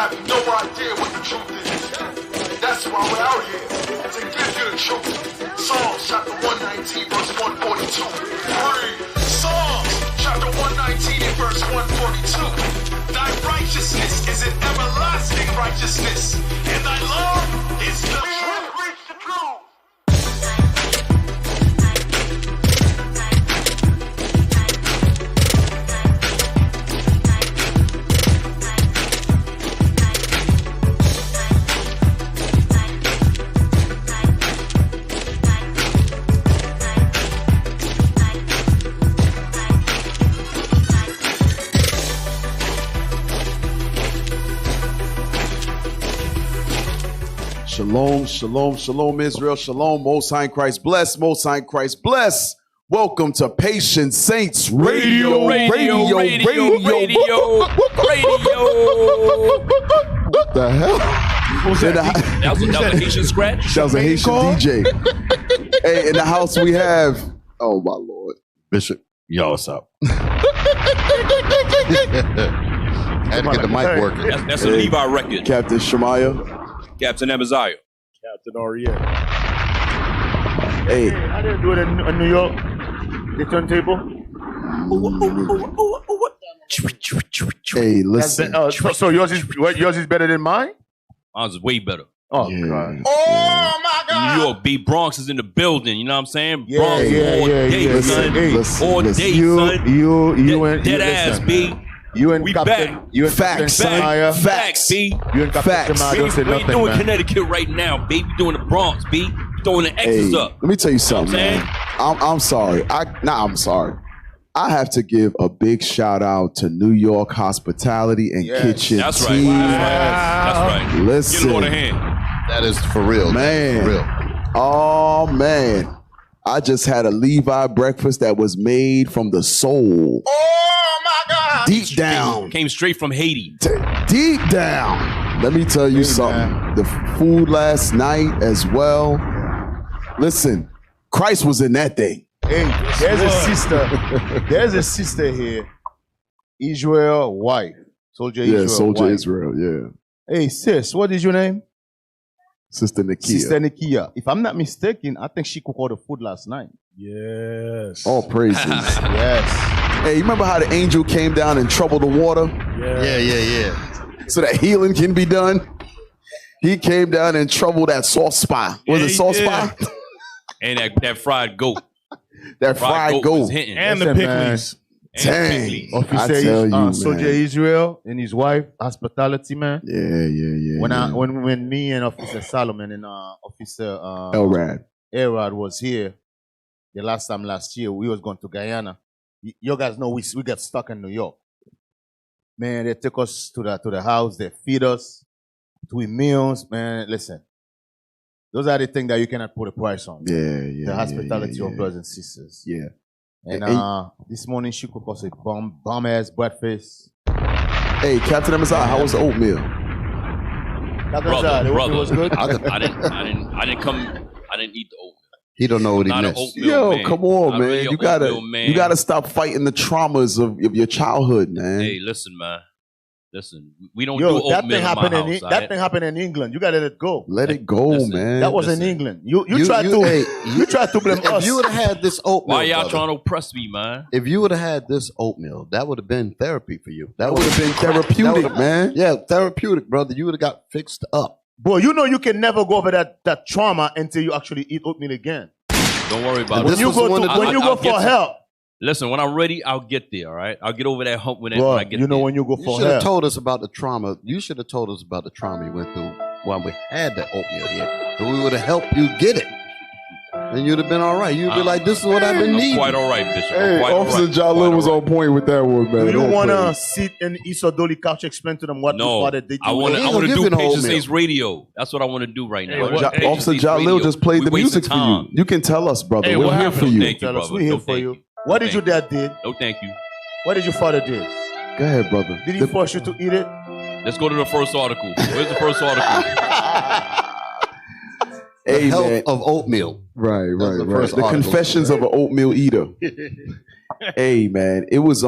have no idea what the truth is. That's why we're out here, to give you the truth. Psalms chapter 119, verse 142. Read. Psalms chapter 119 and verse 142. Thy righteousness is an everlasting righteousness, and thy love is the truth. Reach the truth. Shalom, shalom, shalom, Israel, shalom, Most High in Christ bless, Most High in Christ bless. Welcome to Patient Saints Radio. What the hell? That was a Haitian scratch? That was a Haitian DJ. Hey, in the house we have, oh my Lord, Bishop. Yo, what's up? Had to get the mic working. That's a Levi record. Captain Shemaiah. Captain Amaziah. Captain Ariel. Hey. I didn't do it in New York. The turntable. Hey, listen. So yours is better than mine? Mine's way better. Oh, yeah. God. Oh, my God. New York, B. Bronx is in the building. You know what I'm saying? Yeah, Bronx all day, son. All day, son. You and dead ass, B. You and we Captain, back. You and Facts, Captain Facts, B. You and Captain Facts. Shemaiah don't say We ain't nothing, doing man. Connecticut right now, B. We doing the Bronx, B. Throwing the X's up. Let me tell you something, You know man. I'm sorry. I'm sorry. I have to give a big shout out to New York hospitality and kitchen That's right. team. That's right. Listen, Get it on the hand. That is for real, man. For real. Oh man, I just had a Levi breakfast that was made from the soul. Oh, my God. Deep down. Came straight from Haiti. Deep down. Let me tell you something. The food last night as well. Listen, Christ was in that thing. Hey, there's a sister here. Israel wife. Soldier Israel. Yeah, Soldier wife. Israel, yeah. Hey, sis, what is your name? Sister Nakia. Sister Nikia. If I'm not mistaken, I think she cooked all the food last night. Yes. All praises. Yes. Hey, you remember how the angel came down and troubled the water? Yeah. So that healing can be done? He came down and troubled that soft spot. Was it soft spot? And that fried goat. That fried goat. was hitting. And the pickles. Dang. I Officer tell you, Soldier man. Israel and his wife, hospitality, man. Yeah. When me and Officer Solomon and Officer Elrod was here the last time last year, we was going to Guyana. You guys know we got stuck in New York. Man, they took us to the house, they feed us, 2 meals, man. Listen, those are the things that you cannot put a price on. Yeah. The hospitality of brothers and sisters. Yeah. And this morning she cooked us a bomb ass breakfast. Hey, Captain Amaziah, how was the oatmeal? Brother. It was good. I didn't eat the oatmeal. He don't know what he Not an missed. oatmeal Yo, man. come on, Not man. really an You gotta oatmeal man. you gotta stop fighting the traumas of your childhood, man. Hey, listen, man. Listen, we don't Yo, do that oatmeal thing in my happened house. that thing happened in England. You gotta let it go. Let it go, Listen, man. That was listen. in England. You tried to blame If us. you would have had this oatmeal, Why y'all brother, trying to oppress me, man? if you would have had this oatmeal, that would have been therapy for you. That would have been therapeutic, man. Yeah, therapeutic, brother. You would have got fixed up. Boy, you know you can never go over that trauma until you actually eat oatmeal again. Don't worry about This it. was the one that- When you go I'll get for to- help, Listen, when I'm ready, I'll get there, all right? I'll get over that hump when I bro, get you know there. when you go You for should have help. told us about the trauma. You should have told us about the trauma you went through while we had that oatmeal here. And we would have helped you get it. And you'd have been all right. You'd be like, this is what I've been I'm needing. quite all right, Bishop. I'm Hey, quite all Officer right. Jalil Quite was all on point with that one, man. Do you Don't want to play. sit in Issa Dolly couch, explain to them what No, your father did to I you? want He to ain't gonna give do you no Patient oatmeal. Saints Radio. That's what I want to do right now. Hey, what- Patient Officer Saints Jalil Radio. just played We the music wasting for you. time. You can tell us, brother. Hey, We're what here happened? for you. Thank you, Tell us, brother. we're here No, for thank you. you. What did your Thank dad did? No, thank you. What did your father did? Go ahead, brother. Did he force you to eat it? Let's go to the first article. Where's the first article? The Hey, health man. of oatmeal. Right. the first The article. Confessions of an Oatmeal Eater. Hey, man, it was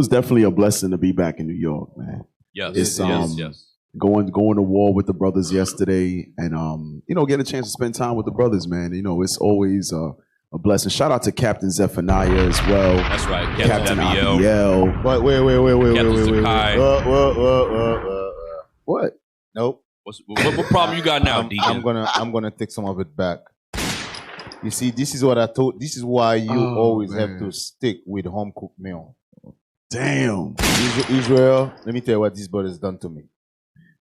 definitely a blessing to be back in New York, man. Yes, It's, yes. going to war with the brothers yesterday, and getting a chance to spend time with the brothers, man. It's always a blessing. Shout out to Captain Zephaniah as well. That's right, Captain Abiel. Abiel. But wait. Captain Sakai. What? Nope. What problem you got now, Deacon? I'm gonna take some of it back. You see, this is what I told. This is why you always have to stick with home cooked meal. Damn. Israel, let me tell you what this brother has done to me.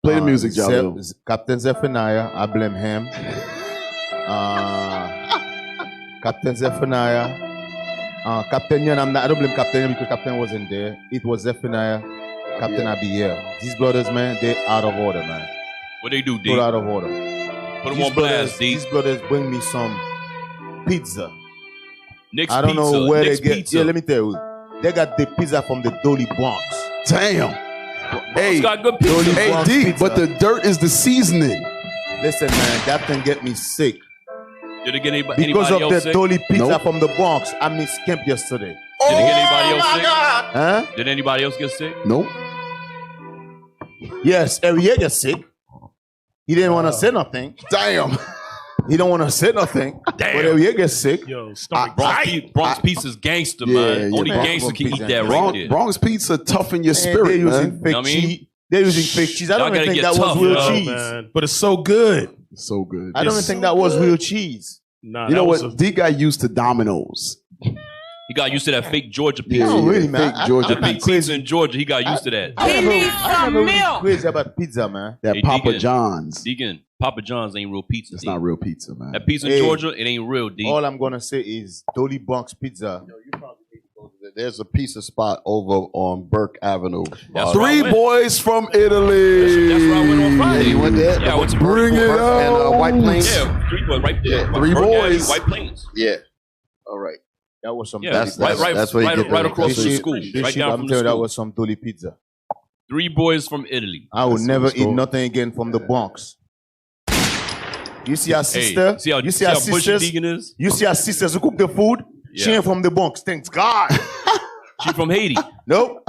Play the music, Jalil. Captain Zephaniah, I blame him. Captain Zephaniah. Captain Yon, I don't blame Captain Yon because Captain wasn't there. It was Zephaniah, Captain Abiel. These brothers, man, they're out of order, man. What they do, D? They're out of order. Put them on blast, D. These brothers bring me some pizza. Nick's I don't pizza. know where Nick's they get. pizza. Yeah, let me tell you. They got the pizza from the Dolly Bronx. Damn. Hey, got good pizza. hey, Bronx D, pizza. but the dirt is the seasoning. Listen, man, that can get me sick. Did it get anybody Because of else the sick? Dolly pizza Nope. from the Bronx, I missed camp yesterday. Did it get anybody else sick? Huh? Did anybody else get sick? Nope. Yes, Ariel gets sick. He didn't want to say nothing. Damn. He don't want to say nothing. Damn. But Ariel gets sick. Yo, stomach. Bronx pizza's gangster, Yeah, man. yeah, Only Bronx gangster can pizza. eat that right Bronx, there. Bronx pizza toughen your And spirit, they're using man. fake Know what I mean? cheese. They're using fake cheese. I Y'all don't even gotta think get that was tough, real yo, cheese. Man. But it's so good. So good. I don't even think that was real cheese. Nah, You know that was what? D got used to Domino's. He got used to that fake Georgia Yeah, pizza. No, really, man. Fake Georgia That fake pizza. pizza in Georgia, he got used to that. I never really crazy about pizza, man. That Hey, Papa Deacon. John's. Deacon, Papa John's ain't real pizza. It's D. not real pizza, man. That pizza in Hey. Georgia, it ain't real, D. All I'm gonna say is Dolly Bronx pizza. There's a pizza spot over on Burke Avenue. That's Three right. boys from Italy. That's where I went on Friday. You went there? Yeah, I went to Bring it And out. White Plains? Yeah, 3 boys right there. Three Burke Avenue, boys. White Plains. Yeah. All right. That was some. Yeah, Dolly right, pizza. right, that's where you right, get right the- across from the This school. shit- Right this shit, down I'm from the telling you, that school. was some Dolly pizza. 3 boys from Italy. I will That's never what's eat called. nothing again from the Bronx. You see our sister? Hey, see how you see our bushy sisters? Deacon is? You see our sisters who cook the food? She Yeah. ain't from the Bronx. Thanks God. She from Haiti. Nope.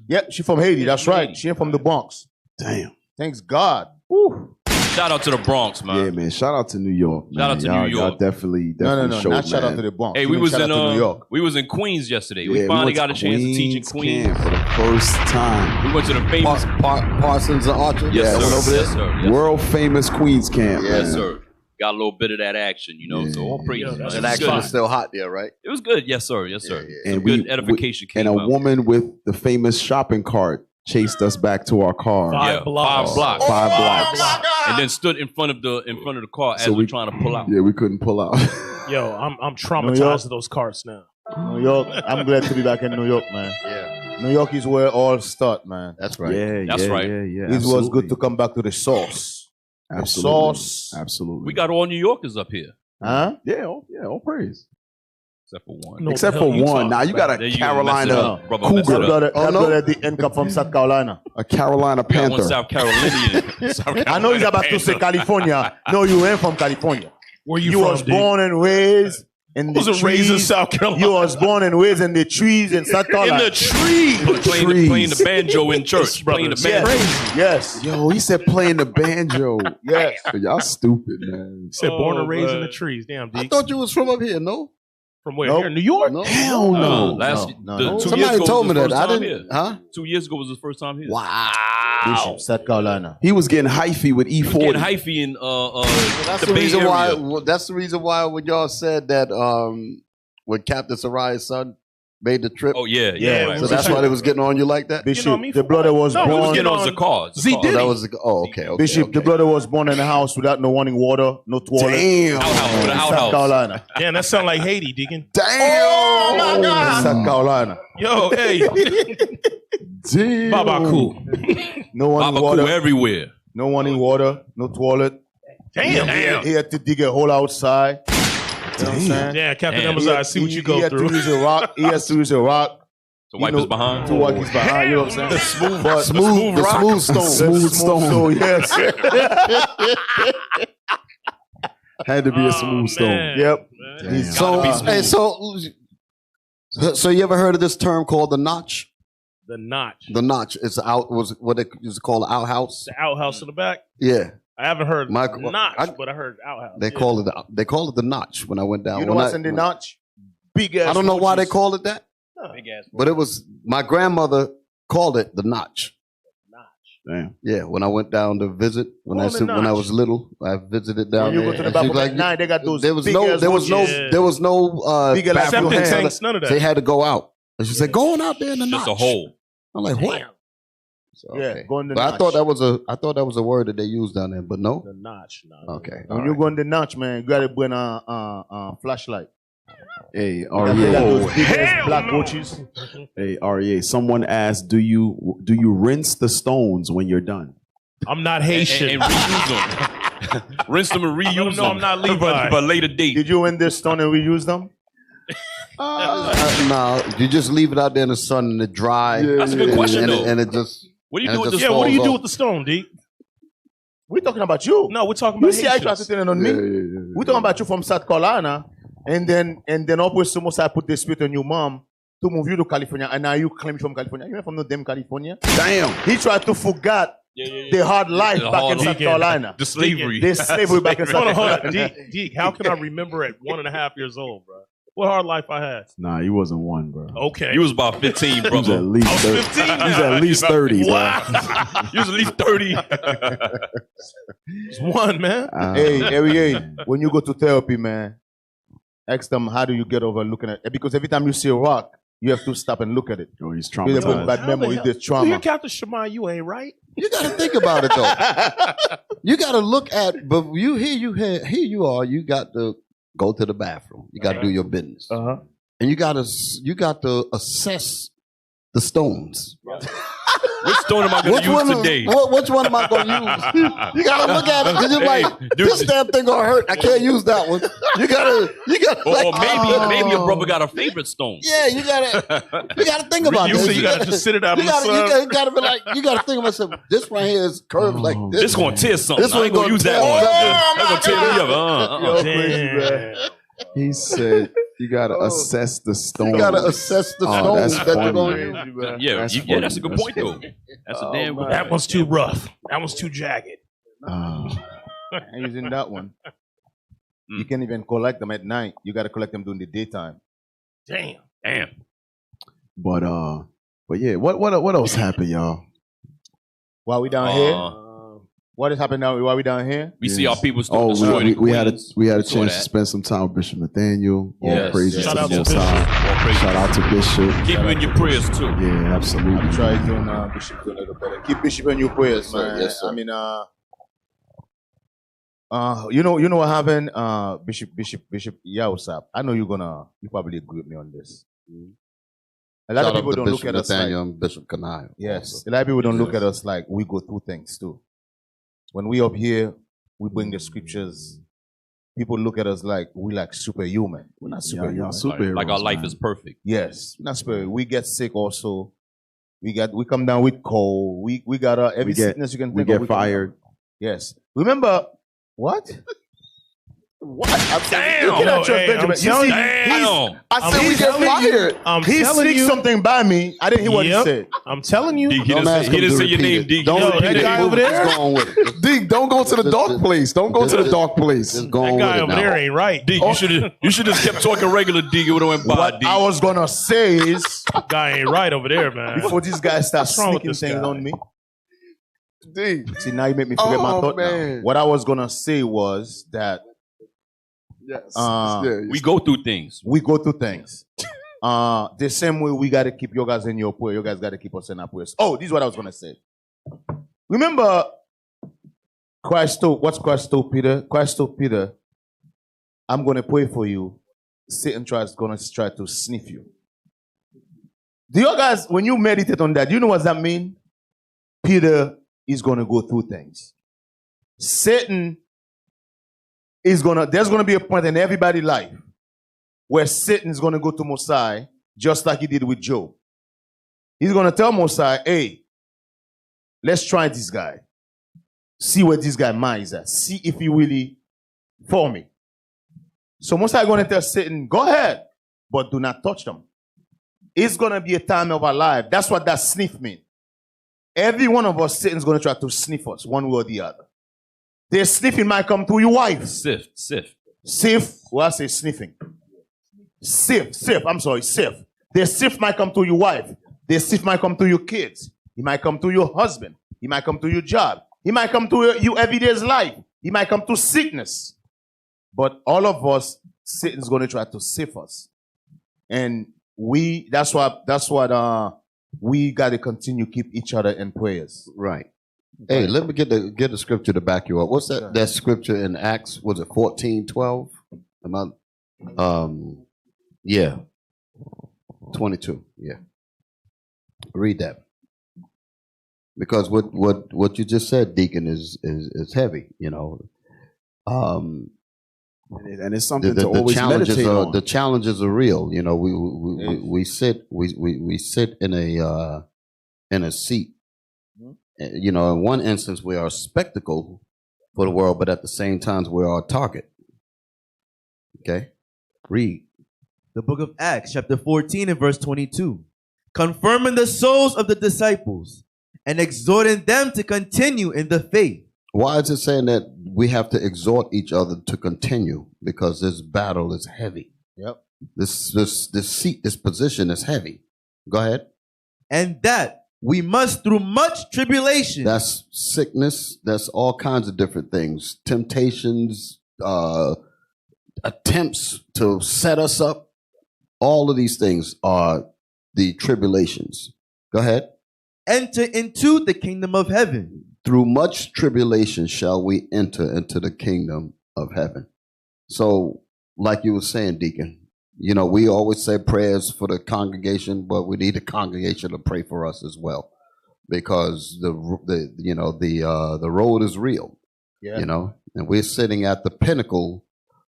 Yep, she from Haiti. That's from right. Haiti. She ain't from the Bronx. Damn. Thanks God. Woo. Shout out to the Bronx, man. Yeah, man. Shout out to New York. Man. Shout out to y'all, New York. Y'all definitely No. showed, Not shout out man. to the Bronx. Hey, Give we me was shout in out to New York. we was in Queens yesterday. Yeah, We finally went got a chance to teach in Queens Queens. camp for the first time. We went to the famous Parsons and Archer? Yes, Yeah, sir. went over there. Yes, sir. Yes, World famous Queens camp. Yeah, man. yes, sir. Got a little bit of that action, you know. So all praise. Yeah, man. that's It And was action good. is still hot there, right? It was good. Yes, sir. Yes, sir. Yeah, Some And good edification and came a out. woman with the famous shopping cart chased us back to our car. Five blocks. 5 blocks. 5 blocks. And then stood in front of the car as So we're we- trying to pull out. Yeah, we couldn't pull out. Yo, I'm New York. traumatized of those carts now. New York. I'm glad to be back in New York, man. Yeah. New York is where it all start, man. That's right. Yeah, That's yeah, right. Yeah, yeah. It was absolutely. good to come back to the source. The Absolutely. sauce. Absolutely. We got all New Yorkers up here, Huh? all praise. except for one. No, Except the for hell you one. talking Now you got There a you go. Mess it Carolina up. Brother, Cougar. mess it That up. brother, Oh, that no. brother didn't come from South Carolina. a Carolina We got one Panther. South Carolinian. I know he's about to say California. No, you ain't from California. Where you You from, was D? born and raised in the Wasn't raised in trees. South Carolina. You was born and raised in the trees in South In Carolina. the tree. Playing the banjo in church. Playing the brothers. banjo. Yes. Yo, he said playing the banjo. Yes. Y'all stupid, man. He said born Oh, and raised in the man. trees. Damn, I D. thought you was from up here, no? From where? Nope. Here in New York? No. Hell no. Last No. 2 years Somebody ago told me was his that. first I time didn't. here. Huh? 2 years ago was his first time here. Wow. Bishop, South Carolina. He was getting hyphy with He was E40. getting hyphy in That's the the Bay reason Area. why. That's the reason why when y'all said that when Captain Saraya's son made the trip. Oh yeah, Yeah, right. So that's why they was getting on you like that. Bishop, me the for brother what? was No, He was born. getting on Zakar. Z Oh, Diddy. that was okay. Bishop, the brother was born in a house without no running water, no toilet. Damn. Outhouse with an South outhouse. Carolina. Damn, that sound like Haiti, Deacon. Damn. South Carolina. Yo, hey, Damn. Babaku. No running Babaku water. everywhere. No running water, no toilet. Damn. He had to dig a hole outside. You know what I'm saying? Yeah, Captain Damn. Emma's I see what you He go had through. to use a rock. He has to use a rock To wipe know, his behind. to wipe his behind. You know what I'm saying? Smooth, But smooth The rock. smooth stone. Smooth stone. yes. Had to be a smooth stone. man. Yep. Man. He's So, Gotta be smooth. hey, so you ever heard of this term called the notch? The notch. The notch. It's out. Was what it is called? An outhouse. The outhouse in the back. Yeah. I haven't heard My- notch, but I heard outhouse. They call it. They call it the notch. When I went down. You know When what's in the notch? Big ass. I don't know why they roaches. call it that, Big ass. but it was my grandmother called it the notch. Damn. Yeah, when I went down to visit when Call it when I notch. was little, I visited down When you there. go to the and bathroom she's like, at night, they got those there was big no, ass there was no, roaches. there was no Big ass bathroom. Septic They had- tanks, none of that. They had to go out, and she said, "Go on out there in the notch." Just a hole. I'm like, what? Damn. So, Yeah, go in the But I notch. thought that was a word that they used down there, but no. The notch. No. Okay. When all you right. go in the notch, man, you gotta bring a flashlight. Hey, They got those REA. big ass black roaches. Hey, REA. Someone asked, do you rinse the stones when you're done? I'm not Haitian. And reuse them. Rinse them and reuse them. No, I'm not Levi. But later date. Did you in this stone and reuse them? No, you just leave it out there in the sun and it dry. That's a good question, and though. and it just What do you and do it with the just Yeah, what do you falls do off. with the stone, D? We're talking about you. No, we're talking You about see, I try to Haitians. turn it on me. We're talking about you from South Carolina, and then always almost I put the spirit on your mom to move you to California, and now you claim you from California. You're from no damn California. Damn. He tried to forget Yeah. the hard life The back hard in South life. Carolina. The slavery. The slavery back in South Hold on, hold Carolina. on. Deke, how can I remember at 1.5 years old, bro? What hard life I had? Nah, he wasn't one, bro. Okay. You was about 15, He was brother. at least I was 30. 15. He was at least 30, bro. Wow. You was at least 30. It's one, man. Hey, Harry, when you go to therapy, man, ask them how do you get over looking at it? Because every time you see a rock, you have to stop and look at it. Oh, he's Because traumatized. bad memory, there's You trauma. hear Captain Shema, you ain't right. You got to think about it though. You got to look at, but here you are. You got to go to the bathroom. You got to do your business, Uh-huh. and you got to assess the stones. Which stone am I going to use today? Which one am I going to use? You got to look at it because you're Hey, like, dude. this damn thing gonna hurt. I can't use that one. You gotta Or maybe your brother got a favorite stone. Yeah, you gotta think about You this. said you got to just sit it out You in the gotta, sun. you gotta be like, you gotta think about something. This right here is curved like this. This going to tear something. This I ain't one going to use that gonna one. tear That's going to tear me up. Yo, crazy, Damn. He said you got to assess the stone. You gotta assess the Oh, stones that's that funny, you're gonna man. use. Yeah, That's yeah, funny. that's a good That's point, though. funny. That's a damn good That one's too rough. That one's too jagged. Uh, And using that one. Mm. You can't even collect them at night. You got to collect them during the daytime. Damn. Damn. but yeah, what else happened, y'all? While we down here, what is happening now? While we down here? We see our people Oh, still we had a Queens. chance to that. spend some time with Bishop Nathaniel. All Yes, praises yes. to Shout out the to Most Bishop. High. All praise. Shout out to Bishop. Keep you in your prayers, too. Yeah, absolutely. I'm trying to Bishop do a little better. Keep Bishop in your prayers, Yes, sir. man. Yes, sir. I mean, you know what happened? Bishop Yausap. I know you probably agree with me on this. A lot Shout of out people to don't Bishop look at us like, Nathaniel and Bishop Kanai. yes. A lot of people don't look Yes. at us like we go through things too. When we up here, we bring the scriptures. People look at us like we like superhuman. We're not Y'all superhuman. superheroes, Like our life man. is perfect. Yes, we're not superhuman. We get sick also. We come down with cold. We got every We get- sickness you can We think of. get come down. fired. Yes. Remember what? What? Damn. You cannot trust Hey, I'm Benjamin. You telling see, you. Damn. I said I'm we get telling you. fired. I'm He telling sneaked you. something by me. I didn't hear what he Yep. said. I'm telling you. He Don't didn't ask say, he him didn't to say your repeat name, it. D. Don't Yo, repeat that it. guy over there? Just go on with it. Dig, don't go to the dark place. Don't go to the dark place. Just go That on guy with it over now. there ain't right. D, you should just kept talking regular, D. You would have went by, What D. I was gonna say is Guy ain't right over there, man. before this guy starts What's wrong with sneaking this things guy? on me. Dig. See, now you make me forget my Oh, thought man. now. What I was gonna say was that Yes. We go through things. we go through things. The same way we gotta keep you guys in your prayer. You guys gotta keep us in our prayers. Oh, this is what I was gonna say. Remember, what's Christ told Peter? Christ told Peter, I'm gonna pray for you. Satan gonna try to sniff you. Do you guys, when you meditate on that, you know what that mean? Peter is gonna go through things. Satan there's gonna be a point in everybody's life where Satan is gonna go to Mosai just like he did with Job. He's gonna tell Mosai, hey, let's try this guy. See where this guy mind is at. See if he really for me. So Mosai gonna tell Satan, go ahead, but do not touch them. it's going to be a time of our life. That's what that sniff means. Every one of us, Satan's going to try to sniff us one way or the other. The sniffing might come through your wife. Sift. Well, I say sniffing. Sift. The sift might come through your wife. The sift might come through your kids. He might come through your husband. He might come through your job. He might come through your everyday's life. He might come through sickness. But all of us, Satan's going to try to sift us. And that's what we got to continue to keep each other in prayers. Right. Hey, let me get the scripture to back you up. What's that scripture in Acts? Was it 14:12? Yeah. 22. Yeah. Read that. Because what you just said, Deacon, is heavy, you know. And it's something to always meditate on. The challenges are real. You know, we sit in a seat. You know, in one instance, we are a spectacle for the world, but at the same time, we are a target. Okay, read the book of Acts, chapter 14 and verse 22, confirming the souls of the disciples and exhorting them to continue in the faith. Why is it saying that we have to exhort each other to continue? Because this battle is heavy. Yep. This seat, this position is heavy. Go ahead. And that we must, through much tribulation. That's sickness. That's all kinds of different things. Temptations, attempts to set us up. All of these things are the tribulations. Go ahead. Enter into the kingdom of heaven. Through much tribulation shall we enter into the kingdom of heaven. So, like you were saying, Deacon, you know, we always say prayers for the congregation, but we need the congregation to pray for us as well, because the road is real. Yeah. You know, and we're sitting at the pinnacle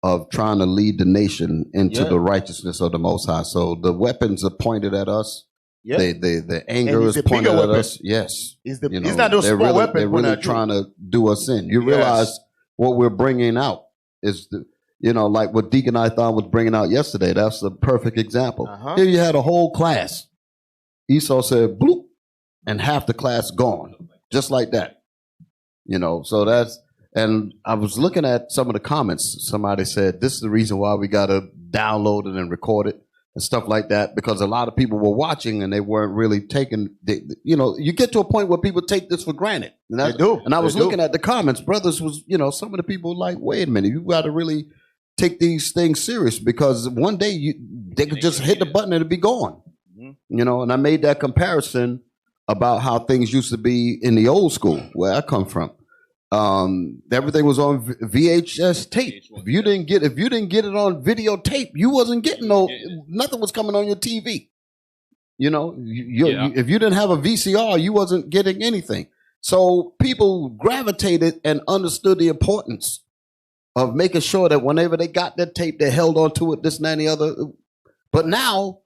of trying to lead the nation into the righteousness of the Most High. So the weapons are pointed at us. Yeah. The anger is pointed at us. Yes. It's not those small weapons. They're really trying to do us in. You realize what we're bringing out is like what Deacon Ithon was bringing out yesterday. That's the perfect example. Here you had a whole class. Esau said, bloop, and half the class gone. Just like that. You know, so and I was looking at some of the comments. Somebody said, this is the reason why we got to download it and record it and stuff like that, because a lot of people were watching and they weren't really taking, you get to a point where people take this for granted. And they do. And I was looking at the comments. Brothers was, some of the people like, wait a minute, you got to really take these things serious, because one day they could just hit the button and it'd be gone. Mm-hmm. And I made that comparison about how things used to be in the old school where I come from. Everything was on VHS tape. If you didn't get it on videotape, you wasn't getting nothing was coming on your TV. If you didn't have a VCR, you wasn't getting anything. So people gravitated and understood the importance of making sure that whenever they got that tape, they held on to it, this and that and the other. But now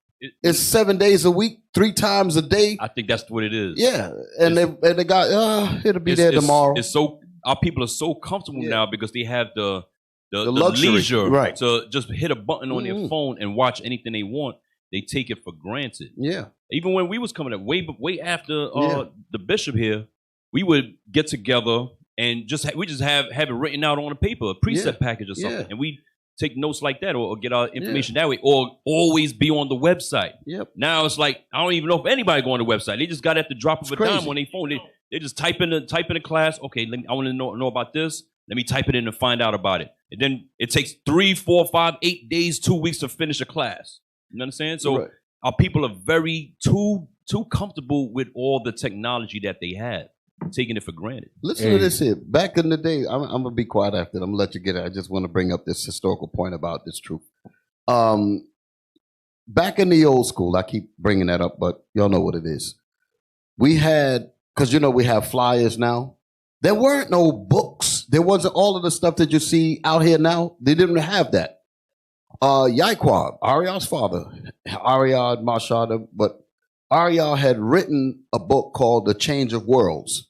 it's 7 days a week, 3 times a day. I think that's what it is. Yeah, and they got it'll be there tomorrow. It's so. Our people are so comfortable now because they have the luxury, leisure right, to just hit a button on their phone and watch anything they want. They take it for granted. Yeah. Even when we was coming up, way after the bishop here, we would get together and we just have it written out on a paper, a precept package or something, and we take notes like that or get our information that way, or always be on the website. Yep. Now it's like I don't even know if anybody go on the website. They just got at the drop of a dime on their phone. They just type in the class. Okay, I want to know about this. Let me type it in and find out about it. And then it takes 3, 4, 5, 8 days, 2 weeks to finish a class. You know what I'm saying? So our people are very too comfortable with all the technology that they have, taking it for granted. Listen to this here. Back in the day, I'm gonna be quiet after. I'm gonna let you get it. I just want to bring up this historical point about this truth. Back in the old school, I keep bringing that up, but y'all know what it is. We had. Because, we have flyers now. There weren't no books. There wasn't all of the stuff that you see out here now. They didn't have that. Yaquab, Ariel's father, Ariel Mashada, but Ariel had written a book called The Change of Worlds.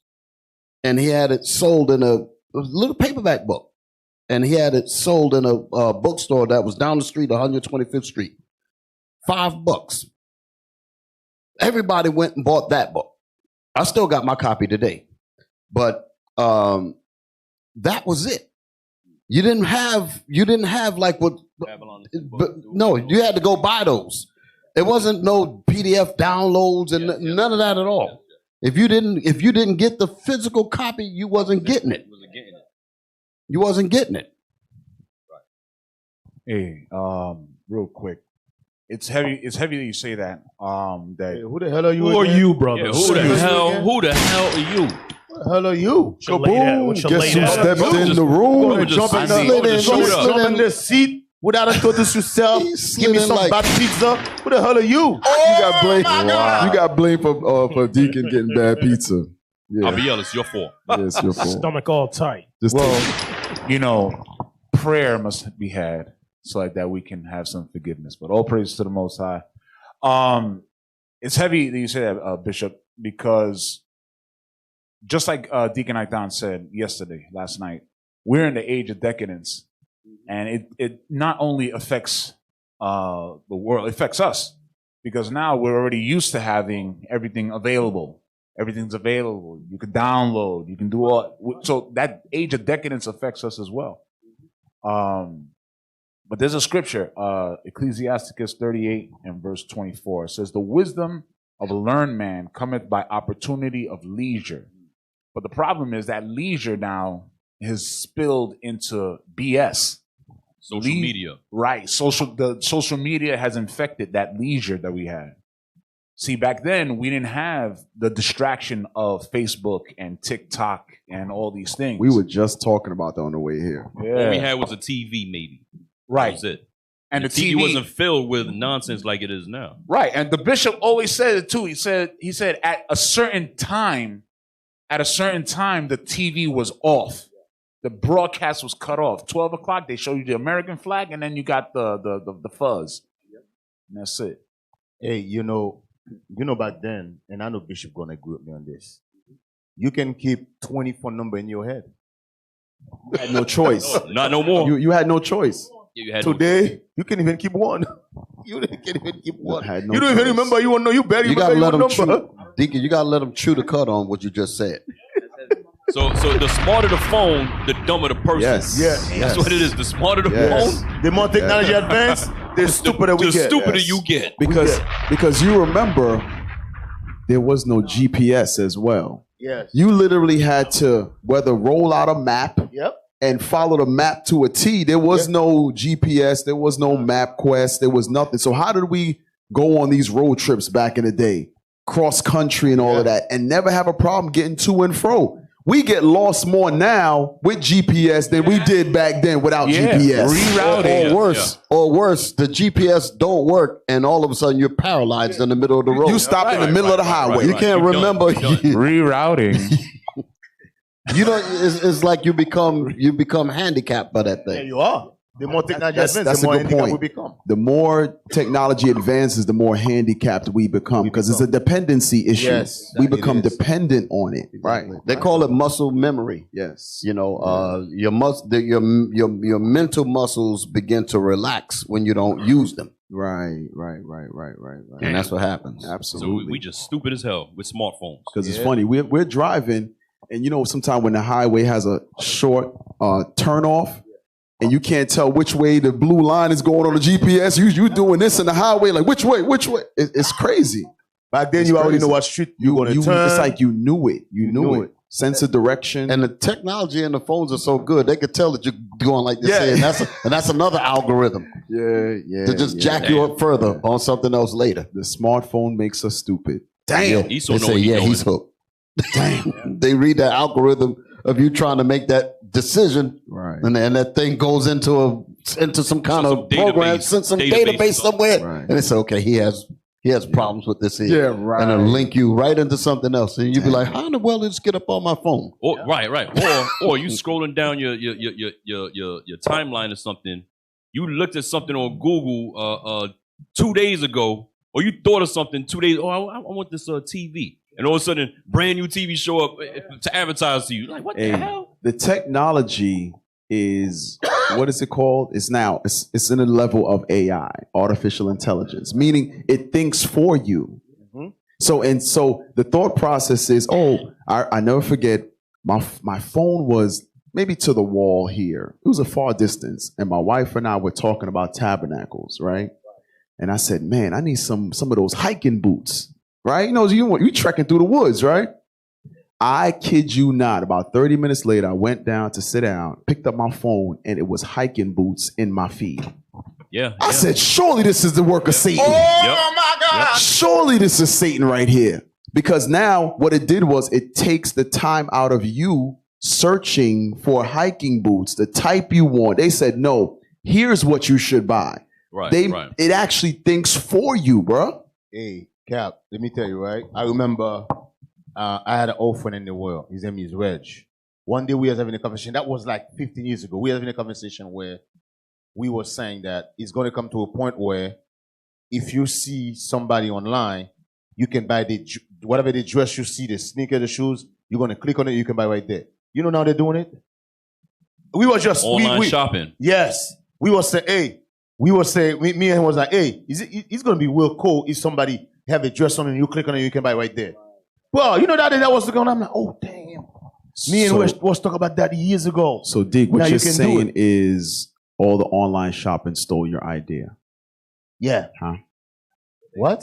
And he had it sold in a little paperback book. And he had it sold in a bookstore that was down the street, 125th Street. $5. Everybody went and bought that book. I still got my copy today. But that was it. You didn't have like what no, you had to go buy those. There wasn't no PDF downloads and none of that at all. If you didn't get the physical copy, you wasn't getting it. You wasn't getting it. Hey, real quick. It's heavy that you say that. Hey, who the hell are you? Who are you, brother? Yeah, who the hell are you? Who the hell are you? Kaboom! Guess who stepped in the room? Jump in the seat without introduce yourself. Give me some bad pizza. Who the hell are you? You got blamed. You got blamed for Deacon getting bad pizza. Yeah. I'll be honest, your fault. Yes, your fault. Stomach all tight. Prayer must be had so like that we can have some forgiveness. But all praise to the Most High. It's heavy that you say that, Bishop, because just like Deacon Aitan said last night, we're in the age of decadence. And it not only affects the world, it affects us. Because now we're already used to having everything available. Everything's available. You can download. You can do all. So that age of decadence affects us as well. But there's a scripture, Ecclesiasticus 38 and verse 24. It says, the wisdom of a learned man cometh by opportunity of leisure. But the problem is that leisure now has spilled into BS. Social media. Right. The social media has infected that leisure that we had. See, back then, we didn't have the distraction of Facebook and TikTok and all these things. We were just talking about that on the way here. Yeah. All we had was a TV, maybe. Right. That was it. And the TV wasn't filled with nonsense like it is now. Right. And the bishop always said it too. He said at a certain time, the TV was off. The broadcast was cut off. 12 o'clock, they show you the American flag, and then you got the fuzz. And that's it. Hey, you know back then, and I know Bishop gonna agree with me on this. You can keep 20 phone number in your head. You had no choice. Not no more. You had no choice. You had Today, you can't even keep one. You can't even keep one. Had no You don't even choice. remember. You won't know. You barely You gotta remember let your them number. chew. Deacon, you gotta let them chew the cut on what you just said. So the smarter the phone, the dumber the person. Yes. Yes. That's what it is. The smarter the Yes. phone, The more technology advanced, the stupider we the get. stupider you get. Because you remember there was no GPS as well. Yes. You literally had to whether roll out a map Yep. and follow the map to a T. There was no GPS. There was no MapQuest. There was nothing. So how did we go on these road trips back in the day, cross country and all of that, and never have a problem getting to and fro? We get lost more now with GPS than we did back then without GPS. Rerouting. Or worse, the GPS don't work, and all of a sudden you're paralyzed in the middle of the road. You stop in the middle of the highway. You can't remember. Rerouting. You know, it's like you become handicapped by that There thing. you are. The more technology That's advances, a the more good handicapped point. we become. The more technology advances, the more handicapped we become because it's a dependency issue. Yes, we it become is. dependent on it. Right. They call it muscle memory. Yes. You know, your mental muscles begin to relax when you don't use them, Right. and that's what happens. So Absolutely. we just stupid as hell with smartphones. Because it's funny. We're driving, and you know, sometimes when the highway has a short turn off, and you can't tell which way the blue line is going on the GPS. You doing this in the highway, like which way? It's crazy. Back then, It's you already crazy. know what street you're going to turn. It's like you knew it. You knew it. Sense of direction. And the technology in the phones are so good; they could tell that you're going like this, Yeah. and that's another algorithm yeah. to just jack you up further on something else later. The smartphone makes us stupid. Damn, He's so they know say, what he yeah, doing. he's hooked. Damn, they read that algorithm of you trying to make that decision, Right. and that thing goes into some kind Some of program, some database somewhere, Right. and they say, okay, he has problems with this here, Yeah, right. and it'll link you right into something else, and you'll be like, how in the world did this get up on my phone? Or, right. Or you scrolling down your timeline or something. You looked at something on Google 2 days ago, or you thought of something 2 days. Oh, I want this TV, and all of a sudden, brand new TV show up to advertise to you. Like, what the hell? The technology is what is it called? It's in a level of AI, artificial intelligence, meaning it thinks for you. So the thought process is, I never forget, my phone was maybe to the wall here. It was a far distance. And my wife and I were talking about tabernacles, right? And I said, man, I need some of those hiking boots, right? You trekking through the woods, right? I kid you not, about 30 minutes later, I went down to sit down, picked up my phone, and it was hiking boots in my feed. Yeah. I said, surely this is the work of Satan. Oh my God. Yep. Surely this is Satan right here. Because now what it did was it takes the time out of you searching for hiking boots, the type you want. They said, no, here's what you should buy. Right. It actually thinks for you, bro. Hey, Cap, let me tell you, right? I remember I had an old friend in the world. His name is Reg. One day we were having a conversation. That was like 15 years ago. We were having a conversation where we were saying that it's going to come to a point where if you see somebody online, you can buy whatever the dress you see, the sneaker, the shoes, you're going to click on it, you can buy right there. You know now they're doing it? We were just... Online shopping. Yes. We were saying, hey, me and him was like, hey, it's going to be real cool if somebody have a dress on and you click on it, you can buy right there. Well, you know that was going on. I'm like, oh, damn. Me and West was talking about that years ago. So, Dig, what you're saying is all the online shopping stole your idea. Yeah. Huh? What?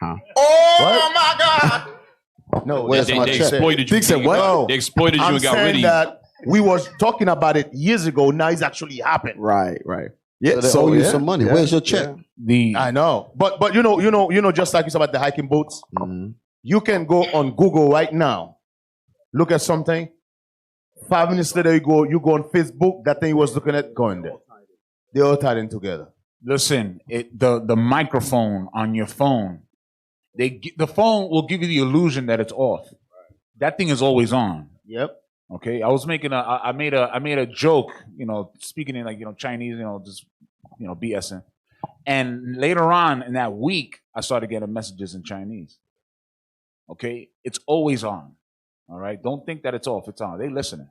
Huh? Oh What? my God. No, They exploited you. Dig said what? No. They exploited you I'm and got rid of saying you. that we was talking about it years ago. Now it's actually happened. Right. Yeah, So they owe you some money. Where's your check? I know. But you know, just like you said about the hiking boots, you can go on Google right now, look at something. 5 minutes later, you go on Facebook. That thing you was looking at, going there. They all tied in together. Listen, the microphone on your phone, the phone will give you the illusion that it's off. That thing is always on. Yep. Okay, I was making I made a joke, speaking in Chinese, just BSing, and later on in that week, I started getting messages in Chinese. Okay, it's always on. All right, don't think that it's off. It's on. They listening.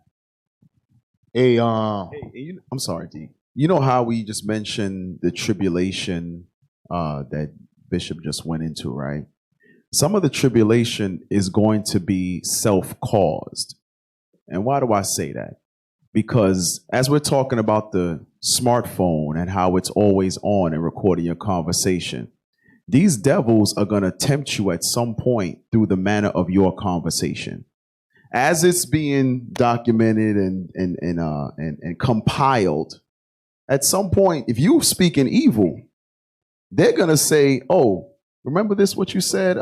Hey, I'm sorry, D. You know how we just mentioned the tribulation that Bishop just went into, right? Some of the tribulation is going to be self-caused. And why do I say that? Because as we're talking about the smartphone and how it's always on and recording your conversation, these devils are going to tempt you at some point through the manner of your conversation. As it's being documented and compiled, at some point, if you speak in evil, they're going to say, oh, remember this, what you said?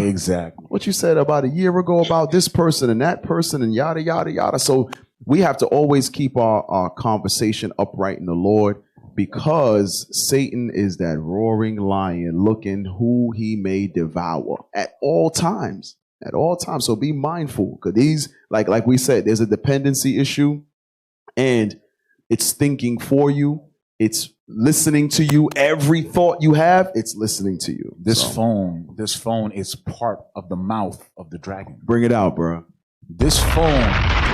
Exactly. What you said about a year ago about this person and that person and yada, yada, yada. So we have to always keep our conversation upright in the Lord, because Satan is that roaring lion looking who he may devour at all times. At all times. So be mindful, because these, like we said, there's a dependency issue, and it's thinking for you. It's listening to you. Every thought you have, it's listening to you. This phone is part of the mouth of the dragon. Bring it out, bro. This phone,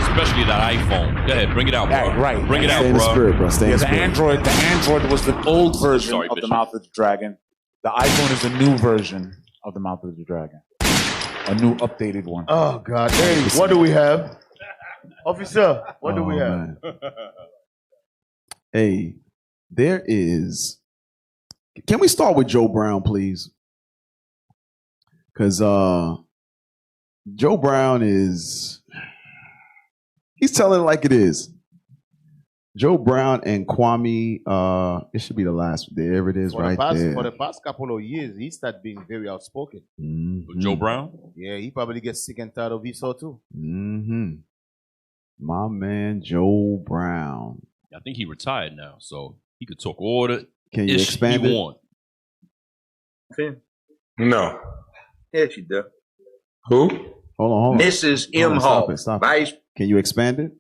especially that iPhone. Go ahead, bring it out, bro. Right. Bring it out, Stay in the bro. spirit, bro. Stay in the spirit. The Android was the old version of Bishop. the mouth of the dragon. The iPhone is the new version of the mouth of the dragon. A new updated one. Oh God! Hey, what do we have, officer? What do we have? Man. Hey, there is. Can we start with Joe Brown, please? Because Joe Brown he's telling it like it is. Joe Brown and Kwame, it should be the last. There it is, there. For the past couple of years, he started being very outspoken. Mm-hmm. Joe Brown? Yeah, he probably gets sick and tired of Esau too. Mm-hmm. My man, Joe Brown. I think he retired now, so he could talk all the Can you expand he it? want. No. Yes, you do. Who? Hold on. Mrs. M. Hall. Stop it. Vice. Can you expand it?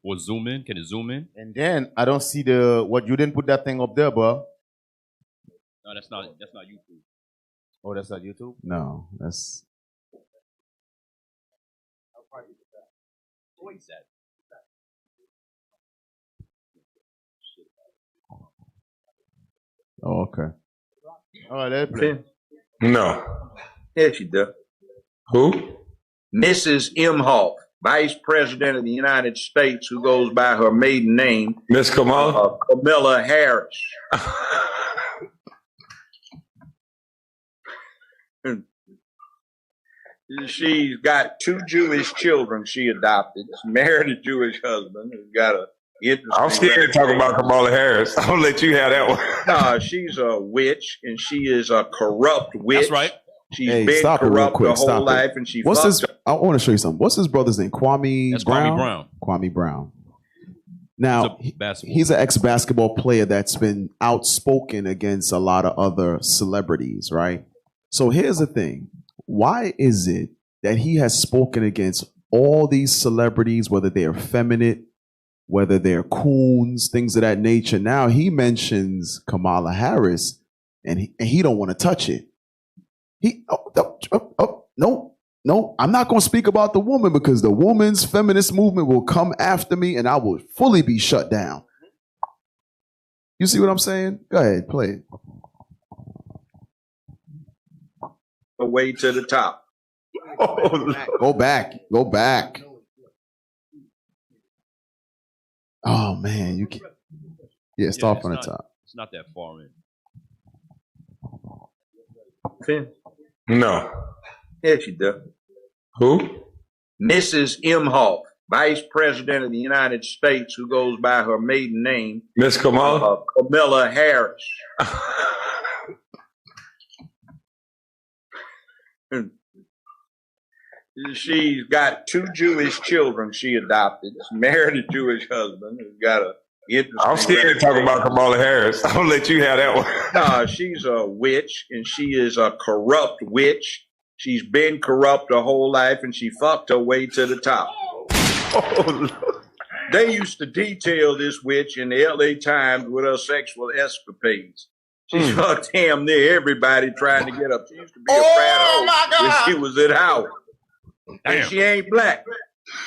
Or zoom in? Can it zoom in? And then I don't see what you didn't put that thing up there, bro. No, that's not YouTube. Oh, that's not YouTube? No, that's. What is that? Oh, okay. All right, let's play. No. Yes, you do. Who? Mrs. Imhoff, Vice President of the United States, who goes by her maiden name, Miss Kamala? Kamala Harris. She's got 2 Jewish children she adopted. She married a Jewish husband who's got a interesting. I'm scared to talk about Kamala Harris. I'll let you have that one. No, she's a witch, and she is a corrupt witch. That's right. She's Hey, been stop it real corrupt quick. her whole Stop life, it. and she What's fucked his? I want to show you something. What's his brother's name? Kwame That's Brown. Kwame Brown. Kwame Brown. Now He's a basketball he's an ex-basketball player that's been outspoken against a lot of other celebrities, right? So here's the thing: why is it that he has spoken against all these celebrities, whether they're effeminate, whether they're coons, things of that nature? Now he mentions Kamala Harris, and he don't want to touch it. No, I'm not going to speak about the woman because the woman's feminist movement will come after me, and I will fully be shut down. You see what I'm saying? Go ahead, play it. her way to the top. Go back. Oh man, you can't. Yeah, start from the top. It's not that far in. No. Yes, you do. Who? Mrs. Imhoff, Vice President of the United States, who goes by her maiden name, Miss Kamala? Kamala Harris. She's got 2 Jewish children she adopted. She married a Jewish husband who's got a interesting. I'm scared to talk about Kamala Harris. I'll let you have that one. No, she's a witch, and she is a corrupt witch. She's been corrupt her whole life, and she fucked her way to the top. They used to detail this witch in the LA Times with her sexual escapades. She fucked damn near everybody trying to get up. She used to be a frat hoe when she was at Howard. And she ain't black.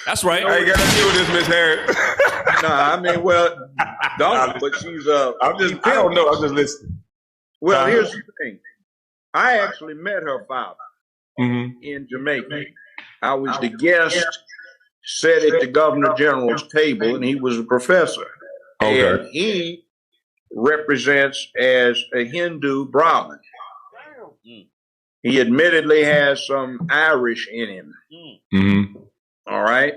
That's right. I ain't got to deal with this, Miss Harris. Nah, I mean, well, don't, but she's I don't know. I'm just listening. Well, here's the thing. I actually met her father in Jamaica. I was the guest, sat at the Governor General's table, and he was a professor. Okay. And he represents as a Hindu Brahmin. He admittedly has some Irish in him. All right.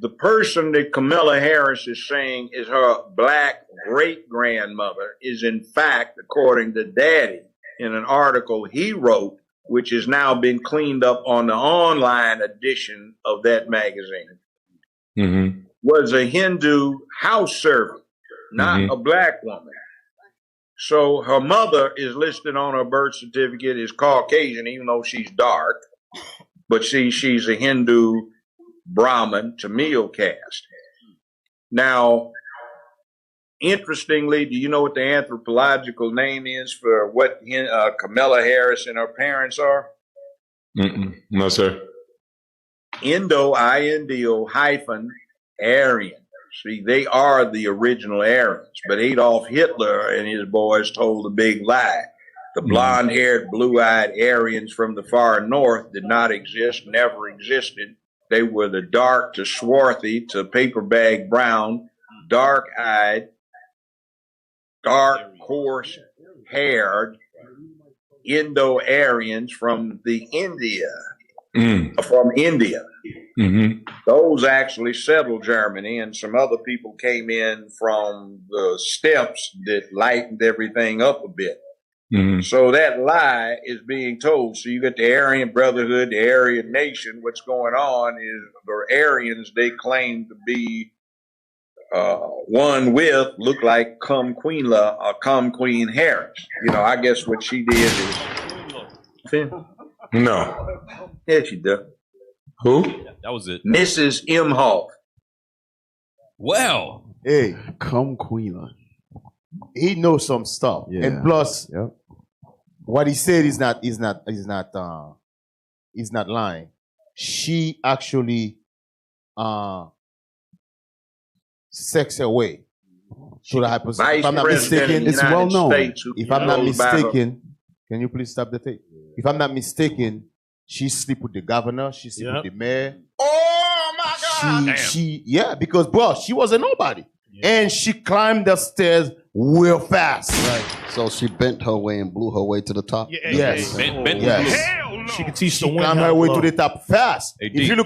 The person that Kamala Harris is saying is her black great-grandmother is, in fact, according to Daddy, in an article he wrote, which has now been cleaned up on the online edition of that magazine, was a Hindu house servant, not a black woman. So her mother is listed on her birth certificate as Caucasian, even though she's dark. But she's a Hindu Brahmin Tamil caste. Now, interestingly, do you know what the anthropological name is for what Kamala Harris and her parents are? No, sir. Indo hyphen Aryan. See, they are the original Aryans, but Adolf Hitler and his boys told a big lie. The blonde-haired, blue-eyed Aryans from the far north did not exist, never existed. They were the dark to swarthy to paper bag brown, dark-eyed, dark, coarse-haired Indo-Aryans from India. Those actually settled Germany, and some other people came in from the steppes that lightened everything up a bit. So that lie is being told. So you got the Aryan Brotherhood, the Aryan Nation. What's going on is the Aryans, they claim to be one with, look like Come Queen Harris. You know, I guess what she did is... No. Yes, she did. Who? That was it. Mrs. Imhoff. Well, Hey, Come Queen. he knows some stuff, Yeah. and plus, Yep. what he said is not lying. She actually sex her way to the hypothesis. If I'm not mistaken, President of the it's well United known. States, who if I'm not goes by her- mistaken, Can you please stop the tape? If I'm not mistaken, she sleep with the governor. She sleep with the mayor. Oh my God! Yeah, because bro, she was a nobody, and she climbed the stairs real fast. Right. So she bent her way and blew her way to the top. Yes. Yes. Hell no. She could teach the She wind climbed how her to way blow. to the top fast. Hey, If you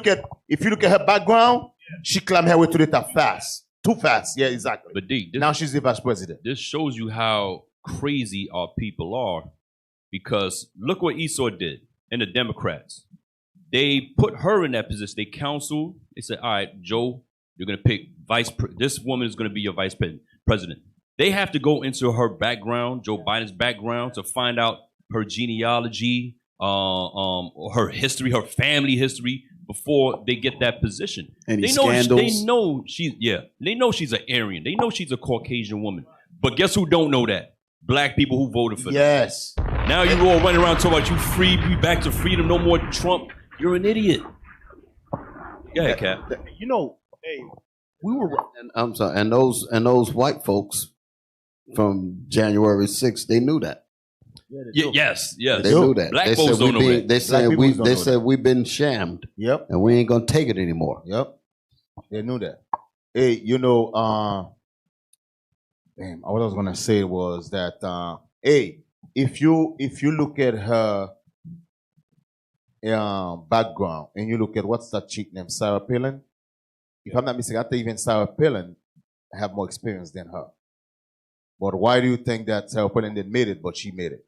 look at her background, she climbed her way to the top fast. Too fast. Yeah, exactly. But D, Now she's the vice president. this shows you how crazy our people are, because look what Esau did and the Democrats. They put her in that position. They counseled. They said, all right, Joe, you're going to pick this woman is going to be your vice president. They have to go into her background, Joe Biden's background, to find out her genealogy, her history, her family history, before they get that position. Any They know scandals? they know she's an Aryan. They know she's a Caucasian woman. But guess who don't know that? Black people who voted for them. Yes. Now you all running around talking about you free, we back to freedom, no more Trump. You're an idiot. Go ahead, Cap. You know, hey, we were. And I'm sorry, and those white folks from January 6th, they knew that. Yes. They knew that. Black they folks said don't know that. They said we've been shammed. Yep. And we ain't gonna take it anymore. Yep. They knew that. Hey, you know, what I was gonna say was that hey, if you look at her background and you look at what's that chick named Sarah Palin, if I'm not mistaken, I think even Sarah Palin have more experience than her. But why do you think that Sarah Palin didn't made it, but she made it?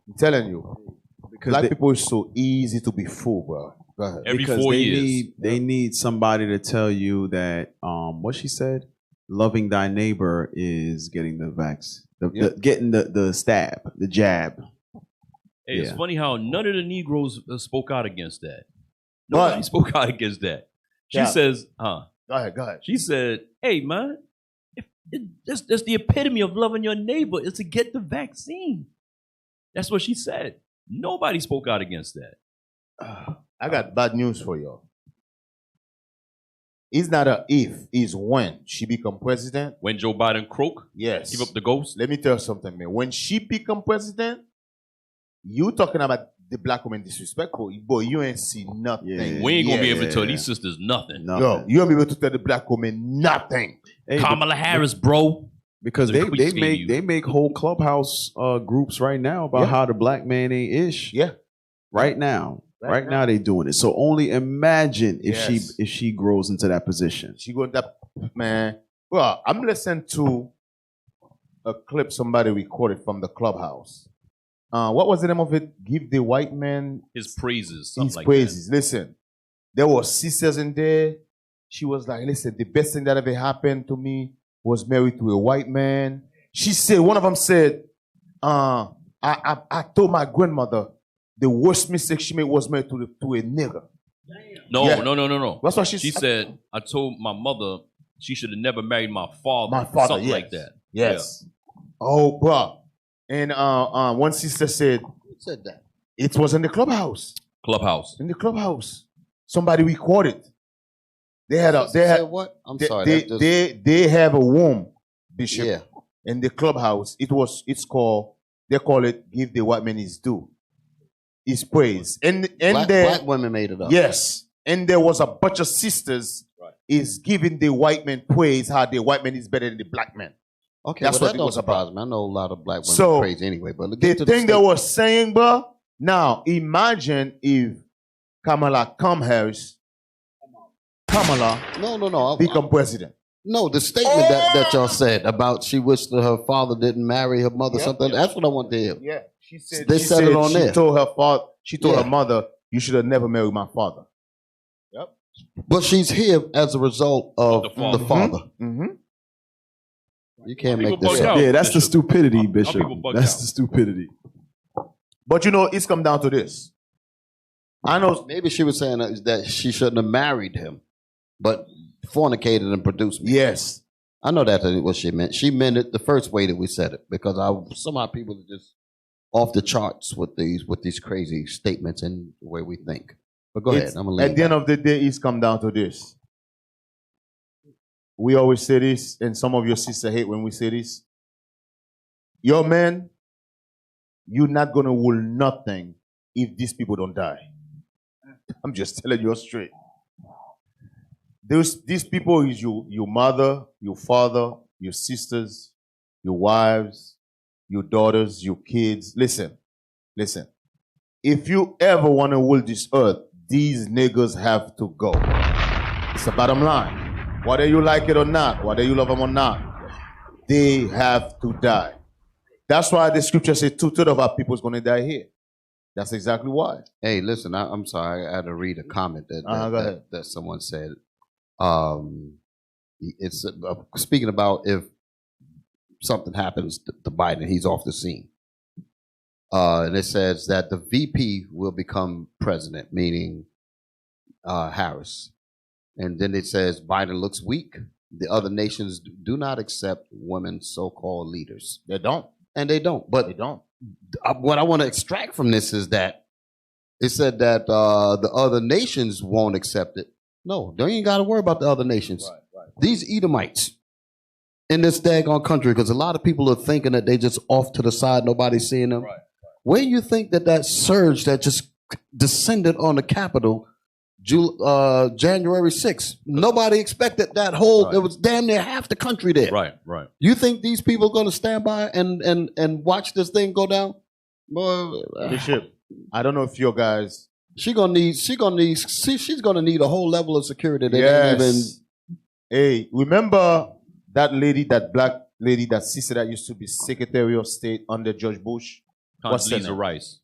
I'm telling you, because black people is so easy to be fooled, bro. Go ahead. Every Because 4 they years. they need somebody to tell you that what she said, loving thy neighbor is getting the getting the stab, the jab. Hey, it's Yeah. funny how none of the Negroes spoke out against that. Nobody spoke out against that. She says, Go ahead. She said, hey, man, that's the epitome of loving your neighbor is to get the vaccine. That's what she said. Nobody spoke out against that. I got bad news for y'all. It's not a if, it's when she become president. When Joe Biden croak, yes, give up the ghost. Let me tell you something, man. When she become president, you talking about the black woman disrespectful, boy, you ain't see nothing. Yeah. We ain't gonna be able to tell these sisters nothing. Yo, you won't be able to tell the black woman nothing. Hey, Kamala Harris, bro. Because they make whole clubhouse groups right now about how the black man ain't ish. Yeah. Right now. Right now they doing it. So only imagine if she grows into that position. She go that man. Well, I'm listening to a clip somebody recorded from the clubhouse. What was the name of it? Give the white man his praises. His praises. Listen, there were sisters in there. She was like, listen, the best thing that ever happened to me was married to a white man. She said, one of them said, I told my grandmother the worst mistake she made was married to a nigger. No. That's what she said. I told my mother she should have never married my father. My father, something like that. Yes. Yeah. Oh, bro. And one sister said, who said that? It was in the clubhouse. In the clubhouse. Somebody recorded. They had what? I'm sorry. They have a room, Bishop, in the clubhouse. It's called, they call it Give the White Man His Due. His praise. And black women made it up. Yes. And there was a bunch of sisters is giving the white man praise, how the white man is better than the black man. Okay, that's what that it was about. Me. I know a lot of black women praise anyway. But the thing they were saying, bro, now imagine if Kamala become president. No, the statement that y'all said about she wished that her father didn't marry her mother, something. That's what I want to hear. Yeah, she said they said it on there. She told her mother, "You should have never married my father." Yep. But she's here as a result of the father. Mm-hmm. You can't make this up. Yeah, that's the stupidity, Bishop. That's the stupidity. But you know, it's come down to this. I know. Maybe she was saying that she shouldn't have married him, but fornicated and produced me. Yes. I know that's what she meant. She meant it the first way that we said it, because somehow people are just off the charts with these crazy statements and the way we think. But go ahead. I'm gonna at the end of the day, it's come down to this. We always say this, and some of your sisters hate when we say this. Your man you're not going to rule nothing if these people don't die. I'm just telling you straight. These people is your mother, your father, your sisters, your wives, your daughters, your kids. Listen. If you ever want to rule this earth, these niggas have to go. It's the bottom line. Whether you like it or not, whether you love them or not, they have to die. That's why the scripture says 2/3 of our people is going to die here. That's exactly why. Hey, listen, I'm sorry. I had to read a comment that someone said. It's speaking about if something happens to Biden, he's off the scene. And it says that the VP will become president, meaning Harris. And then it says Biden looks weak. The other nations do not accept women so-called leaders. They don't. And they don't. But they don't. What I want to extract from this is that it said that the other nations won't accept it. No, they ain't got to worry about the other nations. Right. These Edomites in this daggone country, because a lot of people are thinking that they just off to the side, nobody's seeing them. Right. Where do you think that surge that just descended on the Capitol January 6th? Nobody expected that whole, It was damn near half the country there. Right. You think these people are going to stand by and watch this thing go down? Boy, Bishop, I don't know if your guys... She's gonna need a whole level of security that Hey, remember that lady, that black lady, that sister that used to be Secretary of State under George Bush? Condoleezza Rice.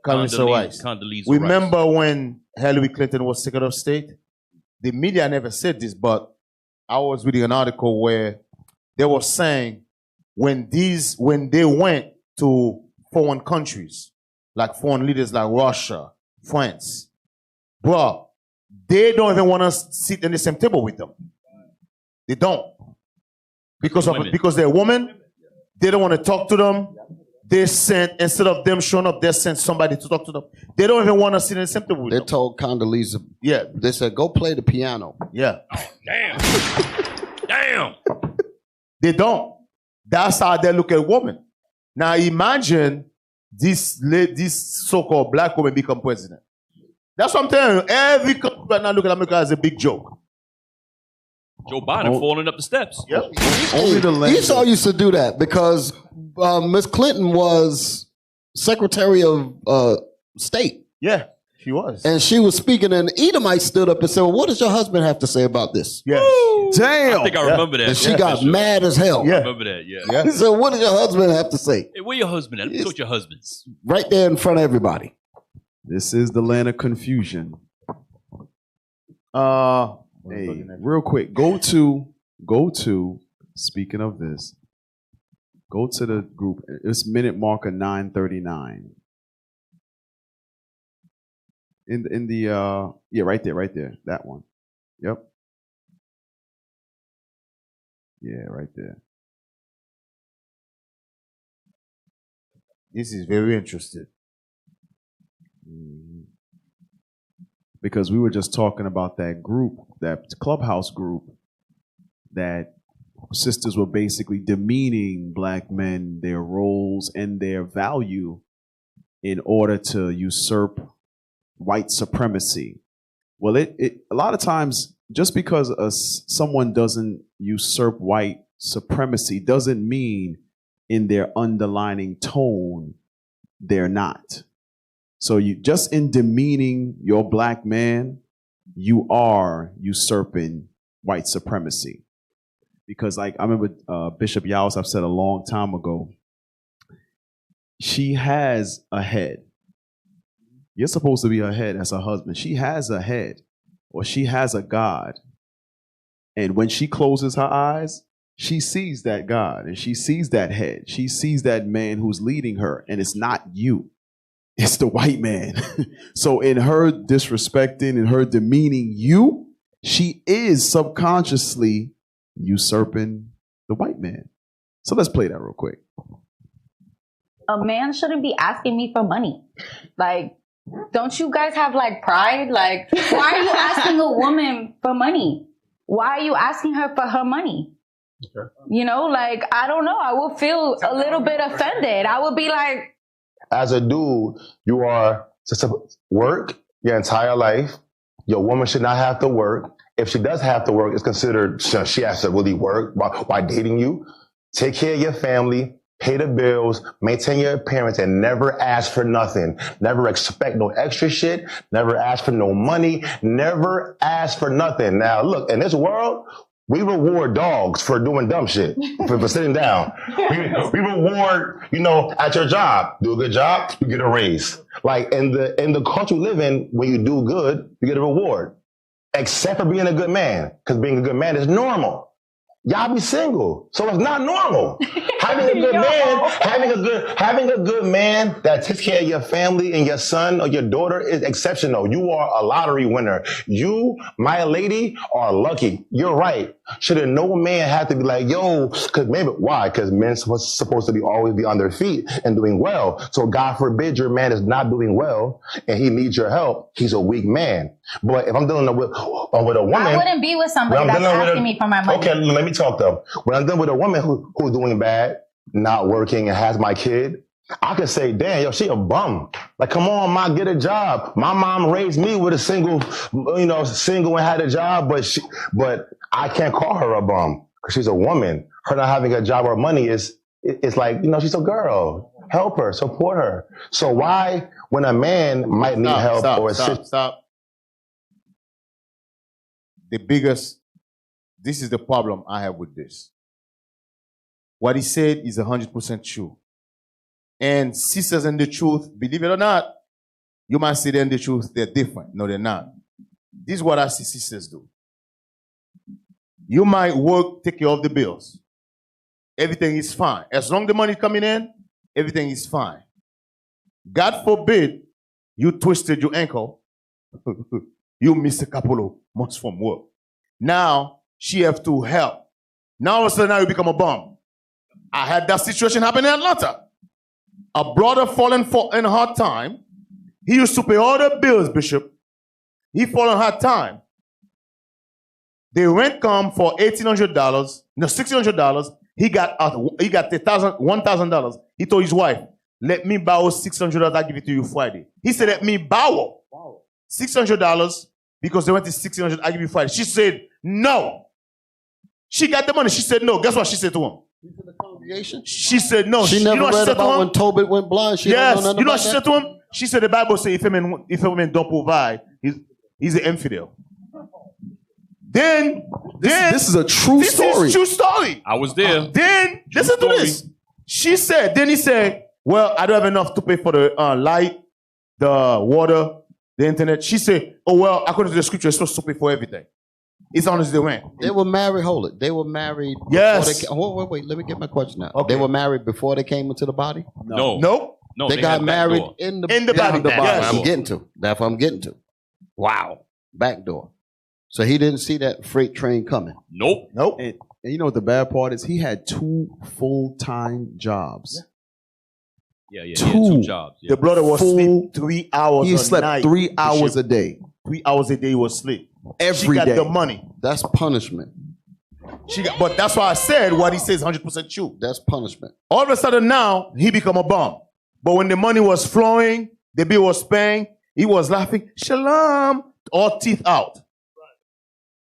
Condoleezza Rice. Remember when Hillary Clinton was Secretary of State? The media never said this, but I was reading an article where they were saying when they went to foreign countries, like foreign leaders like Russia, France, bro, they don't even want to sit in the same table with them. They don't. Because they're women, they don't want to talk to them. They sent, instead of them showing up, they sent somebody to talk to them. They don't even want to sit in the same table with them. They told Condoleezza, they said, go play the piano. Yeah. Damn. They don't. That's how they look at women. Now imagine this so-called black woman become president. That's what I'm telling you. Every country right now look at America as a big joke. Joe Biden falling up the steps. Yep. Esau used to do that because Miss Clinton was Secretary of State. Yeah, she was. And she was speaking, and Edomite stood up and said, well, what does your husband have to say about this? Yes. Damn. I think I remember that. And she got mad as hell. I remember that, yeah. So what does your husband have to say? Hey, where your husband at? Let's go with your husbands. Right there in front of everybody. This is the land of confusion. Hey, real quick, go to, speaking of this, go to the group. It's minute marker 9:39. In the right there, that one. Yep. Yeah, right there. This is very interesting. Because we were just talking about that group, that clubhouse group, that sisters were basically demeaning black men, their roles and their value in order to usurp white supremacy. Well, it a lot of times, just because someone doesn't usurp white supremacy doesn't mean in their underlining tone they're not. So you just in demeaning your black man, you are usurping white supremacy. Because like I remember Bishop Yaos, I've said a long time ago, she has a head. You're supposed to be her head as a husband. She has a head, or she has a God. And when she closes her eyes, she sees that God and she sees that head. She sees that man who's leading her, and it's not you. It's the white man. So in her disrespecting and her demeaning you, she is subconsciously usurping the white man. So let's play that real quick. A man shouldn't be asking me for money. Like, don't you guys have like pride? Like, why are you asking a woman for money? Why are you asking her for her money? You know, like, I don't know. I will feel a little bit offended. I would be like, As a dude, you are to work your entire life. Your woman should not have to work. If she does have to work, it's considered she has to really work while dating you. Take care of your family, pay the bills, maintain your appearance, and never ask for nothing. Never expect no extra shit. Never ask for no money. Never ask for nothing. Now, look, in this world, we reward dogs for doing dumb shit, for sitting down. We reward, at your job. Do a good job, you get a raise. Like in the culture we live in, when you do good, you get a reward. Except for being a good man, because being a good man is normal. Y'all be single, so it's not normal. Having a good man that takes care of your family and your son or your daughter is exceptional. You are a lottery winner. You, my lady, are lucky. You're right. Should no man have to be like, yo, why? Because men supposed to always be on their feet and doing well. So God forbid your man is not doing well and he needs your help. He's a weak man. But if I'm dealing with a woman, I wouldn't be with somebody that's asking me for my money. Okay, let me talk though. When I'm dealing with a woman who's doing bad, not working, and has my kid, I could say, damn, yo, she a bum. Like, come on, ma, get a job. My mom raised me with a single and had a job, but I can't call her a bum because she's a woman. Her not having a job or money it's like, she's a girl. Help her, support her. So why, when a man might need help Stop. This is the problem I have with this. What he said is 100% true. And sisters in the truth, believe it or not, you might say they're in the truth, they're different. No, they're not. This is what I see sisters do. You might work, take care of the bills. Everything is fine. As long as the money coming in, everything is fine. God forbid you twisted your ankle. You missed a couple of months from work. Now, she have to help. Now, all of a sudden, now you become a bum. I had that situation happen in Atlanta. A brother fallen in a hard time. He used to pay all the bills, Bishop. He fall in hard time. The rent come for $1,800, no, $1,600. He got $1,000. He told his wife, let me borrow $600, I'll give it to you Friday. He said, let me borrow $600 because the rent is $1,600, I'll give you Friday. She said, no. She got the money. She said, no. Guess what she said to him? He's in the congregation. She said, no. She never read about when Tobit went blind. Yes. You know what she said to him? She said, the Bible says if a man don't provide, he's an infidel. Then this is a true story. This is a true story. I was there. Then listen to this. She said, then he said, well, I don't have enough to pay for the light, the water, the internet. She said, oh, well, according to the scripture, you're supposed to pay for everything. It's on as they went. They were married, hold it. They were married. Yes. Wait, let me get my question out. Okay. They were married before they came into the body? No. No. They got married in the body. Yes. I'm getting to. That's what I'm getting to. Wow. Back door. So he didn't see that freight train coming. Nope. And you know what the bad part is? He had 2 full-time jobs. Yeah. He had 2 jobs. Yeah. The brother was asleep 3 hours a night. He slept 3 hours a day. 3 hours a day he was asleep. Every day. She got the money. That's punishment. But that's why I said what he says 100% true. That's punishment. All of a sudden now, he become a bum. But when the money was flowing, the bill was paying, he was laughing, shalom, all teeth out.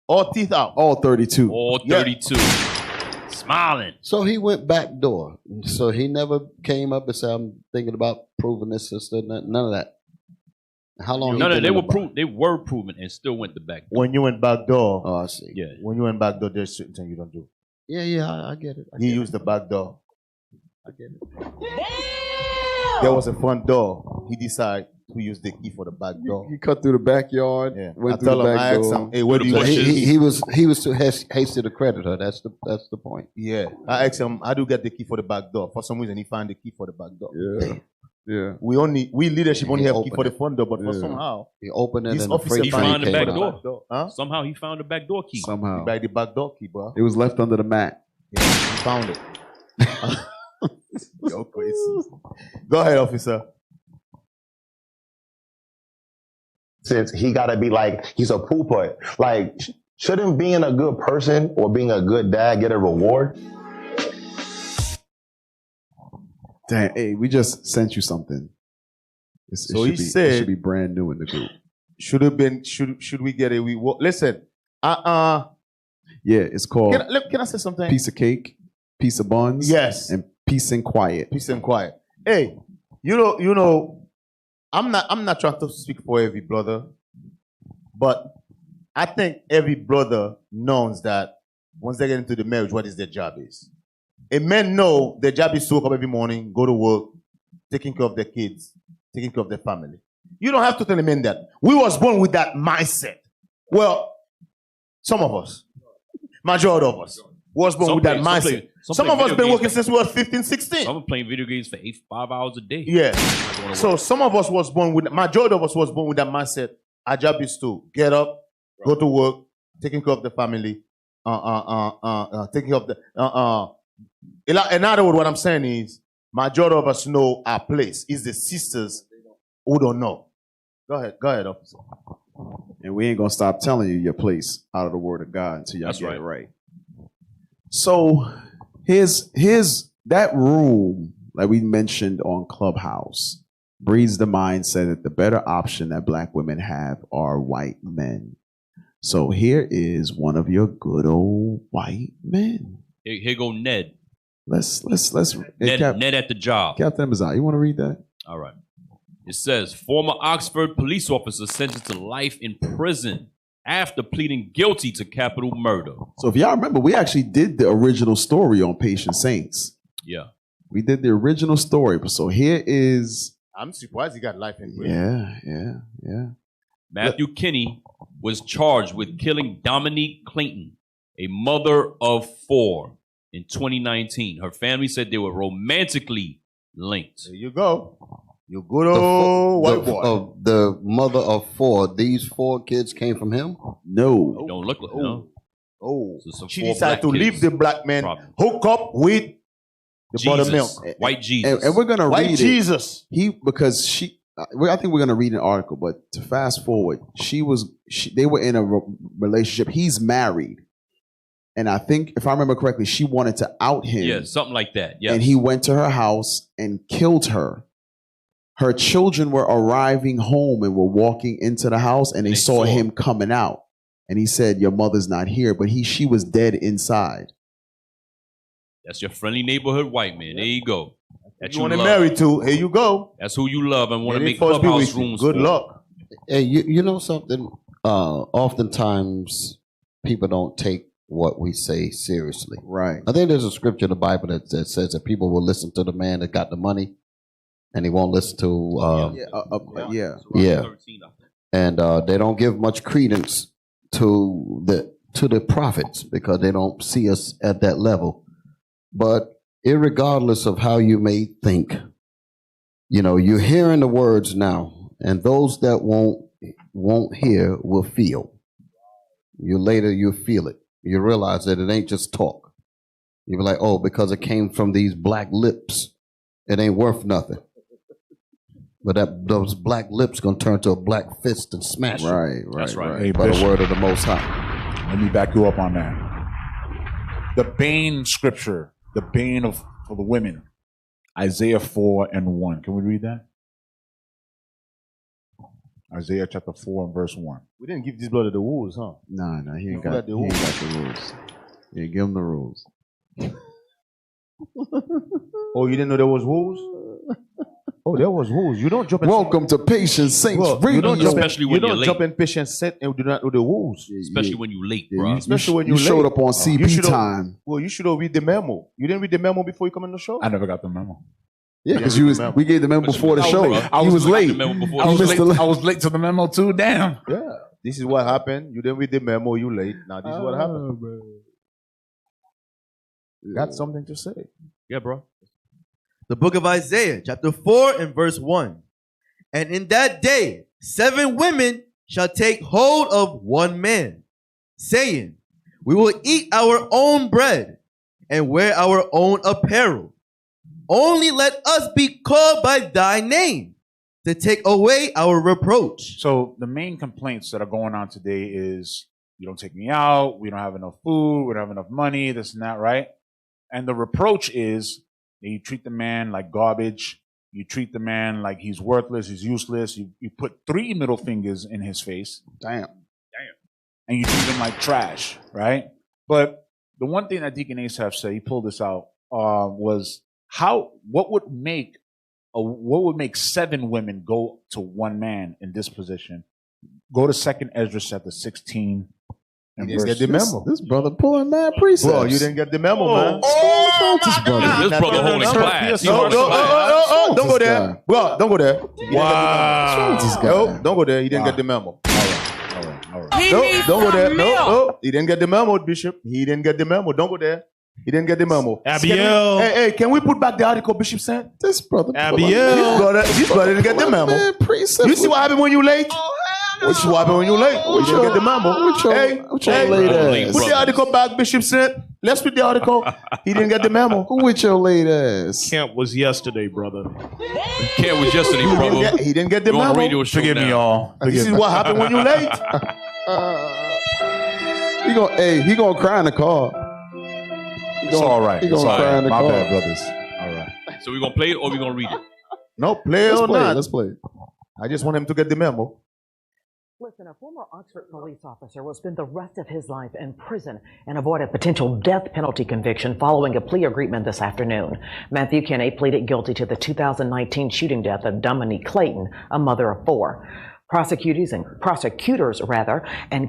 All teeth out. All 32. All 32. Yeah. Smiling. So he went back door. So he never came up and said, I'm thinking about proving this sister. None of that. How long? No, they were proven and still went the back door. When you went back door. Oh, I see. Yeah. When you went back door, there's certain things you don't do. Yeah, I get it. He used the back door. I get it. Damn! There was a front door. He decided to use the key for the back door. He cut through the backyard. Yeah. Went through the back door. Hey, what do you? He was too hasty to credit her. That's the point. Yeah. I asked him, how do you get the key for the back door? For some reason, he found the key for the back door. Yeah. Yeah. We leadership only have key for the front door, but for somehow he opened it and he found the back door. door. Huh? Somehow he found the back door key. Somehow. He by the back door key, bro. It was left under the mat. Yeah, he found it. Yo, crazy. Go ahead, officer. Since he gotta be like he's a poo putt. Like, shouldn't being a good person or being a good dad get a reward? Damn, hey, we just sent you something. So he said, it should be brand new in the group. Should we get a listen? Yeah, it's called. Can I say something? Piece of cake, piece of buns. Yes. And peace and quiet. Peace and quiet. Hey, you know, I'm not trying to speak for every brother, but I think every brother knows that once they get into the marriage, what is their job is. A man know their job is to wake up every morning, go to work, taking care of their kids, taking care of their family. You don't have to tell a man that. We was born with that mindset. Well, some of us, majority of us, was born with that mindset. Some of us been working since we were 15, 16. Some are playing video games for 5 hours a day. Yeah. So some of us was born with, majority of us was born with that mindset. Our job is to get up, go to work, taking care of the family, taking care of the, in other words, what I'm saying is, majority of us know our place. It's the sisters who don't know. Go ahead, officer. And we ain't gonna stop telling you your place out of the Word of God until y'all get it right. So here's that room that we mentioned on Clubhouse breeds the mindset that the better option that black women have are white men. So here is one of your good old white men. Here go Ned. Let's Ned at the job. Captain Mazai, you want to read that? All right. It says, former Oxford police officer sentenced to life in prison after pleading guilty to capital murder. So if y'all remember, we actually did the original story on Patient Saints. Yeah. We did the original story. So here is... I'm surprised he got life in prison. Yeah. Matthew Kinney was charged with killing Dominique Clayton, a mother of 4, in 2019. Her family said they were romantically linked. There you go. You good old white boy. The mother of 4. These 4 kids came from him? No. It don't look like no. So she decided to leave the black man, hook up with the buttermilk. White Jesus. And we're gonna read Jesus. Because she. I think we're gonna read an article, but to fast forward, they were in a relationship. He's married. And I think, if I remember correctly, she wanted to out him. Yeah, something like that. Yes. And he went to her house and killed her. Her children were arriving home and were walking into the house, and they saw him coming out. And he said, "Your mother's not here," but she was dead inside. That's your friendly neighborhood white man. There you go. That you want to marry to, here you go. That's who you love and want to make clubhouse rooms. Good luck. Hey, you know something? Oftentimes, people don't take what we say seriously. Right. I think there's a scripture in the Bible that says that people will listen to the man that got the money, and he won't listen to. And they don't give much credence to the prophets because they don't see us at that level. But irregardless of how you may think, you're hearing the words now, and those that won't hear will feel. You'll feel it. You realize that it ain't just talk. You be like, oh, because it came from these black lips, it ain't worth nothing. But those black lips gonna turn to a black fist and smash you. Right. That's right. Hey, by the Bishop, word of the Most High. let me back you up on that. The Bane scripture, the Bane for the women, Isaiah 4:1. Can we read that? Isaiah chapter 4 and verse 1. We didn't give this brother the rules, huh? No, he ain't got the rules. Yeah, give him the rules. Oh, you didn't know there was rules? Oh, there was rules. You don't jump in. Welcome to Patient Saints Radio. You don't late. jump in Patient Set and do not know the rules. Especially when you late, bro. Especially when you showed late. up on CP time. Well, you should have read the memo. You didn't read the memo before you come on the show? I never got the memo. Yeah, because we gave the memo before the show. He was late. I was late to the memo too. Damn. Yeah. This is what happened. You didn't read the memo. You late. Now this is what happened. Got something to say? Yeah, bro. The book of Isaiah, chapter 4 and verse 1. And in that day, 7 women shall take hold of one man, saying, we will eat our own bread and wear our own apparel. Only let us be called by thy name to take away our reproach. So the main complaints that are going on today is, you don't take me out, we don't have enough food, we don't have enough money, this and that, right? And the reproach is that you treat the man like garbage, You treat the man like he's worthless, he's useless. You put 3 middle fingers in his face. Damn. And you treat him like trash, right? But the one thing that Deacon Asaph said, he pulled this out, was what would make 7 women go to 1 man in this position? Go to 2nd Ezra chapter 16. And You didn't get the memo. This brother pulling mad precepts. Bro, you didn't get the memo, man. This brother. This brother holding class. He No, holding class. don't go there. Bro, don't go there. Wow. No, don't go there. He didn't get the memo. All right. No, don't go there. No, he didn't get the memo, Bishop. He didn't get the memo. Don't go there. He didn't get the memo. Abiel. Hey, can we put back the article Bishop sent? This brother. Abiel. This brother didn't get the memo. You see what happened when you late? Which is what happened when you late. You didn't get the memo. Hey, put the article back, Bishop sent. Let's put the article. He didn't get the memo. Who with your late ass? Camp was yesterday, brother. Camp was yesterday, brother. He didn't get the You're on memo. radio show Forgive me, now. y'all. This is what happened when you late. He gonna cry in the car. It's all right. He It's gonna all cry right. in the My car. bad, brothers. All right. So we gonna play it or we gonna read it? No, play Let's or play. not. Let's play. I just want him to get the memo. Listen, a former Oxford police officer will spend the rest of his life in prison and avoid a potential death penalty conviction following a plea agreement this afternoon. Matthew Kinney pleaded guilty to the 2019 shooting death of Dominique Clayton, a mother of 4. Prosecutors and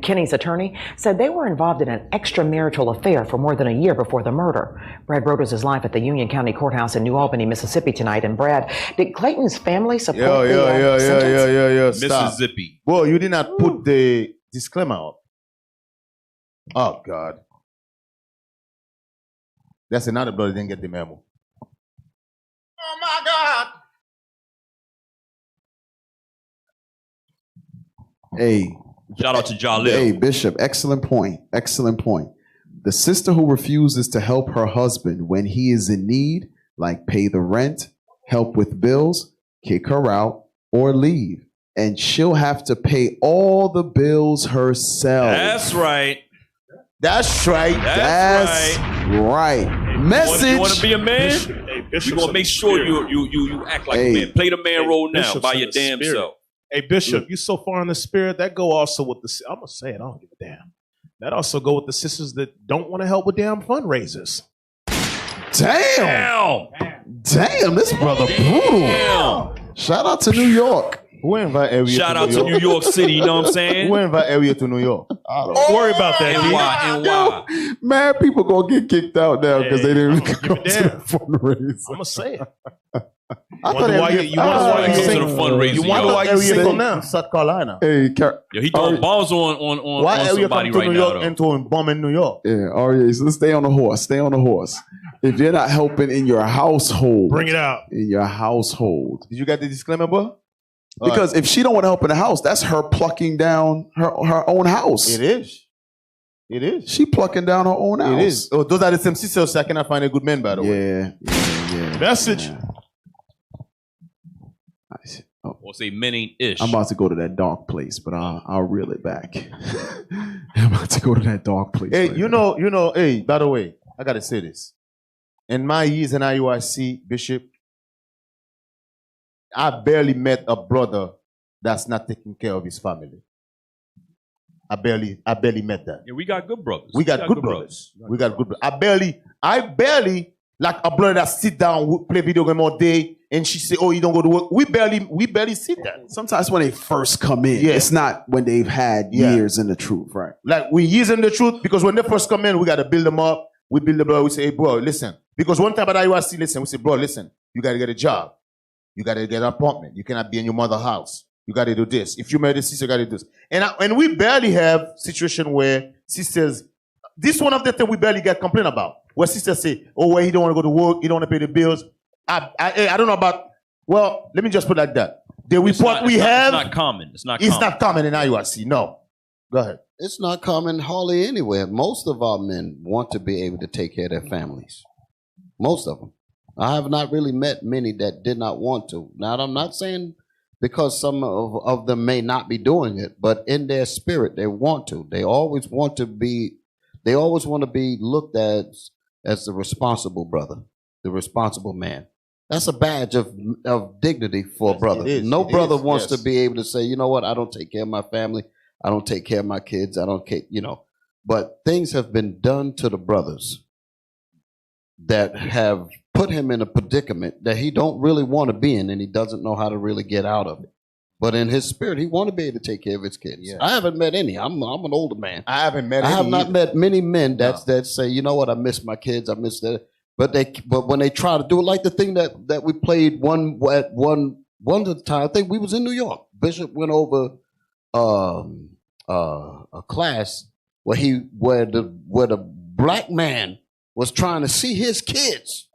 Kinney's attorney said they were involved in an extramarital affair for more than a year before the murder. Brad wrote his life at the Union County Courthouse in New Albany, Mississippi tonight. And Brad, did Clayton's family support the sentence? Stop. Mississippi. Well, you did not put the disclaimer out. Oh, God. That's another brother didn't get the memo. Oh my God. Hey, Shout out to Jalil. hey, Bishop. Excellent point. Excellent point. The sister who refuses to help her husband when he is in need, like pay the rent, help with bills, kick her out, or leave. And she'll have to pay all the bills herself. That's right. That's right. That's right. Message. You want to be a man? Hey, We're Bishop gonna make sure you act like a man. Play the man role now Bishop's by in your the damn spirit. self. Hey, Bishop, you so far in the spirit, that go also with the, I'm going to say it, I don't give a damn. That also go with the sisters that don't want to help with damn fundraisers. Damn. Damn, this brother brutal. Shout out to New York. Who invite Area Shout out to New York City, you know what I'm saying? Who invite Area to New York? Don't worry about that, And why? Mad people gonna get kicked out now because they didn't I even don't go give to a the damn. fundraiser. I'm going to say it. I Wonder why you wonder why Go you to the single. fundraiser. You wonder yo. why you single now? South Carolina. Hey, Yo, he throwing bombs on Why Area somebody come to right New now, York though. and to bomb in New York? yeah, Aria, so stay on the horse. Stay on the horse. If you're not helping in your household, Bring it out. in your household. Did you get the disclaimer, bro? Because if she don't want to help in the house, that's her plucking down her own house. It is. It is. She plucking down her own house. It is. Oh, those are the same sisters. So I cannot find a good man, by the way. Yeah. Message. Or say men ain't ish. I'm about to go to that dark place, but I'll reel it back. I'm about to go to that dark place. Hey, right you know, hey, by the way, I gotta say this. In my years in IUIC, Bishop, I barely met a brother that's not taking care of his family. I barely met that. Yeah, we got good brothers. We got good brothers. We got good brothers. I barely like a brother that sit down, play video game all day, and she say, "Oh, you don't go to work." We barely see that. Sometimes when they first come in, Yeah. it's not when they've had years in the truth, right? Like we years in the truth because when they first come in, we gotta build them up. We build them up. We say, "Hey, bro, listen." Because one time at IUIC, listen, we say, "Bro, listen, you gotta get a job. You gotta get an apartment. You cannot be in your mother's house. You gotta do this. If you marry a sister, you gotta do this." And we barely have situation where sisters. This one of the things we barely get complaint about. Where sisters say, "Oh, well, he don't want to go to work. He don't want to pay the bills." I don't know about. Well, let me just put it like that. The report we have. It's not common. It's not common in IUIC. No. Go ahead. It's not common hardly anywhere. Most of our men want to be able to take care of their families. Most of them. I have not really met many that did not want to. Now, I'm not saying because some of them may not be doing it, but in their spirit, they want to. They always want to be looked at as the responsible brother, the responsible man. That's a badge of dignity for a brother. No brother wants to be able to say, you know what, I don't take care of my family. I don't take care of my kids. I don't care, you know. But things have been done to the brothers that have put him in a predicament that he don't really want to be in, and he doesn't know how to really get out of it. But in his spirit, he want to be able to take care of his kids. Yeah. I haven't met any. I'm an older man. I haven't met. I have not met many men that say, you know what, I miss my kids. I miss that. But when they try to do it, like the thing that we played one of the time, I think we was in New York. Bishop went over a class where the black man was trying to see his kids,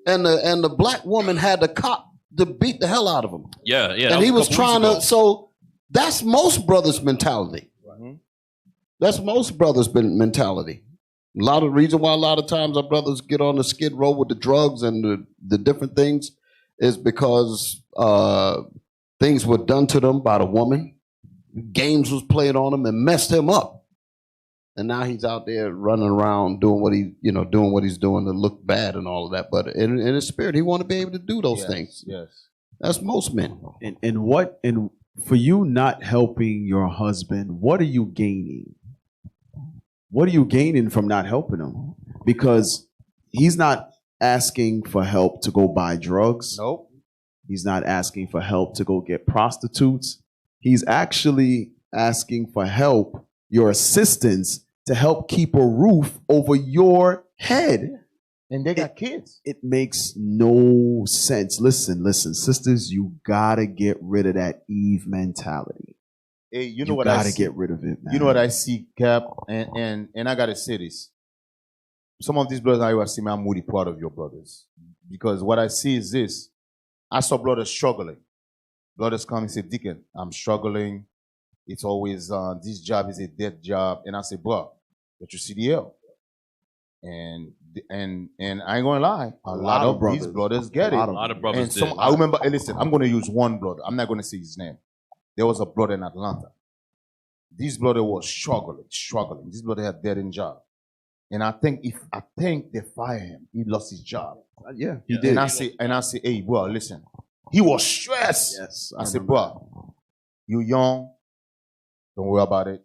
and the black woman had the cop to beat the hell out of him. Yeah. And he was trying to. So that's most brothers' mentality. Mm-hmm. That's most brothers' mentality. A lot of reason why a lot of times our brothers get on the skid row with the drugs and the different things is because things were done to them by the woman. Games was played on him and messed him up. And now he's out there running around doing what he's doing to look bad and all of that. But in his spirit, he want to be able to do those things. Yes. That's most men. And for you not helping your husband, what are you gaining? What are you gaining from not helping him? Because he's not asking for help to go buy drugs. Nope. He's not asking for help to go get prostitutes. He's actually asking for help, your assistance, to help keep a roof over your head. And they got kids. It makes no sense. Listen, sisters, you gotta get rid of that Eve mentality. Hey, you know what I see? Gotta get rid of it, man. You know what I see, Cap, and I gotta say this. Some of these brothers I see, man, I'm really proud of your brothers. Because what I see is this. I saw brothers struggling. Brothers come and say, Deacon, I'm struggling. It's always, this job is a dead job. And I say, bro, get your CDL. And I ain't gonna lie, a lot of these brothers get it. A lot of brothers and I remember, hey, listen, I'm gonna use one brother. I'm not gonna say his name. There was a brother in Atlanta. This brother was struggling. This brother had a dead-end job. And I think they fired him. He lost his job. Yeah, he did. And I say, hey, bro, listen. He was stressed. Yes. I said, bro, you young. Don't worry about it.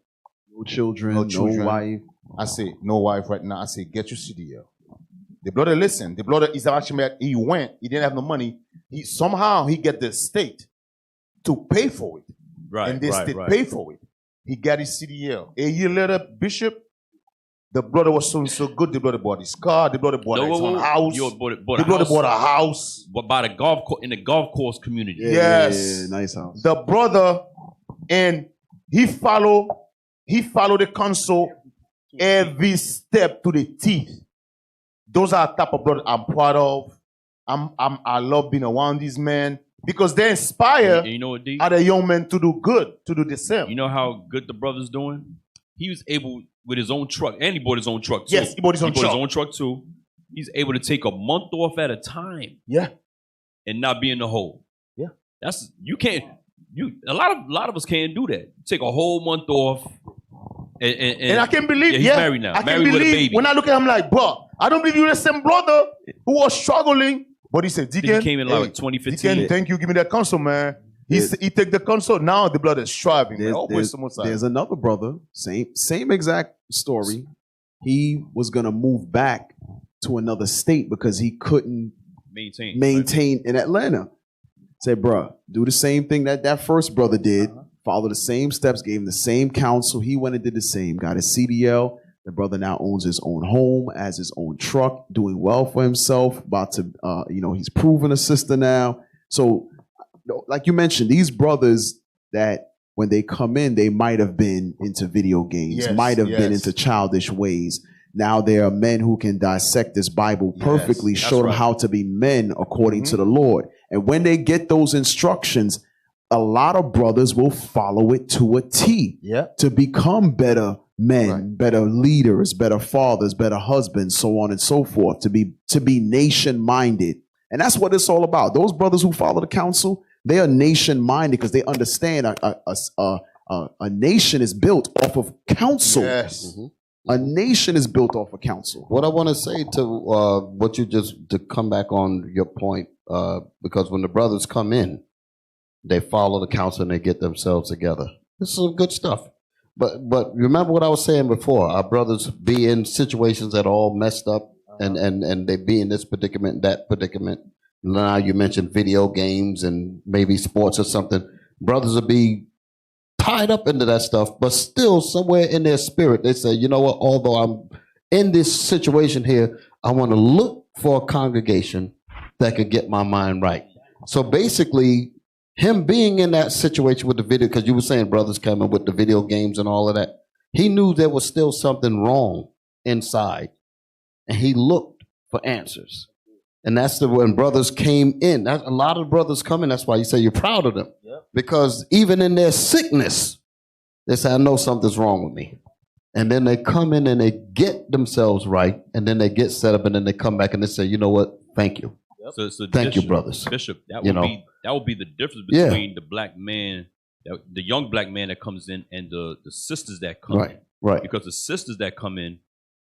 No children, no wife. I say, no wife right now. I say, get your CDL. The brother listened. The brother is actually, he went. He didn't have no money. Somehow he get the state to pay for it. Right, and the state pay for it. He got his CDL. A year later, Bishop, the brother was so good. The brother bought his car. The brother bought his own house. The brother bought a house. But by the in the golf course community. Yes. Yeah, nice house. The brother, and he followed the counsel every step to the teeth. Those are the type of brothers I'm proud of. I love being around these men. Because they inspire you know what, D? other young men to do good, to do the same. You know how good the brother's doing? He was able, with his own truck, and he bought his own truck too. Yes, he bought his own truck too. He's able to take a month off at a time. Yeah. And not be in the hole. Yeah. A lot of us can't do that. Take a whole month off. And I can't believe, he's married now. I married can't with a believe baby. when I look at him like, bro, I don't believe you're the same brother who was struggling. But he said, Deacon, he came in like 2015. Deacon, thank you, give me that counsel, man. He take the counsel. Now the brother is striving. There's another brother, same exact story. He was gonna move back to another state because he couldn't maintain in Atlanta. Said, bro, do the same thing that first brother did. Follow the same steps. Gave him the same counsel. He went and did the same. Got his CDL. The brother now owns his own home, has his own truck, doing well for himself. About to, he's proven a sister now. So, like you mentioned, these brothers that when they come in, they might have been into video games, might have been into childish ways. Now there are men who can dissect this Bible perfectly, show them how to be men according to the Lord. And when they get those instructions, a lot of brothers will follow it to a T to become better men, better leaders, better fathers, better husbands, so on and so forth, to be nation minded. And that's what it's all about. Those brothers who follow the counsel, they are nation minded because they understand a nation is built off of counsel. Yes. Mm-hmm. A nation is built off of counsel. What I want to say to what you just, to come back on your point, because when the brothers come in, they follow the counsel and they get themselves together. This is some good stuff. But remember what I was saying before. Our brothers be in situations that are all messed up, and they be in this predicament, that predicament. Now you mentioned video games and maybe sports or something. Brothers will be tied up into that stuff, but still somewhere in their spirit, they say, you know what, although I'm in this situation here, I want to look for a congregation that could get my mind right. So basically, him being in that situation with the video, because you were saying brothers coming with the video games and all of that, he knew there was still something wrong inside, and he looked for answers. And that's when brothers came in. A lot of brothers come in. That's why you say you're proud of them. Yep. Because even in their sickness, they say, I know something's wrong with me. And then they come in and they get themselves right. And then they get set up and then they come back and they say, you know what? Thank you. So Thank you, brothers. Bishop, that would be the difference between the black man, the young black man that comes in, and the sisters that come in. Right. Because the sisters that come in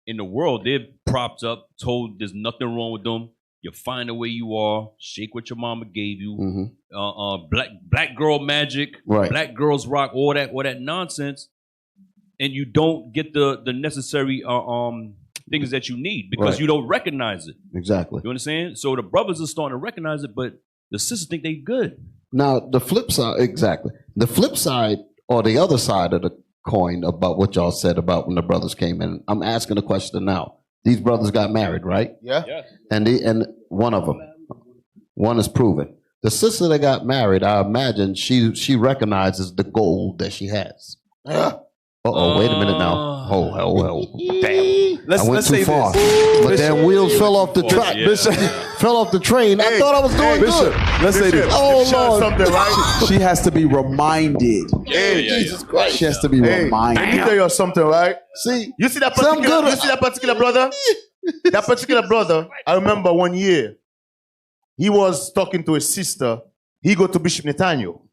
the world, they're propped up, told there's nothing wrong with them. You find the way you are, shake what your mama gave you, black girl magic, black girls rock, all that nonsense, and you don't get the necessary things that you need because you don't recognize it. Exactly. You understand? So the brothers are starting to recognize it, but the sisters think they good. Now the flip side, exactly. The flip side or the other side of the coin about what y'all said about when the brothers came in. I'm asking a question now. These brothers got married, right? Yeah. And one of them, one is proven. The sister that got married, I imagine she recognizes the gold that she has. Wait a minute now. Damn. I went too far. But then wheels fell off the track. Bishop fell off the train. I thought I was doing good. Let's say this. Oh, Lord. Something, right? She has to be reminded. Jesus Christ. She has to be reminded. Let me tell you something, right? See, you see that particular brother? That particular brother, I remember one year, he was talking to his sister. He go to Bishop Nathaniel.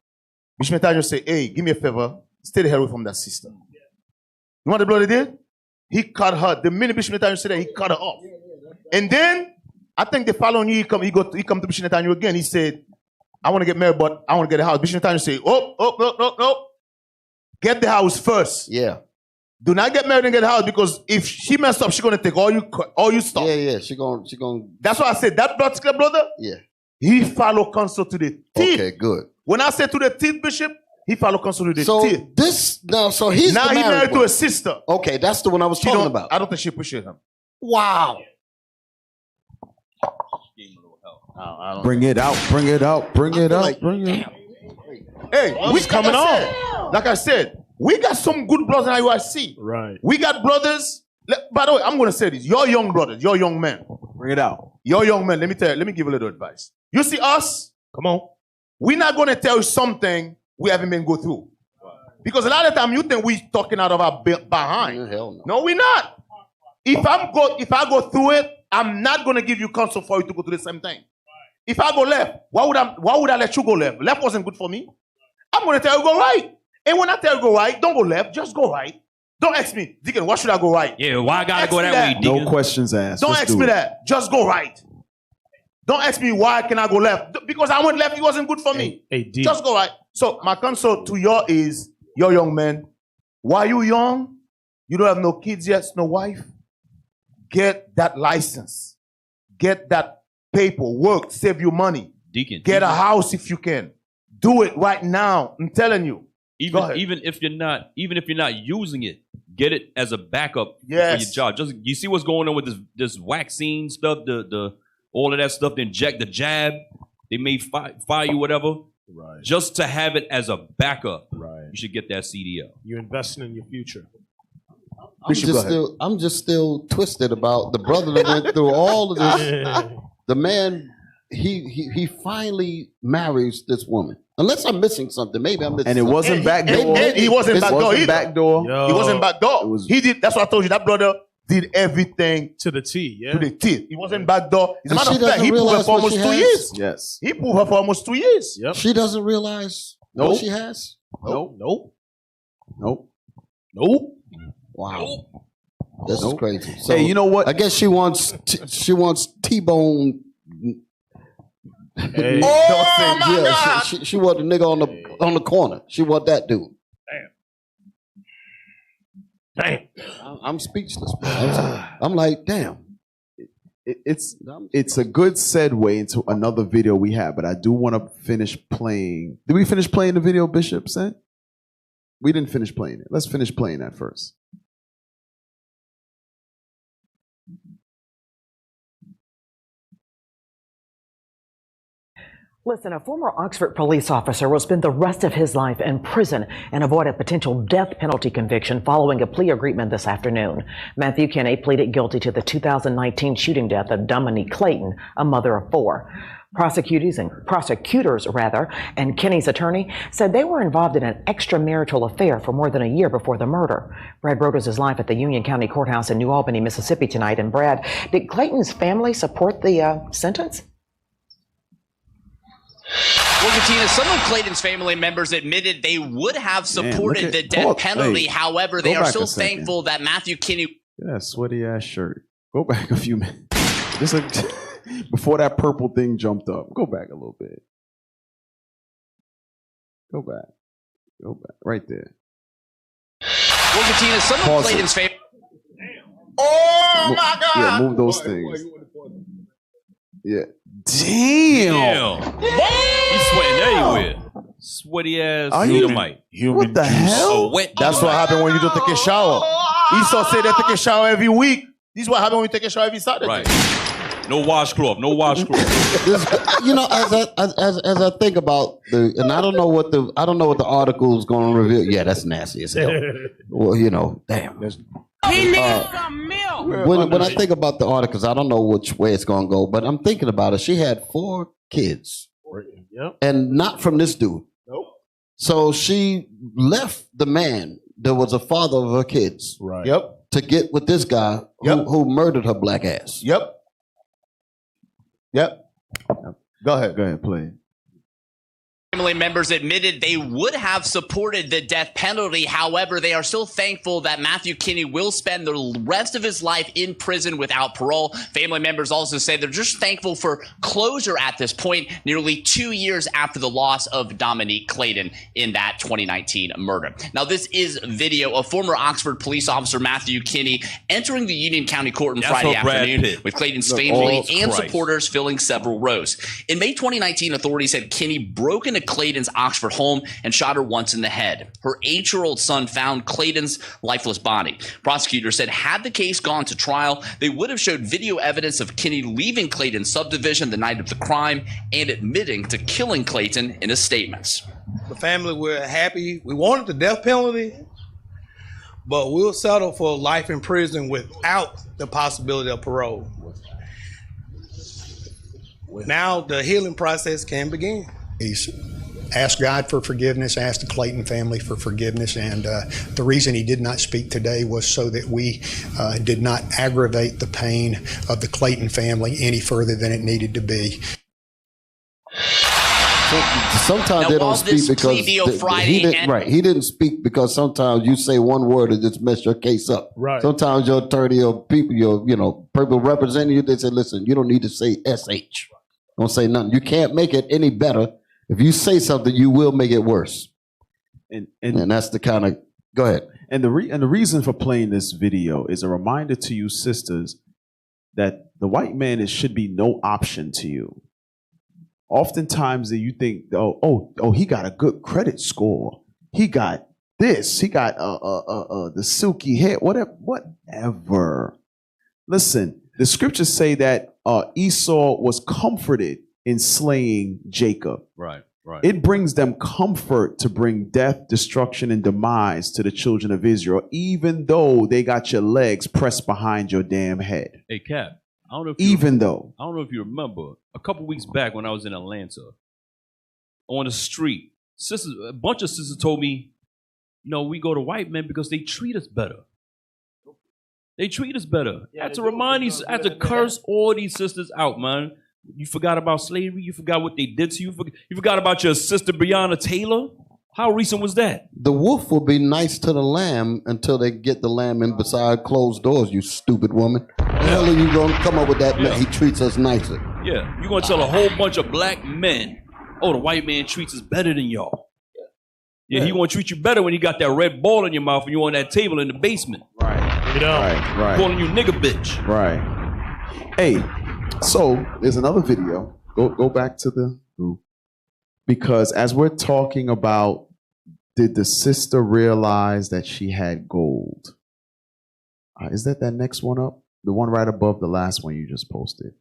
Bishop Nathaniel say, hey, give me a favor. Stay the hell away from that sister. You know what the brother did? He cut her. The minute Bishop Nathaniel said that, he cut her off. And then, I think the following year, he come to Bishop Nathaniel again. He said, I want to get married, but I want to get a house. Bishop Nathaniel said, no. Get the house first. Yeah. Do not get married and get a house, because if she messed up, she's going to take all you stuff. Yeah. She gonna. That's why I said that particular brother, he follow counsel to the teeth. Okay, good. When I say to the teeth, Bishop, he follow counsel to the teeth. So he's now the he married one. to a sister. Okay, that's the one I was talking about. I don't think she appreciates him. Wow. Bring it out. Hey, we coming on. Like I said, we got some good brothers in IUIC. Right. We got brothers. By the way, I'm going to say this. Your young brothers, your young men. Bring it out. Your young men, let me give you a little advice. You see us? Come on. We're not going to tell you something we haven't been go through. Because a lot of time you think we talking out of our behind. Hell no. No, we're not. If I go through it, I'm not going to give you counsel for you to go through the same thing. If I go left, why would I let you go left? Left wasn't good for me. I'm going to tell you go right. And when I tell you go right, don't go left, just go right. Don't ask me, Deacon, why should I go right? Yeah, why I gotta go that way, Deacon? No questions asked. Don't ask me that. Just go right. Don't ask me why can I go left. Because I went left, it wasn't good for me. Just go right. So my counsel to you is, your young man, while you young, you don't have no kids yet, no wife, get that license. Get that paper, work, save you money. Deacon. Get a house if you can. Do it right now. I'm telling you. Even if you're not using it, get it as a backup for your job. Just you see what's going on with this vaccine stuff, the all of that stuff, the jab, they may fire you, whatever. Right. Just to have it as a backup. Right. You should get that CDL. You're investing in your future. I'm just still twisted about the brother that went through all of this. The man, he finally marries this woman. Unless I'm missing something, maybe I'm missing. And it wasn't backdoor. He wasn't backdoor. He wasn't backdoor. He did. That's what I told you. That brother did everything to the T. Yeah. To the T. He wasn't backdoor. As a matter of doesn't fact, he proved her for almost 2 years. Yes. He proved her for almost 2 years. Yep. She doesn't realize what she has. Nope. Wow. This is crazy. So, hey, you know what? I guess she wants T-bone Hey. Oh my God. She was the nigga on the corner. She was that dude. Damn. I'm speechless, bro. I'm like, damn. It's a good segue into another video we have, but I do want to finish playing. Did we finish playing the video Bishop sent? We didn't finish playing it. Let's finish playing that first. Listen, a former Oxford police officer will spend the rest of his life in prison and avoid a potential death penalty conviction following a plea agreement this afternoon. Matthew Kinney pleaded guilty to the 2019 shooting death of Dominique Clayton, a mother of 4. Prosecutors and Kinney's attorney said they were involved in an extramarital affair for more than a year before the murder. Brad Broders is live at the Union County Courthouse in New Albany, Mississippi tonight. And Brad, did Clayton's family support the sentence? Well, Katina, some of Clayton's family members admitted they would have supported the death penalty. However, they are still thankful that Matthew Kinney... Yeah, sweaty ass shirt. Go back a few minutes. Just like before that purple thing jumped up. Go back a little bit. Go back. Go back. Right there. Well, Katina, some of Clayton's family... Oh, my God! Yeah, move those things. Yeah. Damn. He's sweating everywhere. Sweaty ass Edomite. What the hell? That's what happened when you don't take a shower. Esau said they take a shower every week. This is what happened when you take a shower every Saturday. Right. No washcloth. No washcloth. You know, as I think about and I don't know what the article is going to reveal. Yeah, that's nasty as hell. Well, you know, damn. He needs some milk. When I think about the articles, I don't know which way it's going to go, but I'm thinking about it. She had 4 kids. Yep. And not from this dude. Nope. So she left the man that was a father of her kids. Right. Yep. To get with this guy who murdered her black ass. Yep. Yep. Go ahead. Go ahead, play. Family members admitted they would have supported the death penalty. However, they are still thankful that Matthew Kinney will spend the rest of his life in prison without parole. Family members also say they're just thankful for closure at this point, nearly 2 years after the loss of Dominique Clayton in that 2019 murder. Now, this is video of former Oxford police officer Matthew Kinney entering the Union County Court on Friday afternoon with Clayton's family and supporters filling several rows. In May 2019, authorities said Kinney broke into Clayton's Oxford home and shot her once in the head. Her 8-year-old son found Clayton's lifeless body. Prosecutors said had the case gone to trial, they would have showed video evidence of Kinney leaving Clayton's subdivision the night of the crime and admitting to killing Clayton in his statements. The family were happy. We wanted the death penalty, but we'll settle for life in prison without the possibility of parole. Now the healing process can begin. He's asked God for forgiveness, asked the Clayton family for forgiveness, and the reason he did not speak today was so that we did not aggravate the pain of the Clayton family any further than it needed to be. Sometimes they don't speak because he didn't speak because sometimes you say one word and just mess your case up. Right. Sometimes your attorney or people, people representing you, they say, listen, you don't need to say SH. Don't say nothing. You can't make it any better. If you say something, you will make it worse. And that's the kind of, go ahead. And the reason for playing this video is a reminder to you sisters that the white man should be no option to you. Oftentimes you think, oh, he got a good credit score. He got this. He got the silky hair. Whatever. Listen, the scriptures say that Esau was comforted in slaying Jacob. Right. It brings them comfort to bring death, destruction, and demise to the children of Israel, even though they got your legs pressed behind your damn head. Hey, Cap. I don't know if you remember a couple weeks back when I was in Atlanta on the street, a bunch of sisters told me, we go to white men because they treat us better. They treat us better. I have to remind these, I have to curse all these sisters out, man. You forgot about slavery. You forgot what they did to you. You forgot about your sister Breonna Taylor. How recent was that? The wolf will be nice to the lamb until they get the lamb in beside closed doors, you stupid woman. The hell are you going to come up with that? Yeah. He treats us nicer. Yeah, you're going to tell a whole bunch of black men, oh, the white man treats us better than y'all. Yeah, he going to treat you better when you got that red ball in your mouth and you're on that table in the basement. Right. You know? Right. Calling you nigga bitch. Right. Hey, so there's another video. Go back to the group. Because as we're talking about, did the sister realize that she had gold? Is that next one up? The one right above the last one you just posted?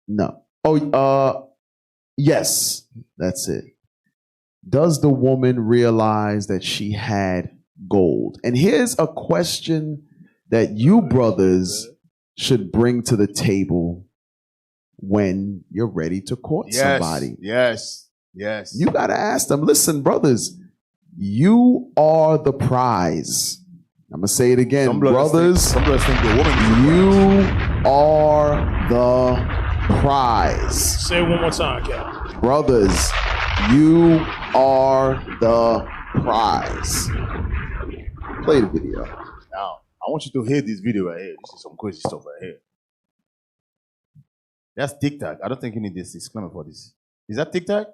No. Oh, yes, that's it. Does the woman realize that she had gold? And here's a question that you brothers should bring to the table when you're ready to court somebody. Yes. You got to ask them, listen, brothers, you are the prize. I'm going to say it again, brothers. Think the woman you are the prize. Say it one more time, Cal. Brothers, you are the prize. Play the video. Now, I want you to hear this video right here. This is some crazy stuff right here. That's TikTok. I don't think you need this disclaimer for this. Is that TikTok?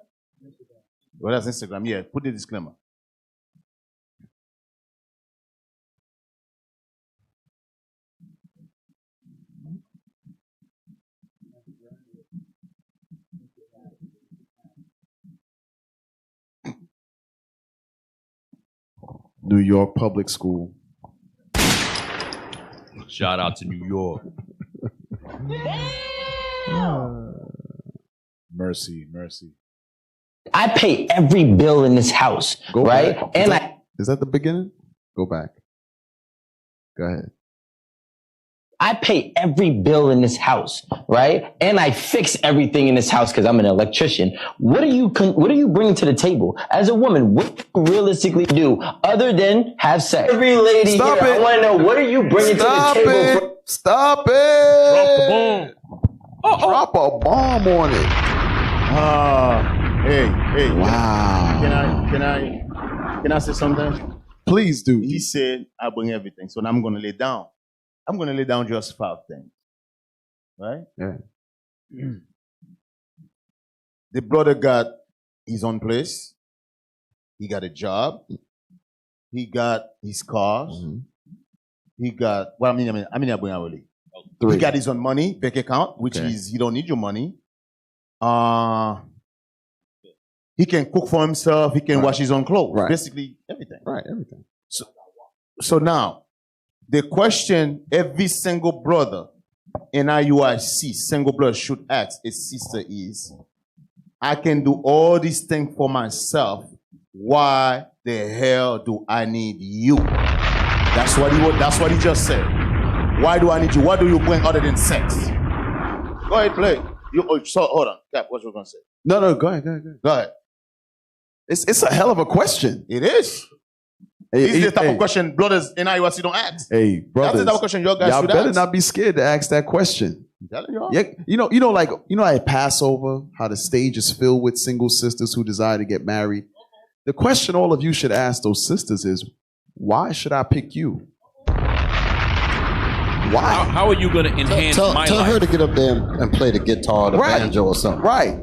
Well, that's Instagram. Yeah, put the disclaimer. New York public school. Shout out to New York. Mercy. I pay every bill in this house, right? Back. Is that the beginning? Go back. Go ahead. I pay every bill in this house, right? And I fix everything in this house because I'm an electrician. What are you bringing to the table as a woman? What do you realistically do other than have sex? Every lady here, I want to know, what are you bringing to the table? Stop it! Drop the bomb. Drop a bomb on it. Hey. Wow. Can I say something? Please do. He said, I bring everything. So now I'm going to lay down. I'm going to lay down just 5 things. Right? Yeah. The brother got his own place. He got a job. He got his cars. Mm-hmm. He got, I bring already. 3. He got his own money, bank account, which is he don't need your money. He can cook for himself. He can wash his own clothes. Right. Basically, everything. Right, everything. So now, the question every single brother in IUIC, single brother should ask his sister is, I can do all these things for myself. Why the hell do I need you? That's what he just said. Why do I need you? What do you bring other than sex? Go ahead, play. Hold on. Cap, what you going to say? No, go ahead. Go ahead. It's a hell of a question. It is. This is the type of question brothers in IUIC don't ask. Hey, brothers. That's the type of question your guys y'all should better ask. not be scared to ask that question. I'm telling y'all. Yeah, you know, at Passover, how the stage is filled with single sisters who desire to get married. The question all of you should ask those sisters is, why should I pick you? Why? How are you going to enhance my life? Tell her to get up there and play the guitar or the banjo or something. Right.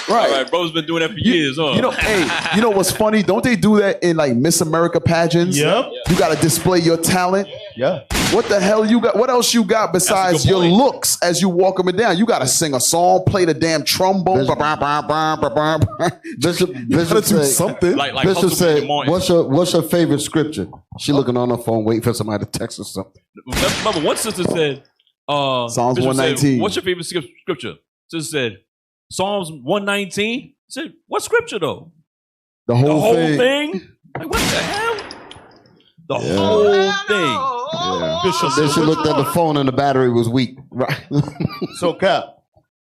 All right, bro's been doing that for years, huh? You know, hey, you know what's funny? Don't they do that in like Miss America pageants? Yep. You got to display your talent. Yeah. What the hell you got? What else you got besides your looks as you walk them down? You got to sing a song, play the damn trombone. Bishop do something. Bishop said, "What's your favorite scripture?" She looking on her phone, waiting for somebody to text her something. Remember, one sister said, Psalms Bishop 119. Said, what's your favorite scripture? Sister said, Psalms 119. I said, what scripture though? The whole thing? Like, what the hell? The whole thing. Yeah. Bishop looked at the phone and the battery was weak. Right. So, Cap.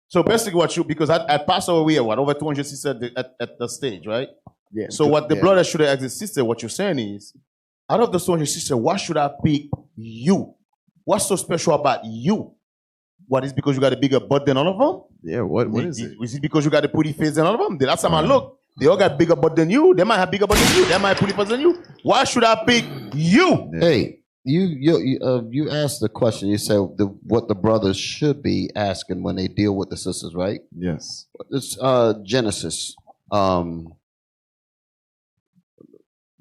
So basically, because at Passover we had over 200 sisters at the stage, right? Yeah. So what the brother should have asked his sister, what you're saying is, out of the 200 sisters, why should I pick you? What's so special about you? What is because you got a bigger butt than all of them? Yeah, what is it? Is it because you got a pretty face than all of them? The last time I looked, They all got bigger butt than you. They might have bigger butt than you. They might put it than you. Why should I pick you? Hey, you asked the question. You said what the brothers should be asking when they deal with the sisters, right? Yes. It's Genesis. The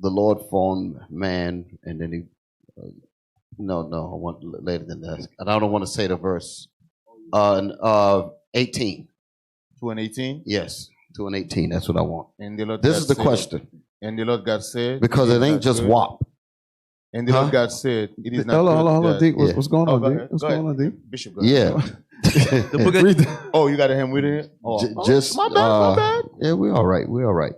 Lord formed man, and then he. No, I want later than that. And I don't want to say the verse. 18. 2 and 18? Yes, 2 and 18. That's what I want. And the Lord this God is the said, question. And the Lord God said, because it ain't just WAP. And the Lord God said, it is not. Hold on, D. What's going on, D? What's Go going on, D? Bishop, Yeah. Oh, you got him with it? Just my bad. Yeah, we're all right.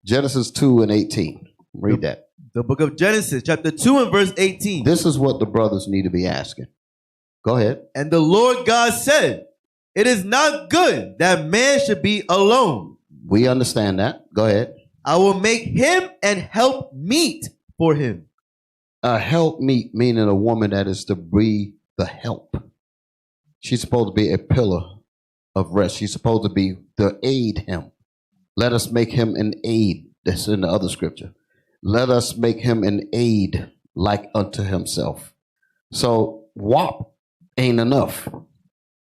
Genesis 2 and 18. Read that. The book of Genesis, chapter 2 and verse 18. This is what the brothers need to be asking. Go ahead. And the Lord God said, it is not good that man should be alone. We understand that. Go ahead. I will make him an help meet for him. A help meet, meaning a woman that is to be the help. She's supposed to be a pillar of rest. She's supposed to be to aid him. Let us make him an aid. That's in the other scripture. Let us make him an aid like unto himself. So WAP ain't enough.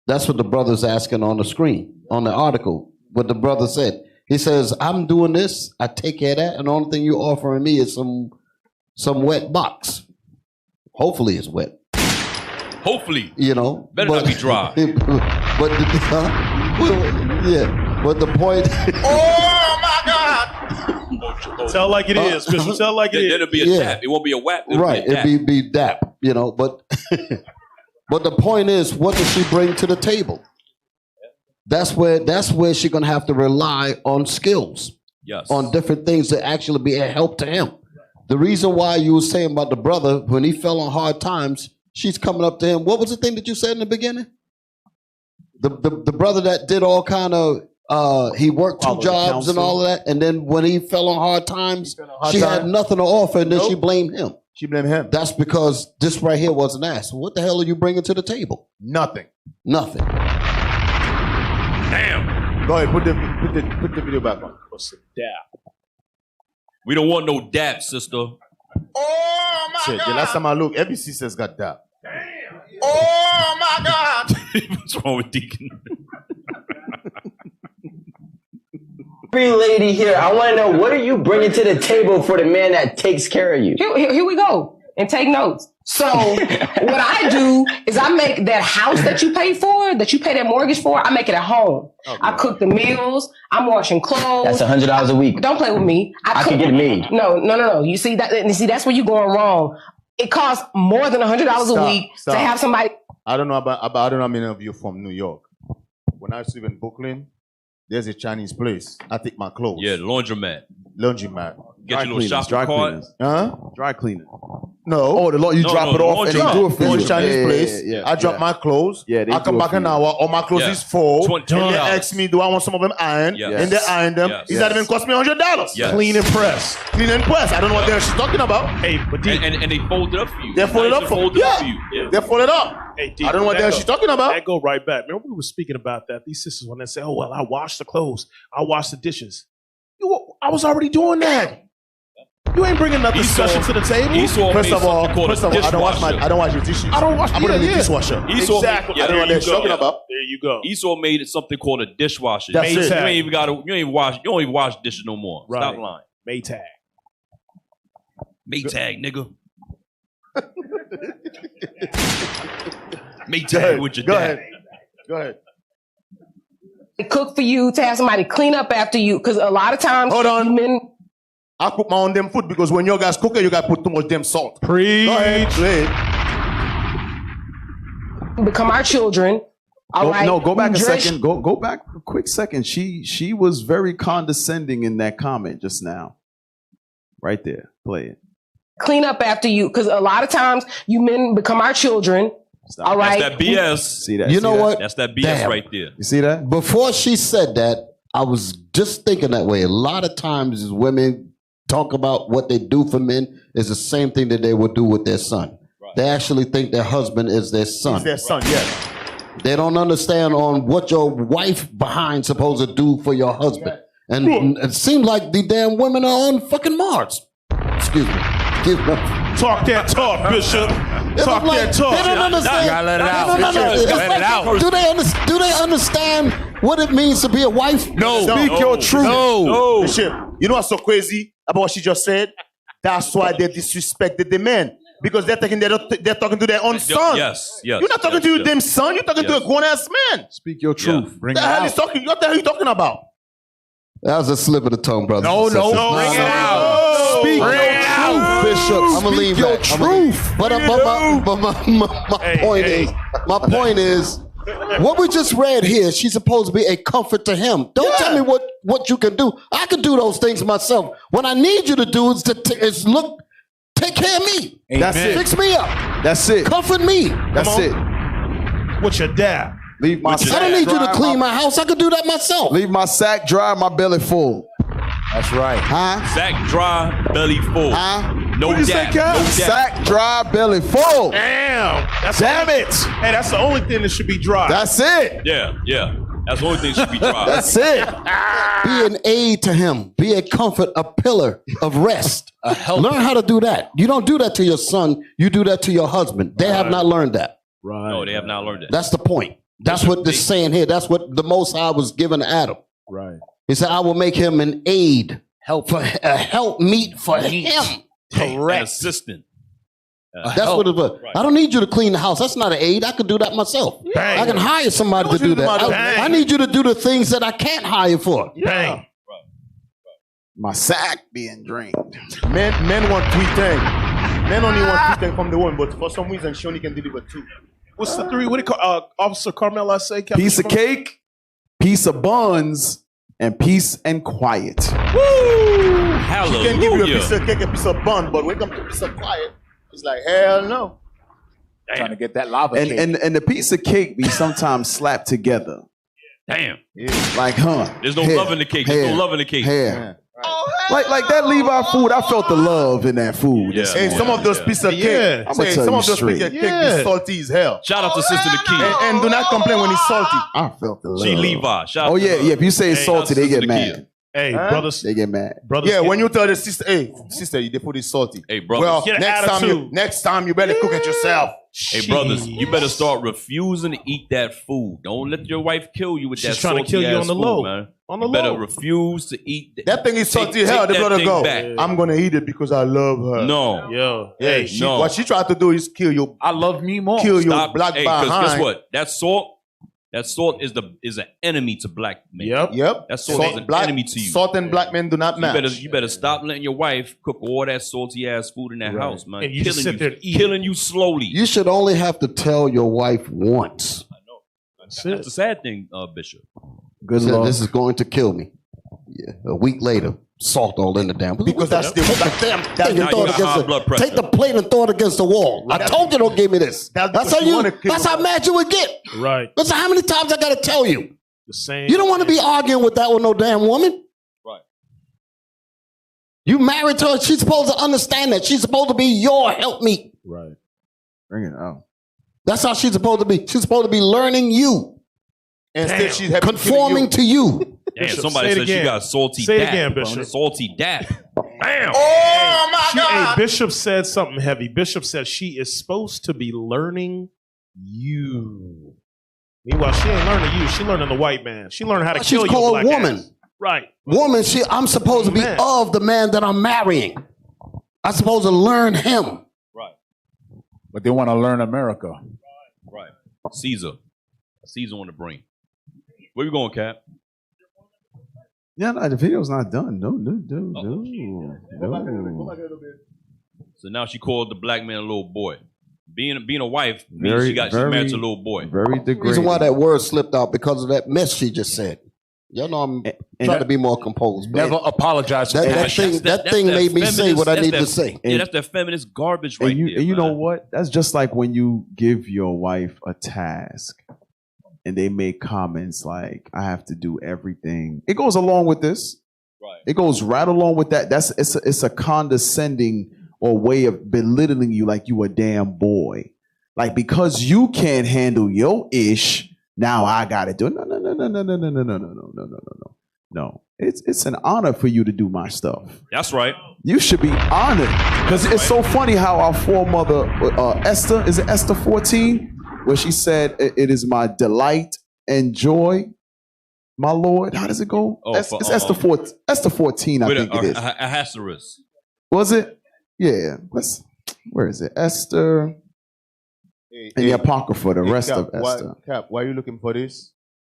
That's what the brother's asking on the screen, on the article, what the brother said. He says, I'm doing this, I take care of that, and the only thing you're offering me is some wet box. Hopefully it's wet. Hopefully. You know. Better not be dry. But the point. Oh my God! Tell like it is, Bishop. Tell like it is. It'll be a dap. It won't be a whap. Right. It'd be dap, you know, but but the point is, what does she bring to the table? That's where she's gonna have to rely on skills. Yes. On different things to actually be a help to him. The reason why you were saying about the brother, when he fell on hard times, she's coming up to him. What was the thing that you said in the beginning? The brother that did all kind of he worked two jobs and all of that, and then when he fell on hard times, she had nothing to offer, and then she blamed him. She blamed him. That's because this right here wasn't asked. What the hell are you bringing to the table? Nothing. Damn. Go ahead, put the video back on. What's a dap? We don't want no dap, sister. Oh my Shit, God! the last time I looked, every sister's got dap. Oh my God! What's wrong with Deacon? Every lady here, I want to know, what are you bringing to the table for the man that takes care of you? Here we go. And take notes. So what I do is I make that house that you pay for, that you pay that mortgage for, I make it at home. Okay. I cook the meals. I'm washing clothes. That's $100 a week. Don't play with me. I can get it made. No. You see that's where you're going wrong. It costs more than $100 a week to have somebody. I don't know about I don't know how many of you from New York. When I live in Brooklyn, there's a Chinese place. I take my clothes. Yeah, laundromat. Dry Get your little shopping cart. Huh? Dry cleaner. No. Oh, you drop it off and they do it for you. Chinese place. I drop my clothes. Yeah, I come back an hour. All my clothes is full. $20. And they ask me, do I want some of them ironed? Yes. And they iron them. Yes. Is that even cost me $100? Yes. Clean and press. Clean and press. I don't know what the hell she's talking about. Hey, but D, and they fold it up for you. They fold it up for you. Yeah. They fold it up. hey, D, I don't know what the hell she's talking about. That go right back. Remember we were speaking about that. These sisters, when they say, "Oh well, I wash the clothes, I wash the dishes." I was already doing that. You ain't bringing nothing special to the table. First of all, I don't wash your dishes. I don't wash. I put it in the dishwasher. Exactly. I don't know what they're talking about. There you go. Esau made something called a dishwasher. That's it. You don't even wash dishes no more. Right. Stop lying. Maytag. Maytag, nigga. Maytag with your dad. Go ahead. Cook for you, to have somebody clean up after you, because a lot of times, hold on, men. I cook my own damn food because when you guys cook it, you guys put too much damn salt. Preach. Go ahead. Become our children. All right. No, go back a second. Go back a quick second. She was very condescending in that comment just now. Right there. Play it. Clean up after you, because a lot of times you men become our children. Stop. All right. That's that BS. See that? You know what? That's that BS Damn. right there. You see that? Before she said that, I was just thinking that way. A lot of times as women talk about what they do for men is the same thing that they would do with their son. Right. They actually think their husband is their son. He's their son, yes. They don't understand on what your wife behind supposed to do for your husband. And it seems like the damn women are on fucking Mars. Excuse me. Talk that talk, Bishop. Talk that talk. They don't understand. You gotta let it out. Do they understand what it means to be a wife? No. Speak your truth. No. Bishop, you know what's so crazy about what she just said? That's why they disrespected the men. Because they're talking to their own son. Yes. You're not talking to your damn son. You're talking to a grown-ass man. Speak your truth. What the hell are you talking about? That was a slip of the tongue, brother. No. Bring it out. Speak Bring your it out. truth, Bishop. I'm gonna leave your that. truth. My point is, what we just read here, she's supposed to be a comfort to him. Don't tell me what you can do. I can do those things myself. What I need you to do is take care of me. That's it. Fix me up. That's it. Comfort me. That's it. What's your dad? Leave my I sack don't need you to dry, clean my house. I can do that myself. Leave my sack dry, my belly full. That's right. Huh? Sack dry, belly full. Huh? No dap. No dap. Sack dry, belly full. Damn. Damn it. Hey, that's the only thing that should be dry. That's it. Yeah. That's the only thing should be dry. That's it. Be an aid to him. Be a comfort, a pillar of rest. Learn how to do that. You don't do that to your son. You do that to your husband. They have not learned that. Right. No, they have not learned that. That's the point. That's what this saying here. That's what the Most High was giving to Adam. Right. He said, I will make him an aid. A help meet for him. An assistant. That's what it was. Right. I don't need you to clean the house. That's not an aid. I can do that myself. Bang. I can hire somebody to do that. I need you to do the things that I can't hire for. Bang. My sack being drained. Men want 3 things. Men only want 3 things from the woman, but for some reason, she only can deliver 2. What's the 3? What do you call Officer Carmel? I say Piece of cake, piece of buns, and peace and quiet. Woo! Hallelujah. She can give you a piece of cake, a piece of bun, but when it comes to a piece of quiet, it's like, hell no. Trying to get that lava cake. And the piece of cake be sometimes slapped together. Damn. Like, There's no love in the cake. There's no love in the cake. Like that Levi food, I felt the love in that food. Yeah. Hey, some of those pieces of cake, I'm gonna tell some you of those straight. pieces of cake be salty as hell. Shout out to Sister Nakia. And do not complain when it's salty. I felt the love. She Levi. Shout out Oh to yeah, her. yeah. If you say it's Hey, salty, they get mad. Hey, brothers. They get mad. Brothers. Yeah, when you tell the sister, hey, sister, the food is salty. Hey, brothers. Well, Get an next time you better cook it yourself. Hey, brothers, you better start refusing to eat that food. Don't let your wife kill you with She's that trying to kill you salty-ass on the food, low. man. On the You better low. refuse to eat That thing is salty as hell. They better go. I'm gonna eat it because I love her. No. Yo. Hey, no. what she tried to do is kill you. I love me more. Kill your Stop. black Hey, behind. guess what? That salt is an enemy to black men. Yep. That salt is an enemy to you. Salt and black men do not match. You better stop letting your wife cook all that salty ass food in that house, man. And you just sit there and eat killing you slowly. You should only have to tell your wife once. That's the sad thing, Bishop. Good Lord. This is going to kill me. Yeah. A week later, salt all in the damn. Because that's the Damn thing and throw it against take the plate and throw it against the wall. I told you don't give me this. That's how mad you would get. Right. Listen, how many times I gotta tell you? The same. You don't want to be arguing with that with no damn woman. Right. You married her. She's supposed to understand that. She's supposed to be your helpmeet. Right. Bring it out. That's how she's supposed to be. She's supposed to be learning you. Instead, she's conforming to you. Damn, Bishop, somebody say it said she again. got salty Say it dap. again, bro. Bishop. Salty dap. Damn. Oh my God. Hey, Bishop said something heavy. Bishop said she is supposed to be learning you. Meanwhile, she ain't learning you. She learning the white man. She learning how to She's kill you. called black woman. ass. Right. Woman, I'm supposed to be of the man that I'm marrying. I'm supposed to learn him. Right. But they want to learn America. Right. Caesar on the brain. Where you going, Cap? Yeah, no, the video's not done. No. So now she called the black man a little boy. Being a wife means she's married to a little boy. Very The reason why that word slipped out because of that mess she just said. Y'all know I'm trying to be more composed. Never apologize. That thing made me say what I need to say. Yeah, that's that feminist garbage right there. And you know what? That's just like when you give your wife a task and they make comments like, I have to do everything. It goes along with this. Right. It goes right along with that. It's a condescending or way of belittling you like you a damn boy. Like because you can't handle your ish, now I gotta do it. No. It's an honor for you to do my stuff. That's right. You should be honored. Because it's so funny how our foremother, Esther, is it Esther 14? Where she said, it is my delight and joy, my Lord. How does it go? Oh, It's Esther 14, Esther 14, I think it is. Ahasuerus. Was it? Yeah. Where is it? Esther. In the Apocrypha, the rest Cap, of Esther. Why are you looking for this?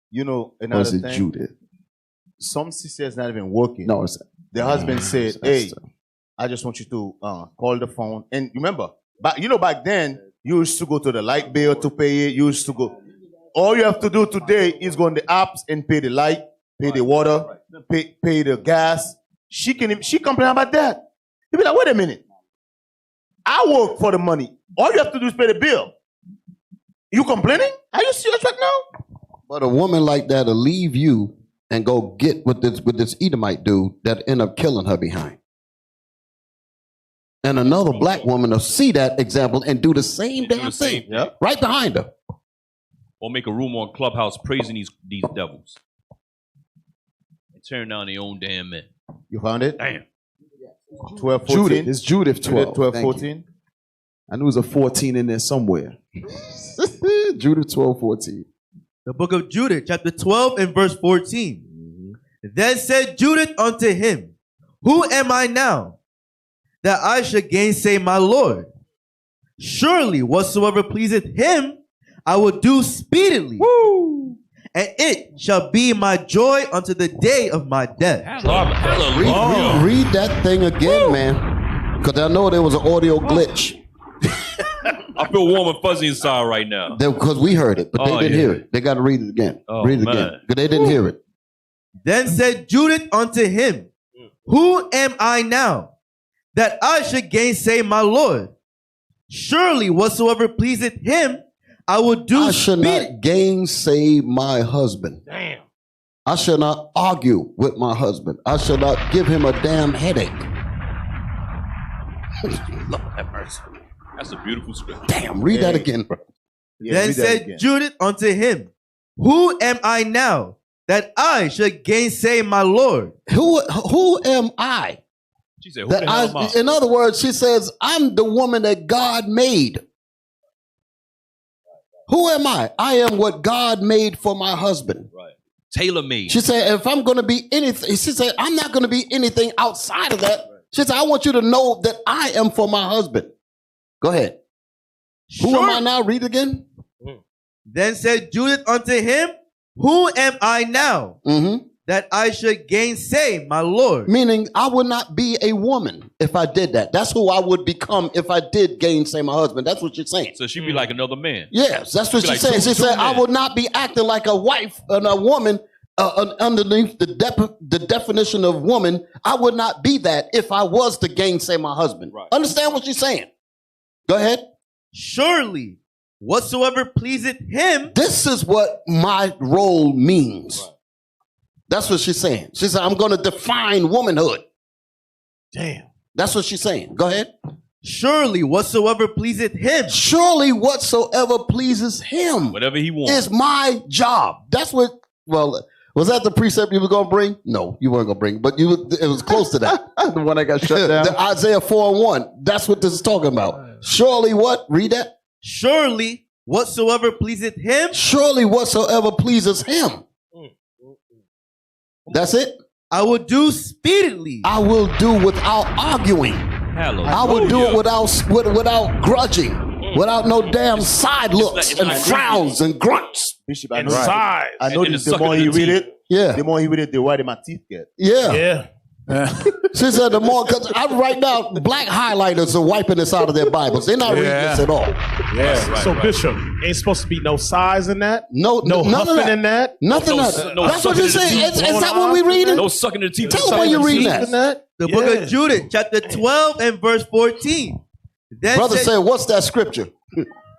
You know, Or another is it thing. Judith? Some sisters not even working. No, it's the husband said, "Hey, I just want you to call the phone." And remember, back then you used to go to the light bill to pay it. You used to go. All you have to do today is go on the apps and pay the light, pay the water, pay the gas. She complain about that. You be like, wait a minute. I work for the money. All you have to do is pay the bill. You complaining? Are you serious right now? But a woman like that will leave you and go get with this Edomite dude that end up killing her behind. And another black woman will see that example and do the same damn thing right behind her. Or make a room on Clubhouse praising these devils. And tearing down their own damn men. You found it? Damn. 12, 14. Judith. It's Judith 12. 12, Thank 14. you. I knew it was a 14 in there somewhere. Judith 12, 14. The book of Judith, chapter 12 and verse 14. Then said Judith unto him, Who am I now, that I should gainsay my Lord? Surely whatsoever pleaseth him, I will do speedily. Woo! And it shall be my joy unto the day of my death. Read that thing again, man. Because I know there was an audio glitch. I feel warm and fuzzy inside right now. Because we heard it, but they didn't hear it. They got to read it again. Read it again. Because they didn't hear it. Then said Judith unto him, Who am I now, that I should gainsay my Lord? Surely whatsoever pleaseth him, I will do. I should not gainsay my husband. Damn. I should not argue with my husband. I should not give him a damn headache. Lord have mercy. That's a beautiful script. Damn, read that again, bro. Then said Judith unto him, Who am I now, that I should gainsay my Lord? Who am I? She said, Who the hell am I? In other words, she says, I'm the woman that God made. Who am I? I am what God made for my husband. Right. Tailor-made. She said, if I'm going to be anything, she said, I'm not going to be anything outside of that. She said, I want you to know that I am for my husband. Go ahead. Who am I now? Read again. Then said Judith unto him, Who am I now, that I should gainsay my Lord? Meaning, I would not be a woman if I did that. That's who I would become if I did gainsay my husband. That's what you're saying. So she'd be like another man. Yes, that's what she's saying. She said, I would not be acting like a wife and a woman underneath the definition of woman. I would not be that if I was to gainsay my husband. Right. Understand what she's saying? Go ahead. Surely, whatsoever pleaseth him. This is what my role means. Right. That's what she's saying. She said, I'm going to define womanhood. Damn. That's what she's saying. Go ahead. Surely, whatsoever pleaseth him. Surely, whatsoever pleases him. Whatever he wants. Is my job. That's what, well, was that the precept you were going to bring? No, you weren't going to bring, but it was close to that. The one that got shut down. The Isaiah 4:1. That's what this is talking about. Surely what? Read that. Surely whatsoever pleaseth him. Surely whatsoever pleases him. That's it. I will do speedily. I will do without arguing. Hallelujah. I will do it without grudging, without no damn side looks and frowns and grunts. Bishop, I noticed the more you read it, yeah, the more you read it, the whiter my teeth get. Yeah. Yeah. She said the more, because right now, black highlighters are wiping this out of their Bibles. They're not reading this at all. Yeah. So, Bishop, ain't supposed to be no size in that? No huffing in that? Nothing. That's what you're saying. Is that what we're reading? No sucking the teeth. Tell them when you're reading that. The book of Judith, chapter 12 and verse 14. Then Brother said, what's that scripture?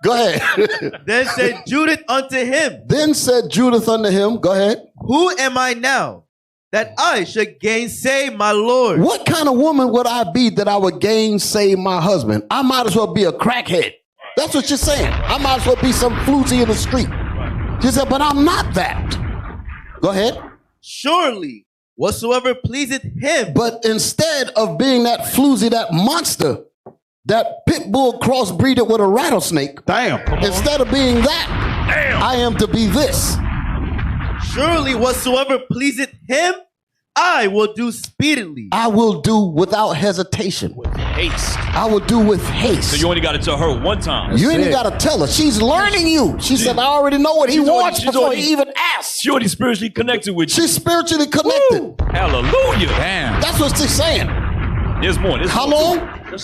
Go ahead. Then said Judith unto him. Then said Judith unto him. Go ahead. Who am I now, that I should gainsay my Lord? What kind of woman would I be that I would gainsay my husband? I might as well be a crackhead. That's what you're saying. I might as well be some floozy in the street. She said, but I'm not that. Go ahead. Surely whatsoever pleaseth him. But instead of being that floozy, that monster, that pit bull crossbreeded with a rattlesnake, instead of being that, I am to be this. Surely whatsoever pleaseth him, I will do speedily. I will do without hesitation. With haste. I will do with haste. So you only got to tell her one time. You ain't got to tell her. She's learning you. She said, I already know what he wants before he even asks. She's already spiritually connected with you. She's spiritually connected. Woo! Hallelujah. Damn. That's what she's saying. There's more. How long?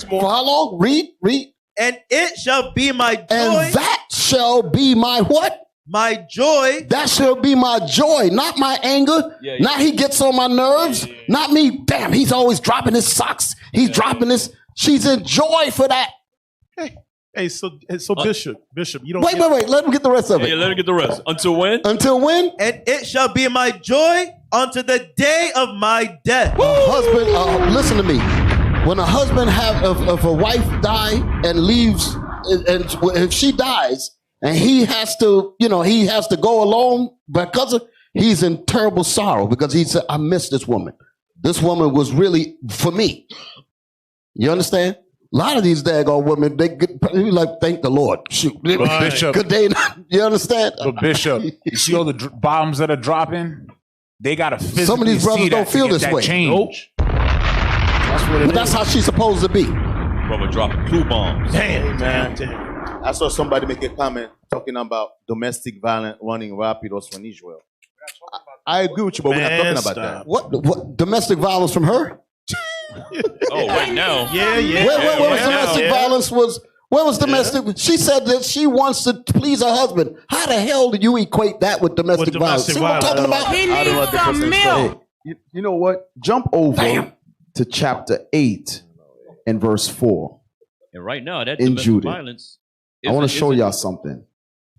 For how long? Read. And it shall be my joy. And that shall be my what? My joy. That shall be my joy, not my anger. Not he gets on my nerves. Not me. Damn, he's always dropping his socks. He's dropping his. She's in joy for that. Hey, so Bishop, you don't. Wait. Let him get the rest of it. Yeah, let him get the rest. Until when? Until when? And it shall be my joy unto the day of my death. Husband, listen to me. When a husband if a wife die and leaves, and if she dies, and he has to go alone because of, he's in terrible sorrow because he said, I miss this woman. This woman was really for me. You understand? A lot of these daggone women, they like, thank the Lord. Shoot. Bishop. Could they not? You understand? But Bishop, you see all the bombs that are dropping? They got to physically Some of these brothers see don't that feel to get this that way. change. That's what it But that's how she's supposed to be. Brother dropping clue bombs. Damn. I saw somebody make a comment talking about domestic violence running rapidos from Israel. I agree with you, but we're not talking about that. What domestic violence from her? Oh, right now. Yeah. Where was domestic violence? Where was domestic? She said that she wants to please her husband. How the hell do you equate that with domestic violence? See what I'm talking about? He needs some milk. You know what? Jump over to chapter 8 and verse 4. And right now, that in domestic Judith. violence. I want to show y'all something.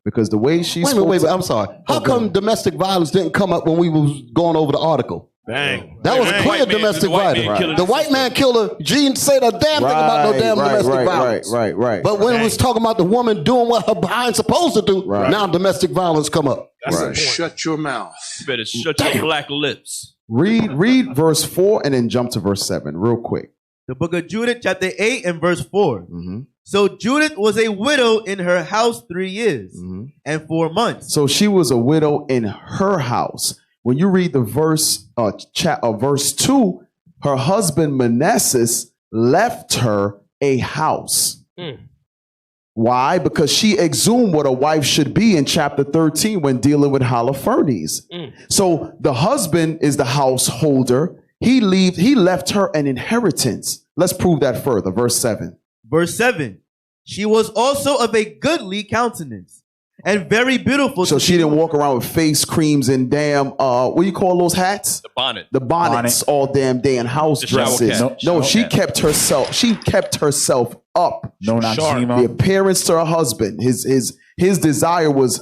Because the way she's. Wait, I'm sorry. How come domestic violence didn't come up when we was going over the article? Bang. That was clear domestic violence. The white man killer, Gene said a damn thing about no damn domestic violence. Right. But when it was talking about the woman doing what her behind supposed to do, now domestic violence come up. Shut your mouth. You better shut your black lips. Read verse 4 and then jump to verse 7 real quick. The book of Judith, chapter 8 and verse 4. So Judith was a widow in her house 3 years and 4 months. So she was a widow in her house. When you read the verse 2, her husband Manasseh left her a house. Why? Because she exhumed what a wife should be in chapter 13 when dealing with Holofernes. So the husband is the householder. He left her an inheritance. Let's prove that further. Verse 7. Verse 7. She was also of a goodly countenance and very beautiful. So she didn't walk around with face creams and damn, what do you call those hats? The bonnet. The bonnets all damn day and house dresses. No, she kept herself. She kept herself up. No, not Shima. The appearance to her husband. His desire was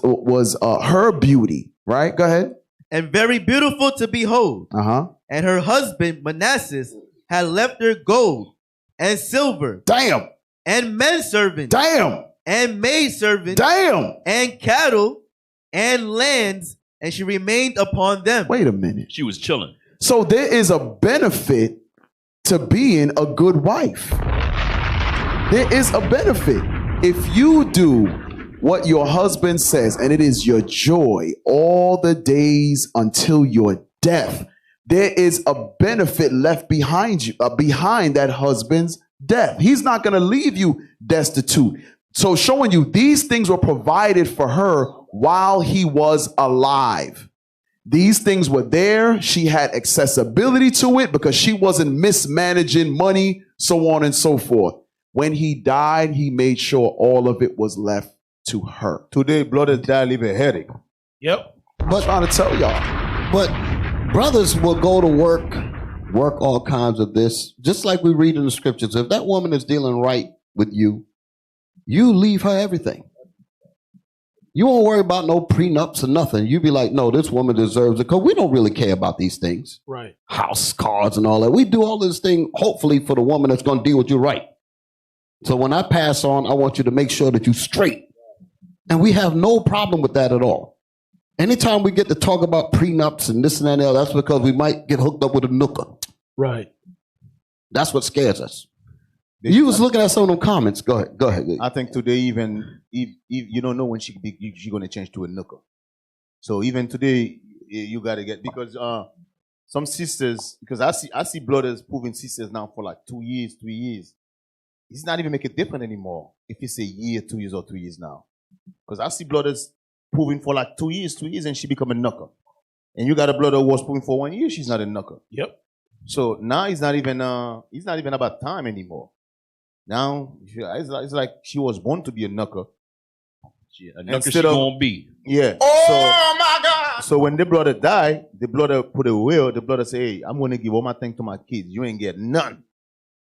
her beauty. Right. Go ahead. And very beautiful to behold. And her husband Manasseh had left her gold and silver. Damn. And menservants. Damn. And maidservants. Damn. And cattle and lands, and she remained upon them. Wait a minute. She was chilling. So there is a benefit to being a good wife. There is a benefit. If you do what your husband says, and it is your joy all the days until your death, there is a benefit left behind you, behind that husband's death. He's not going to leave you destitute. So showing you these things were provided for her while he was alive. These things were there. She had accessibility to it because she wasn't mismanaging money, so on and so forth. When he died, he made sure all of it was left to her. Today, brothers die, leave a headache. Yep. But I'm trying to tell y'all. But brothers will go to work all kinds of this. Just like we read in the scriptures. If that woman is dealing right with you, you leave her everything. You won't worry about no prenups or nothing. You be like, no, this woman deserves it. Because we don't really care about these things. Right. House, cars, and all that. We do all this thing, hopefully, for the woman that's going to deal with you right. So when I pass on, I want you to make sure that you're straight. And we have no problem with that at all. Anytime we get to talk about prenups and this and that, that's because we might get hooked up with a nooker. Right. That's what scares us. You was looking at some of them comments. Go ahead. I think today, even if you don't know when she's going to change to a nooker. So even today, you got to get, because some sisters, because I see brothers proving sisters now for like 2 years, 3 years. It's not even make it different anymore if it's a year, 2 years, or 3 years now. Because I see brothers proving for like 2 years, and she become a knocker. And you got a brother who was proving for 1 year, she's not a knocker. Yep. So now it's not even about time anymore. Now it's like she was born to be a knocker. A knocker she gonna be. Yeah. Oh my God. So when the brother died, the brother put a will. The brother say, "Hey, I'm gonna give all my things to my kids. You ain't get none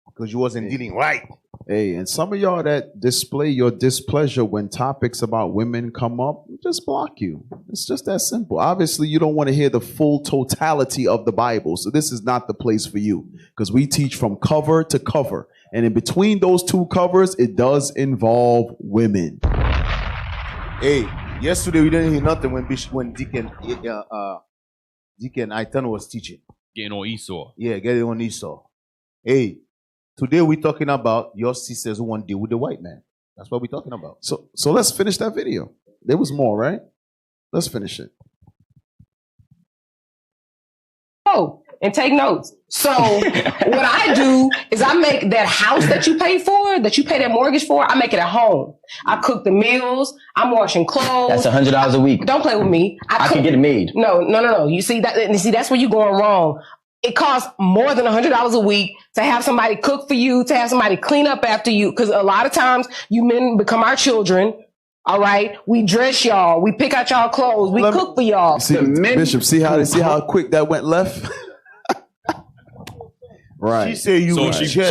because you wasn't dealing right." Hey, and some of y'all that display your displeasure when topics about women come up, just block you. It's just that simple. Obviously, you don't want to hear the full totality of the Bible, so this is not the place for you, because we teach from cover to cover. And in between those two covers, it does involve women. Hey, yesterday we didn't hear nothing when Deacon Aitan was teaching. Getting on Esau. Yeah, getting on Esau. Hey, today we're talking about your sisters who want to deal with the white man. That's what we're talking about. So let's finish that video. There was more, right? Let's finish it. Oh, and take notes. So what I do is I make that house that you pay for, that you pay that mortgage for, I make it at home. I cook the meals. I'm washing clothes. That's $100 a week. Don't play with me. I can get it made. No. You see that's where you're going wrong. It costs more than $100 a week to have somebody cook for you, to have somebody clean up after you. Because a lot of times you men become our children. All right, we dress y'all, we pick out y'all clothes, we cook for y'all. See, Bishop, see how quick that went left? Right. She said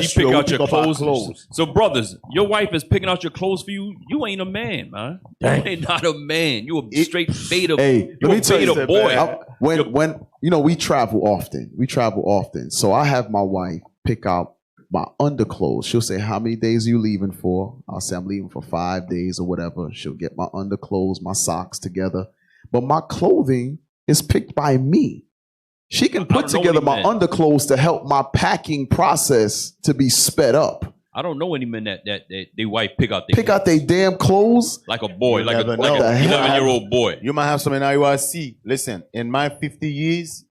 she pick out your clothes. So brothers, your wife is picking out your clothes for you. You ain't a man, man. You ain't not a man. You a straight beta. Hey, let me tell you, boy. When we travel often. So I have my wife pick out my underclothes. She'll say, "How many days are you leaving for?" I'll say, "I'm leaving for 5 days or whatever." She'll get my underclothes, my socks together, but my clothing is picked by me. She can put together my underclothes to help my packing process to be sped up. I don't know any men that they wife pick out their damn clothes like a boy, like an 11-year-old boy. You might have some in IUIC. Listen, in my 50 years,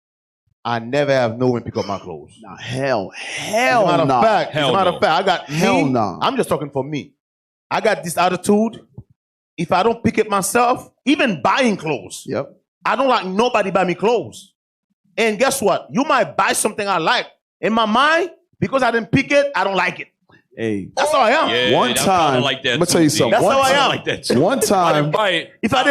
I never have no one pick up my clothes. Nah, hell As a matter of fact, I'm just talking for me. I got this attitude. If I don't pick it myself, even buying clothes, I don't like nobody buy me clothes. And guess what? You might buy something I like. In my mind, because I didn't pick it, I don't like it. Hey, that's how I am. Yeah, one time, like that I'm gonna tell you something. That's how I am. Like that too. One time, if I didn't buy it, if I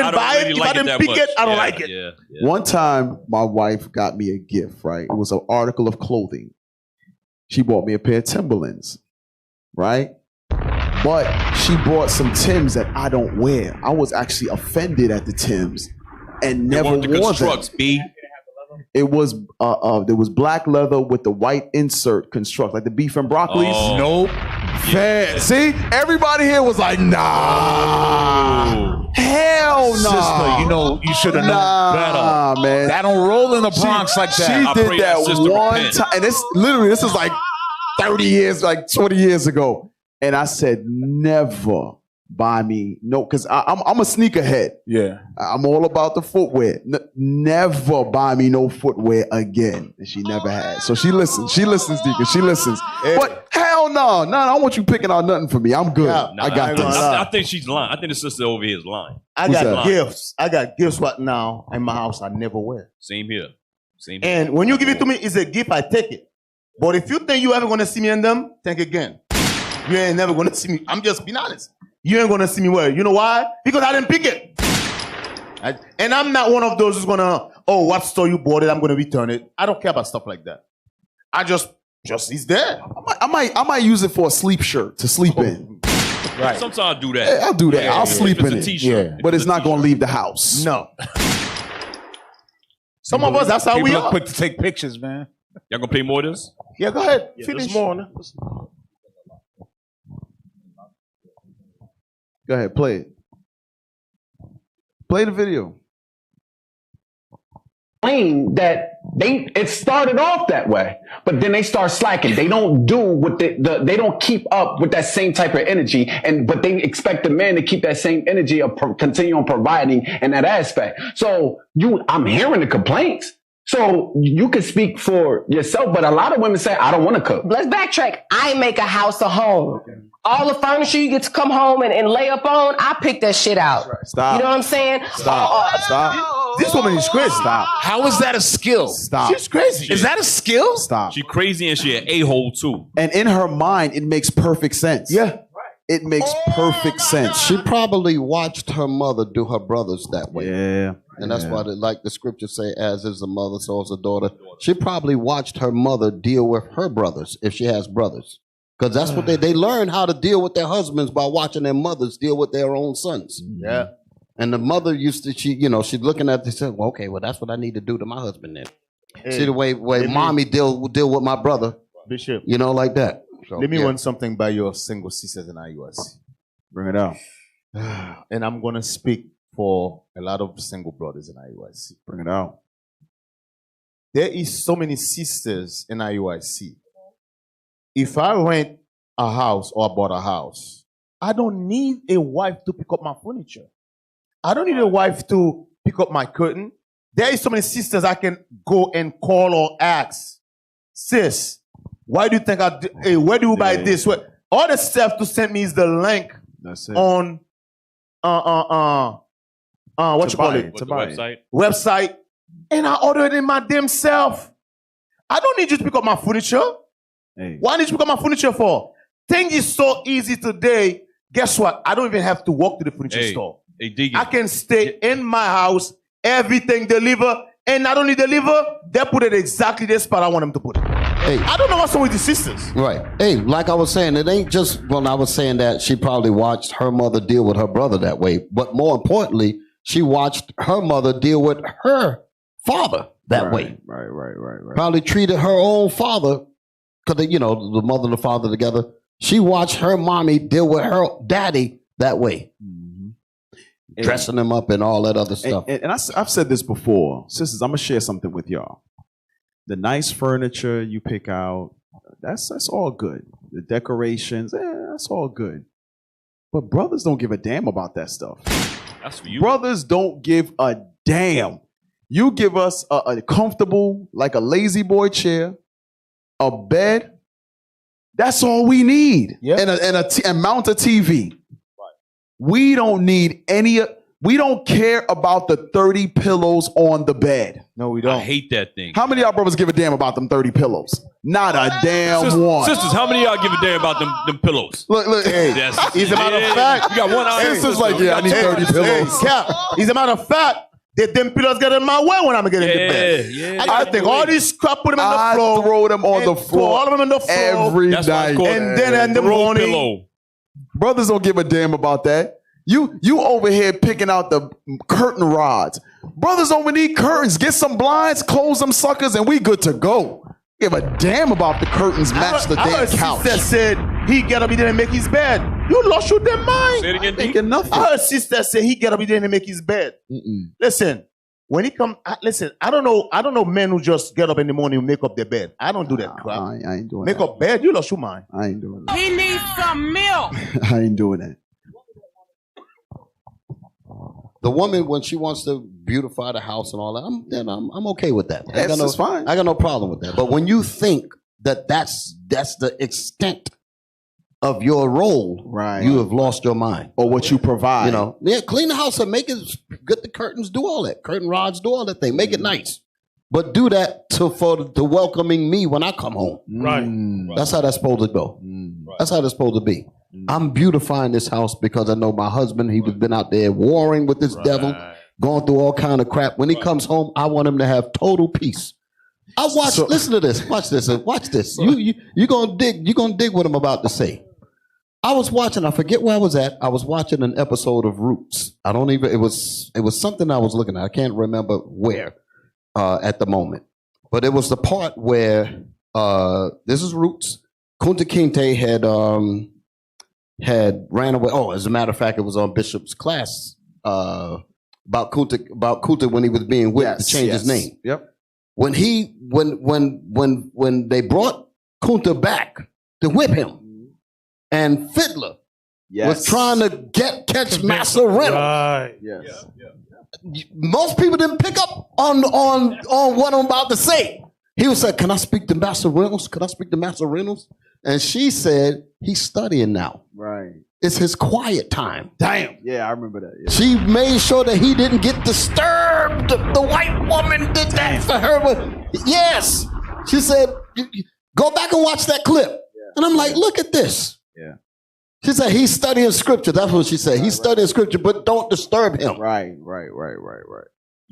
didn't pick it, I don't like it. Yeah. One time, my wife got me a gift. Right, it was an article of clothing. She bought me a pair of Timberlands. Right, but she bought some Timbs that I don't wear. I was actually offended at the Timbs and never wore them. It was there was black leather with the white insert construct, like the beef and broccoli. Nope. See, everybody here was like, nah. Hell no. Sister, you should have known better. Man. That don't roll in the Bronx like that. She did that one time. And this is like 30 years, like 20 years ago. And I said, never buy me. No, because I'm a sneakerhead. Yeah. I'm all about the footwear. Never buy me no footwear again. And she never had. So she listens. She listens, Deacon. She listens. Hey. But hell no. No, I don't want you picking out nothing for me. I'm good. Yeah, I got this. I think she's lying. I think the sister over here is lying. I got gifts. I got gifts right now in my house I never wear. Same here. And when you give it to me, it's a gift. I take it. But if you think you ever going to see me in them, think again. You ain't never going to see me. I'm just being honest. You ain't going to see me wear it. You know why? Because I didn't pick it. And I'm not one of those who's going to, what store you bought it, I'm going to return it. I don't care about stuff like that. I just it's there. I might use it for a sleep shirt to sleep in. Right. Sometimes I'll do that. Yeah, I'll do that. I'll sleep in it. T-shirt. But it's not going to leave the house. No. Some of us, that's how we are. Quick to take pictures, man. Y'all gonna play more of this? Yeah, go ahead. Yeah, finish. More. Go ahead, play it. Play the video. complain that it started off that way, but then they start slacking. They don't do what they don't keep up with that same type of energy, but they expect the man to keep that same energy of continue on providing in that aspect. So I'm hearing the complaints. So you can speak for yourself, but a lot of women say, I don't want to cook. Let's backtrack. I make a house a home. All the furniture you get to come home and lay up on, I pick that shit out. Stop. You know what I'm saying? Stop. This woman is crazy. Stop. How is that a skill? Stop. She's crazy. Is that a skill? Stop. She crazy and she an a-hole too. And in her mind, it makes perfect sense. Yeah. It makes perfect sense. She probably watched her mother do her brothers that way. Yeah. And that's why, like the scriptures say, as is a mother, so is a daughter. She probably watched her mother deal with her brothers, if she has brothers. Because that's what they learn how to deal with their husbands by watching their mothers deal with their own sons. Yeah. And the mother she's looking at this and said, well, okay, well, that's what I need to do to my husband then. Hey, see the way mommy deal with my brother. Bishop. Like that. So, let me run something by your single sisters in IUIC. Bring it out. And I'm going to speak for a lot of single brothers in IUIC. Bring it out. There is so many sisters in IUIC. If I rent a house or I bought a house, I don't need a wife to pick up my furniture. I don't need a wife to pick up my curtain. There is so many sisters I can go and call or ask. Sis, why do you think where do you buy this? All the stuff to send me is the link on what you call it? Website. And I order it in my damn self. I don't need you to pick up my furniture. Hey. Why need you to pick up my furniture for? Things is so easy today. Guess what? I don't even have to walk to the furniture store. I can stay in my house, everything deliver, and not only deliver, they put it exactly the spot I want them to put it. Hey. I don't know what's wrong with the sisters. Right. Hey, like I was saying, it ain't just when I was saying that she probably watched her mother deal with her brother that way, but more importantly, she watched her mother deal with her father that way. Right. Probably treated her own father, because the mother and the father together. She watched her mommy deal with her daddy that way. Dressing them up and all that other stuff. And I've said this before. Sisters, I'm going to share something with y'all. The nice furniture you pick out, that's all good. The decorations, that's all good. But brothers don't give a damn about that stuff. That's for you. Brothers don't give a damn. You give us a comfortable, like a lazy boy chair, a bed. That's all we need. Yep. And mount a TV. We don't need we don't care about the 30 pillows on the bed. No, we don't. I hate that thing. How many of y'all brothers give a damn about them 30 pillows? Not a damn one. Sisters, how many of y'all give a damn about them pillows? Look, hey. As a matter of fact, you got one eye. Sisters like, I need 30 pillows. As a matter of fact, them pillows get in my way when I'm getting into bed. Yeah. I take all these crap, put them on the floor. Throw them on the floor. All of them on the floor. Every night. And then in the morning. Pillow. Brothers don't give a damn about that. You over here picking out the curtain rods. Brothers don't need curtains. Get some blinds, close them suckers, and we good to go. Give a damn about the curtains match the damn couch. Sister said he get up, he didn't make his bed. You lost your damn mind. Say it again, Thinking nothing. I heard sister say he get up, he didn't make his bed. Listen, when he come, listen, I don't know men who just get up in the morning and make up their bed. I don't do that crap. I ain't doing Make that. up bed, you lost your mind. I ain't doing that. He needs some milk. I ain't doing that. The woman, when she wants to beautify the house and all that, I'm okay with that. That's fine. I got no problem with that. But when you think that that's the extent of your role, right, you have lost your mind. Or what you provide. Clean the house up, make it, get the curtains, do all that. Curtain rods, do all that thing. Make it nice. But do that for welcoming me when I come home. Right. That's how that's supposed to go. That's how that's supposed to be. I'm beautifying this house because I know my husband, he's been out there warring with this devil, going through all kind of crap. When he comes home, I want him to have total peace. Listen to this. Watch this. Watch this. You're gonna dig what I'm about to say. I was watching, I forget where I was at. I was watching an episode of Roots. It was something I was looking at. I can't remember where at the moment. But it was the part where this is Roots. Kunta Kinte had ran away. Oh, as a matter of fact, it was on Bishop's class about Kunta when he was being whipped to change his name. Yep. When they brought Kunta back to whip him, and Fiddler was trying to catch Master Reynolds. Right. Yes. Most people didn't pick up on what I'm about to say. He was like, "Can I speak to Master Reynolds? Can I speak to Master Reynolds?" And she said, "He's studying now. Right. It's his quiet time." Damn. Yeah, I remember that. Yeah. She made sure that he didn't get disturbed. The white woman did that for her. But yes, she said, "Go back and watch that clip." Yeah. And I'm like, "Look at this." Yeah. She said, "He's studying scripture." That's what she said. He's studying scripture, but don't disturb him. Right.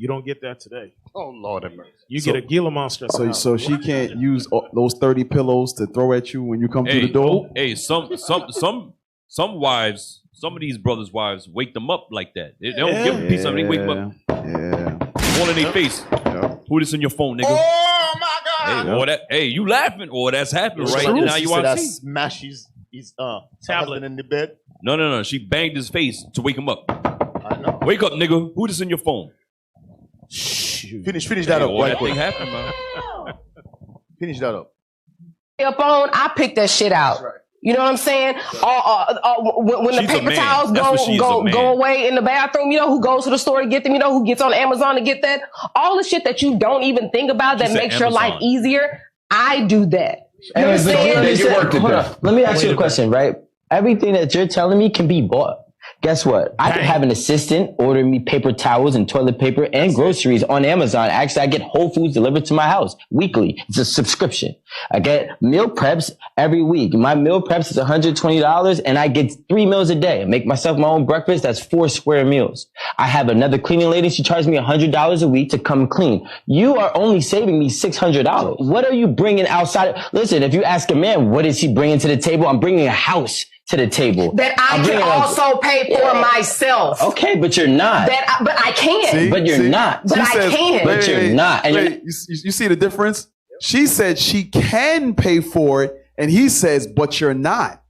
You don't get that today. Oh, Lord have mercy. You get a Gila monster. So she can't use those 30 pillows to throw at you when you come through the door? Hey, some wives, some of these brothers' wives wake them up like that. They don't give them a piece of it, they wake them up. Yeah. All in their face. Who this in your phone, nigga? Oh my God! Hey, you laughing? Or that's happening It's right true. now. You She said want I to see? smash his tablet in the bed. No. She banged his face to wake him up. I know. Wake up, nigga. Who this in your phone? Finish that up. All that thing happened, man. Finish that up. Up on, I pick that shit out. Right. You know what I'm saying? When the She's a paper man. towels That's what she is, a man. go away in the bathroom, you know who goes to the store to get them, you know who gets on Amazon to get that? All the shit that you don't even think about that She said makes your Amazon. life easier, I do that. You know what I'm saying? Hold on. Let me ask you a question, right? Everything that you're telling me can be bought. Guess what? I can have an assistant order me paper towels and toilet paper and groceries on Amazon. Actually, I get Whole Foods delivered to my house weekly. It's a subscription. I get meal preps every week. My meal preps is $120 and I get 3 meals a day. I make myself my own breakfast. That's 4 square meals. I have another cleaning lady. She charges me $100 a week to come clean. You are only saving me $600. What are you bringing outside? Listen, if you ask a man, what is he bringing to the table? I'm bringing a house to the table. That I can also pay for myself. Okay, but you're not. But I can. See? But you're not. But I can. But you're not. And you're, you see the difference? She said she can pay for it, and he says, but you're not.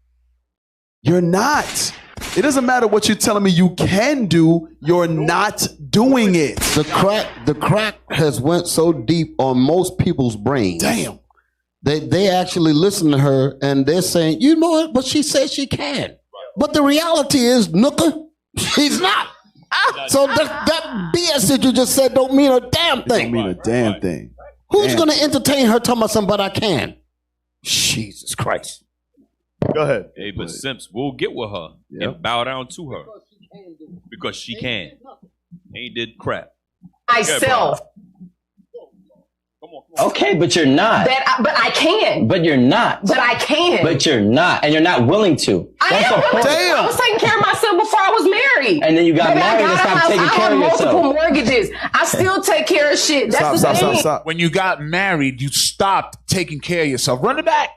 You're not. It doesn't matter what you're telling me you can do, you're not doing it. The crack has went so deep on most people's brains. Damn. They actually listen to her and they're saying, you know what, but she says she can. But the reality is, Nooka, she's not. So that BS that you just said don't mean a damn thing. Don't mean a damn thing. Who's going to entertain her talking about something, but I can? Jesus Christ. Go ahead. Hey, but Simps, we'll get with her and bow down to her. Because she can. Ain't did crap. Myself. okay, but you're not. But I can. But you're not. But I can. But you're not. And you're not willing to. That's the point. I was taking care of myself before I was married. And then you got married and stopped taking care of yourself. I have multiple mortgages. I still take care of shit. That's the thing. Stop. When you got married, you stopped taking care of yourself. Run it back.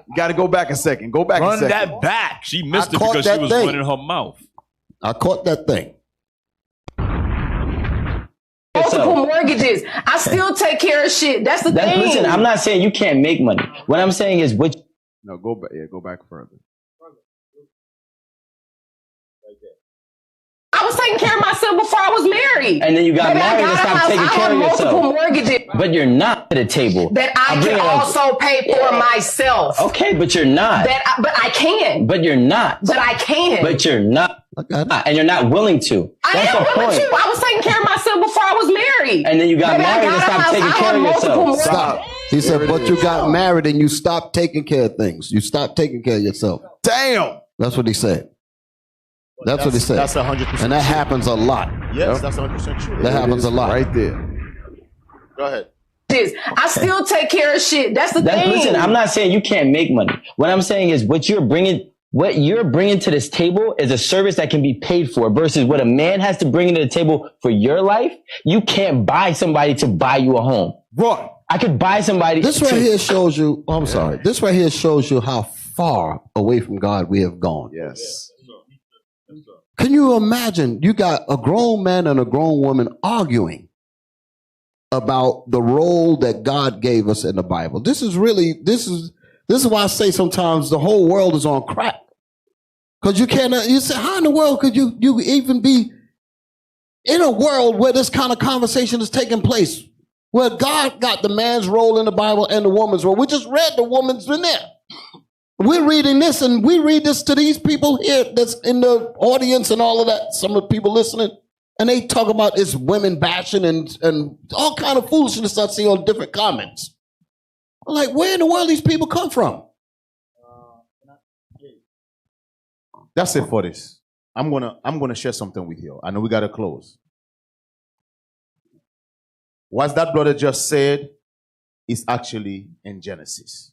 You got to go back a second. Go back a Run second. that back. She missed it because she was running her mouth. I caught that thing. Multiple mortgages. I still take care of shit. That's the thing. Listen, I'm not saying you can't make money. What I'm saying is what. No, go back. Yeah, go back further. I was taking care of myself before I was married. And then you got married and stopped taking care of yourself. Multiple mortgages. But you're not at the table. That I can also pay for myself. Okay, but you're not. But I can. But you're not. But I can. But you're not. And you're not willing to. That's the point. I was taking care of myself before I was married. And then you got married and stopped taking care of yourself. Stop. He said, but you got married and you stopped taking care of things. You stopped taking care of yourself. Damn. That's what he said. That's what he said. That's 100%. And that happens a lot. Yes, that's 100% true. That happens a lot. Right there. Go ahead. I still take care of shit. That's the thing. Listen, I'm not saying you can't make money. What I'm saying is what you're bringing to this table is a service that can be paid for versus what a man has to bring to the table for your life. You can't buy somebody to buy you a home. Right. I could buy somebody. This right here shows you, I'm sorry. This right here shows you how far away from God we have gone. Yes. Can you imagine? You got a grown man and a grown woman arguing about the role that God gave us in the Bible. This is why I say sometimes the whole world is on crack. Because you say, how in the world could you even be in a world where this kind of conversation is taking place, where God got the man's role in the Bible and the woman's role. We just read the woman's in there. We're reading this, and we read this to these people here that's in the audience and all of that, some of the people listening, and they talk about it's women bashing and all kind of foolishness I see on different comments. I'm like, where in the world these people come from? That's it for this. I'm gonna share something with you. I know we gotta close. What that brother just said is actually in Genesis.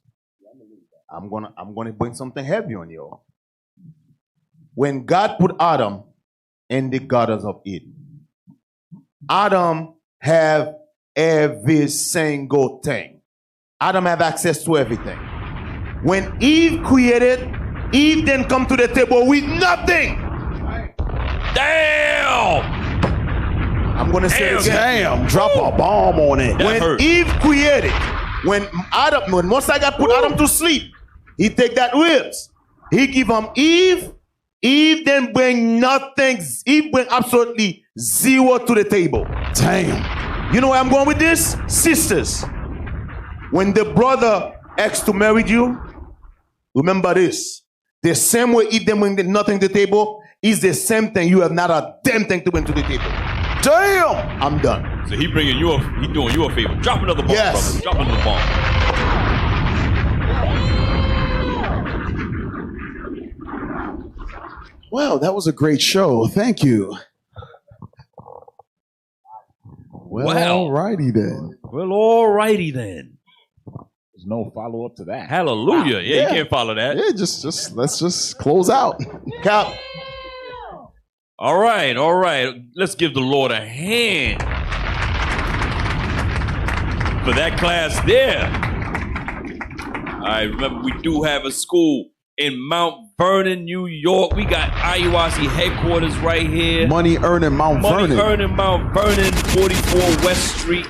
I'm gonna bring something heavy on you. When God put Adam in the Garden of Eden, Adam have every single thing. Adam have access to everything. When Eve created, Eve didn't come to the table with nothing. Damn! I'm gonna say it again. Damn, drop a bomb on it. When Eve created, when Most High God put Adam to sleep, he take that ribs. He give him Eve. Eve then bring nothing. Eve bring absolutely zero to the table. Damn. You know where I'm going with this? Sisters, when the brother asked to marry you, remember this. The same way Eve then bring nothing to the table is the same thing. You have not a damn thing to bring to the table. Damn! I'm done. So he doing you a favor. Drop another bomb, brother. Drop another bomb. Well, that was a great show. Thank you. Well, alrighty then. Well, alrighty then. There's no follow up to that. Hallelujah. Yeah, you can't follow that. Yeah, just let's just close out. Cap. All right. Let's give the Lord a hand for that class there. All right, remember we do have a school in Mount Vernon, New York. We got IUIC headquarters right here. Money earning Mount Vernon. Money earning Mount Vernon, 44 West Street,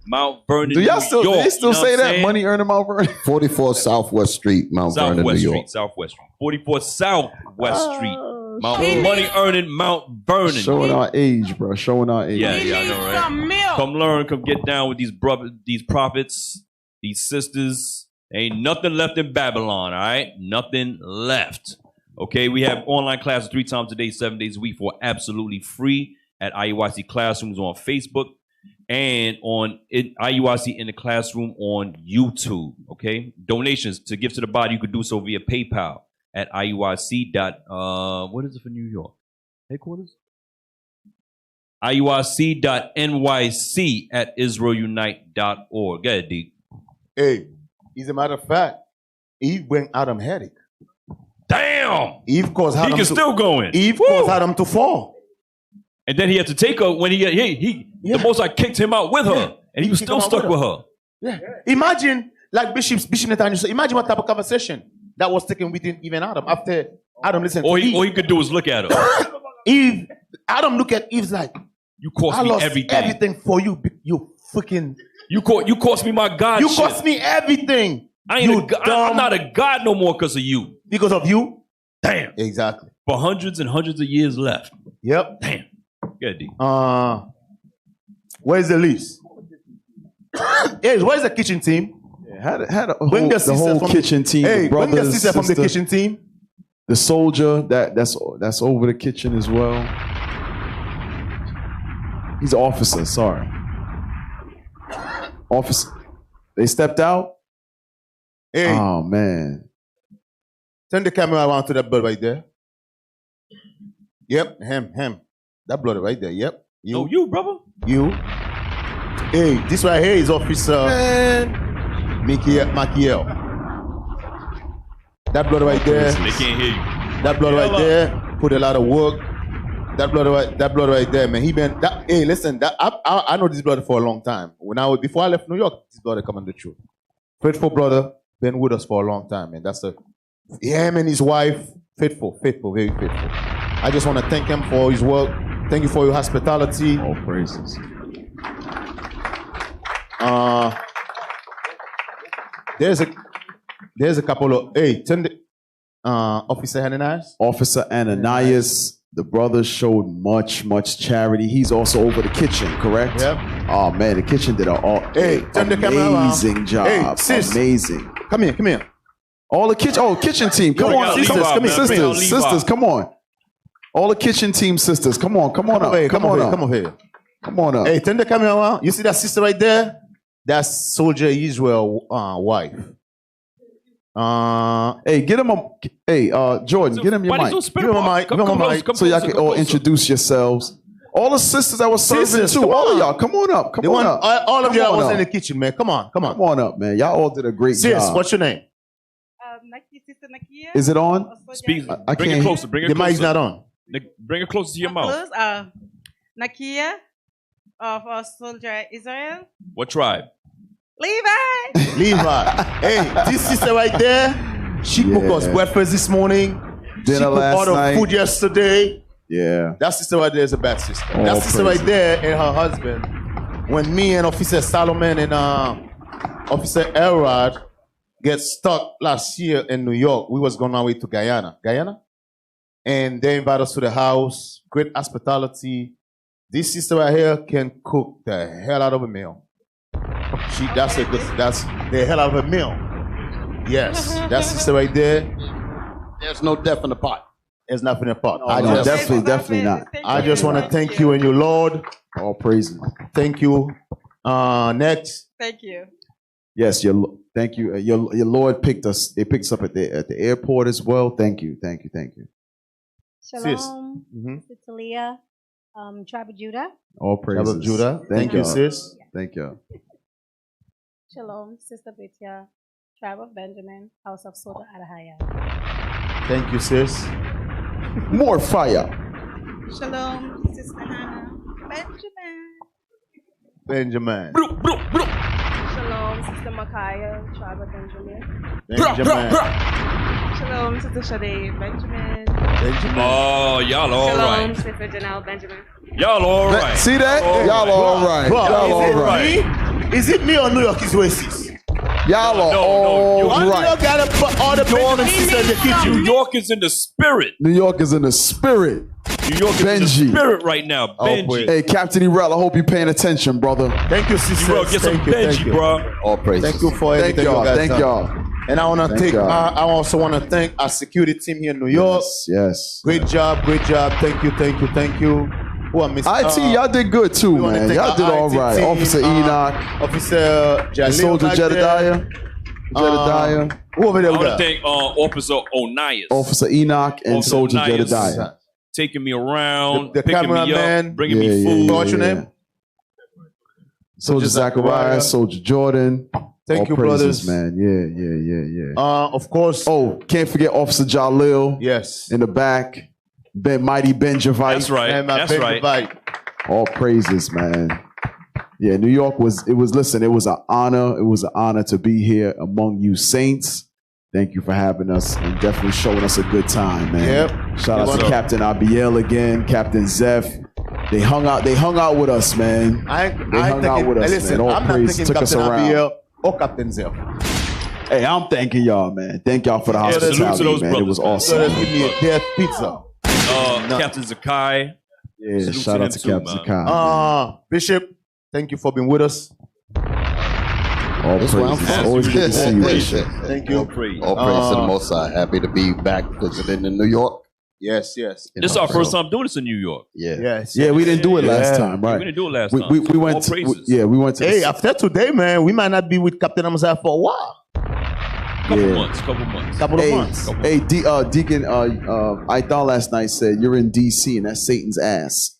Mount Vernon, Do y'all New still? York. They still say that? Money earning Mount Vernon. 44 Southwest Street, Mount Vernon, New York. Southwest Street. 44 Southwest Street. Money earning Mount Vernon. Showing our age, bro. Showing our age. Yeah, I know, right? Come learn, come get down with these brothers, these prophets, these sisters. Ain't nothing left in Babylon, all right? Nothing left. Okay, we have online classes 3 times a day, 7 days a week for absolutely free at IUIC Classrooms on Facebook and on IUIC in the Classroom on YouTube, okay? Donations to give to the body, you could do so via PayPal at IUIC. What is it for New York? Headquarters? IUIC.NYC at IsraelUnite.org. Go ahead, D. Hey, as a matter of fact, Eve bring Adam headache. Damn! Eve caused Adam still going. Eve caused Adam to fall. And then he had to take her when the Most High kicked him out with her, and he was still stuck with her. Yeah. Imagine, like Bishop Netanyahu said, imagine what type of conversation that was taken within even Adam after Adam listened to Eve. All he could do was look at her. Adam look at Eve's like, you cost me everything. Everything for you, you freaking. You cost me my God. You cost me everything. I'm not a God no more because of you. Because of you? Damn. Exactly. For hundreds and hundreds of years left. Yep. Damn. Good D. Where's the list? Hey, where's the kitchen team? Yeah, had the whole kitchen team. Hey, the brothers, bring the sister from the kitchen team. The soldier that's over the kitchen as well. He's an officer. Sorry. Officer. They stepped out. Hey. Oh man. Turn the camera around to that blood right there. Yep, him. That blood right there. Yep. You, brother. You. Hey, this right here is Officer Makiel. That blood right there. They can't hear you. That blood right there put a lot of work. That blood right there, man. Hey, listen. I know this brother for a long time. Before I left New York, this brother come on the truth. Faithful brother, been with us for a long time, and him and his wife, faithful, very faithful. I just want to thank him for his work. Thank you for your hospitality. All praises. There's a couple of Officer Ananias. Officer Ananias. The brother showed much charity. He's also over the kitchen, correct? Yep. Oh man, the kitchen did an turn the camera around. amazing job. Hey, sis. Amazing. Come here. All the kitchen team. Come on, sisters, come on. All the kitchen team sisters, come on up. Come on up. Hey, turn the camera around. You see that sister right there? That's Soldier Israel wife. Hey, get him a. Hey, Jordan, get him your mic. Give him a mic. Give him a mic. So y'all can all introduce yourselves. All the sisters that were serving too. All of y'all, come on up. Come on up. All of y'all was in the kitchen, man. Come on. Come on up, man. Y'all all did a great job. Sis, what's your name? Sister Nakia. Is it on? Speak. I Bring can't. it closer. Bring it The closer. mic's not on. Bring it closer to your mouth. Nakia of Soldier Israel. What tribe? Levi. Hey, this sister right there, she cooked us breakfast this morning. Dinner she cooked last all the night. food yesterday. Yeah. That sister right there is a bad sister. All That sister praise right there and her husband, when me and Officer Solomon and Officer Elrod get stuck last year in New York, we was going our way to Guyana. And they invited us to the house. Great hospitality. This sister right here can cook the hell out of a meal. That's the hell out of a meal. Yes, that sister right there. There's no death in the pot. There's nothing in the pot. No, definitely not. I just want to thank you and your Lord. All praises. Thank you. Next. Thank you. Yes, thank you. Your Lord picked us. They picked us up at the airport as well. Thank you. Shalom. It's Talia, Tribe of Judah. All praises. Tribe of Judah. Thank you, sis. Thank you. Shalom, Sister Bitya, Tribe of Benjamin, House of Soda Adahaya. Thank you, sis. More fire. Shalom, Sister Hannah, Benjamin. Shalom, Sister Micaiah, Tribe of Benjamin. Shalom, Sister Shade, Benjamin. Oh, y'all all Shalom, right. Sister Janelle, Benjamin. Y'all all right. See that? Y'all all right. Bro, Y'all all right. Is it me or New York is racist? Y'all are all right. New York got all the Benjamin sisters in the kitchen. New York is in the spirit. New York is in the spirit. New York is in the spirit right now. Benji. Hey, Captain Erel, I hope you're paying attention, brother. Thank you, sister. You get some Benji, bro. All praise. Thank you for everything. Thank y'all. And I want to thank. I also want to thank our security team here in New York. Yes. Great job. Thank you. Who I missed? IT, y'all did good too, man. Y'all did all right. team, Officer Enoch, Officer Jalil, Soldier Jedediah. Who over there? I want to thank Officer Onias. Officer Enoch and Soldier Jedediah. Taking me around, The picking me cameraman. up, bringing me food. What's your name? Soldier Zachariah, Soldier Jordan. Thank All you, praises, brothers. man. Yeah. Of course. Oh, can't forget Officer Jalil. Yes. In the back. Mighty Ben Javite. That's right. And my That's Ben right. Javite. All praises, man. Yeah, New York was an honor. It was an honor to be here among you saints. Thank you for having us and definitely showing us a good time, man. Yep. Shout out to Captain Abiel again, Captain Zeph. They hung out with us, man. I ain't thinking, listen, All I'm not praise thinking took us Captain around. Abiel or Captain Zeph. Hey, I'm thanking y'all, man. Thank y'all for the hospitality, salute to those man. It was brothers. So awesome. let's give me a death pizza. Captain Zakai. Yeah, Salute shout to out to him too, Captain man. Zakai. Bishop, thank you for being with us. All That's where I'm praises. from. Always good to see you, Praise Bishop. it. Thank you. All praise to the Most High. Happy to be back visiting in New York. Yes. This is our first time doing this in New York. Yes. Yeah, we didn't do it last time, right? We didn't do it last We time. went. All praises. We went to. Hey, after today, man, we might not be with Captain Amazah for a while. Couple months. Couple of months. Hey, Deacon, I thought last night said you're in D.C. and that's Satan's ass.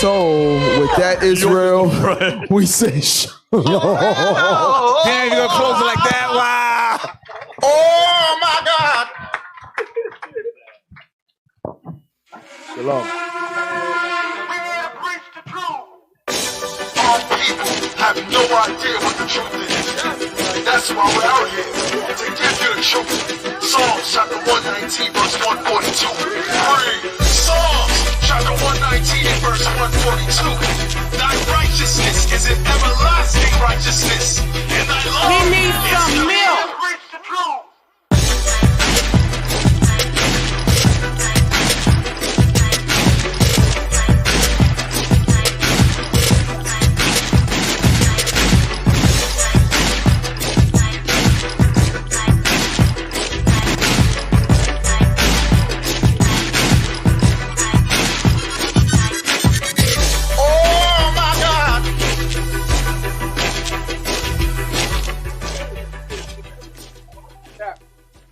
So with that, Israel, we say shalom. Damn, you're gonna close it like that? Wow. Oh my God. Shalom. Our people have no idea what the truth is. That's why we're out here, to give you the truth. Psalms chapter 119, verse 142. Read Psalms chapter 119 and verse 142. Thy righteousness is an everlasting righteousness, and thy love is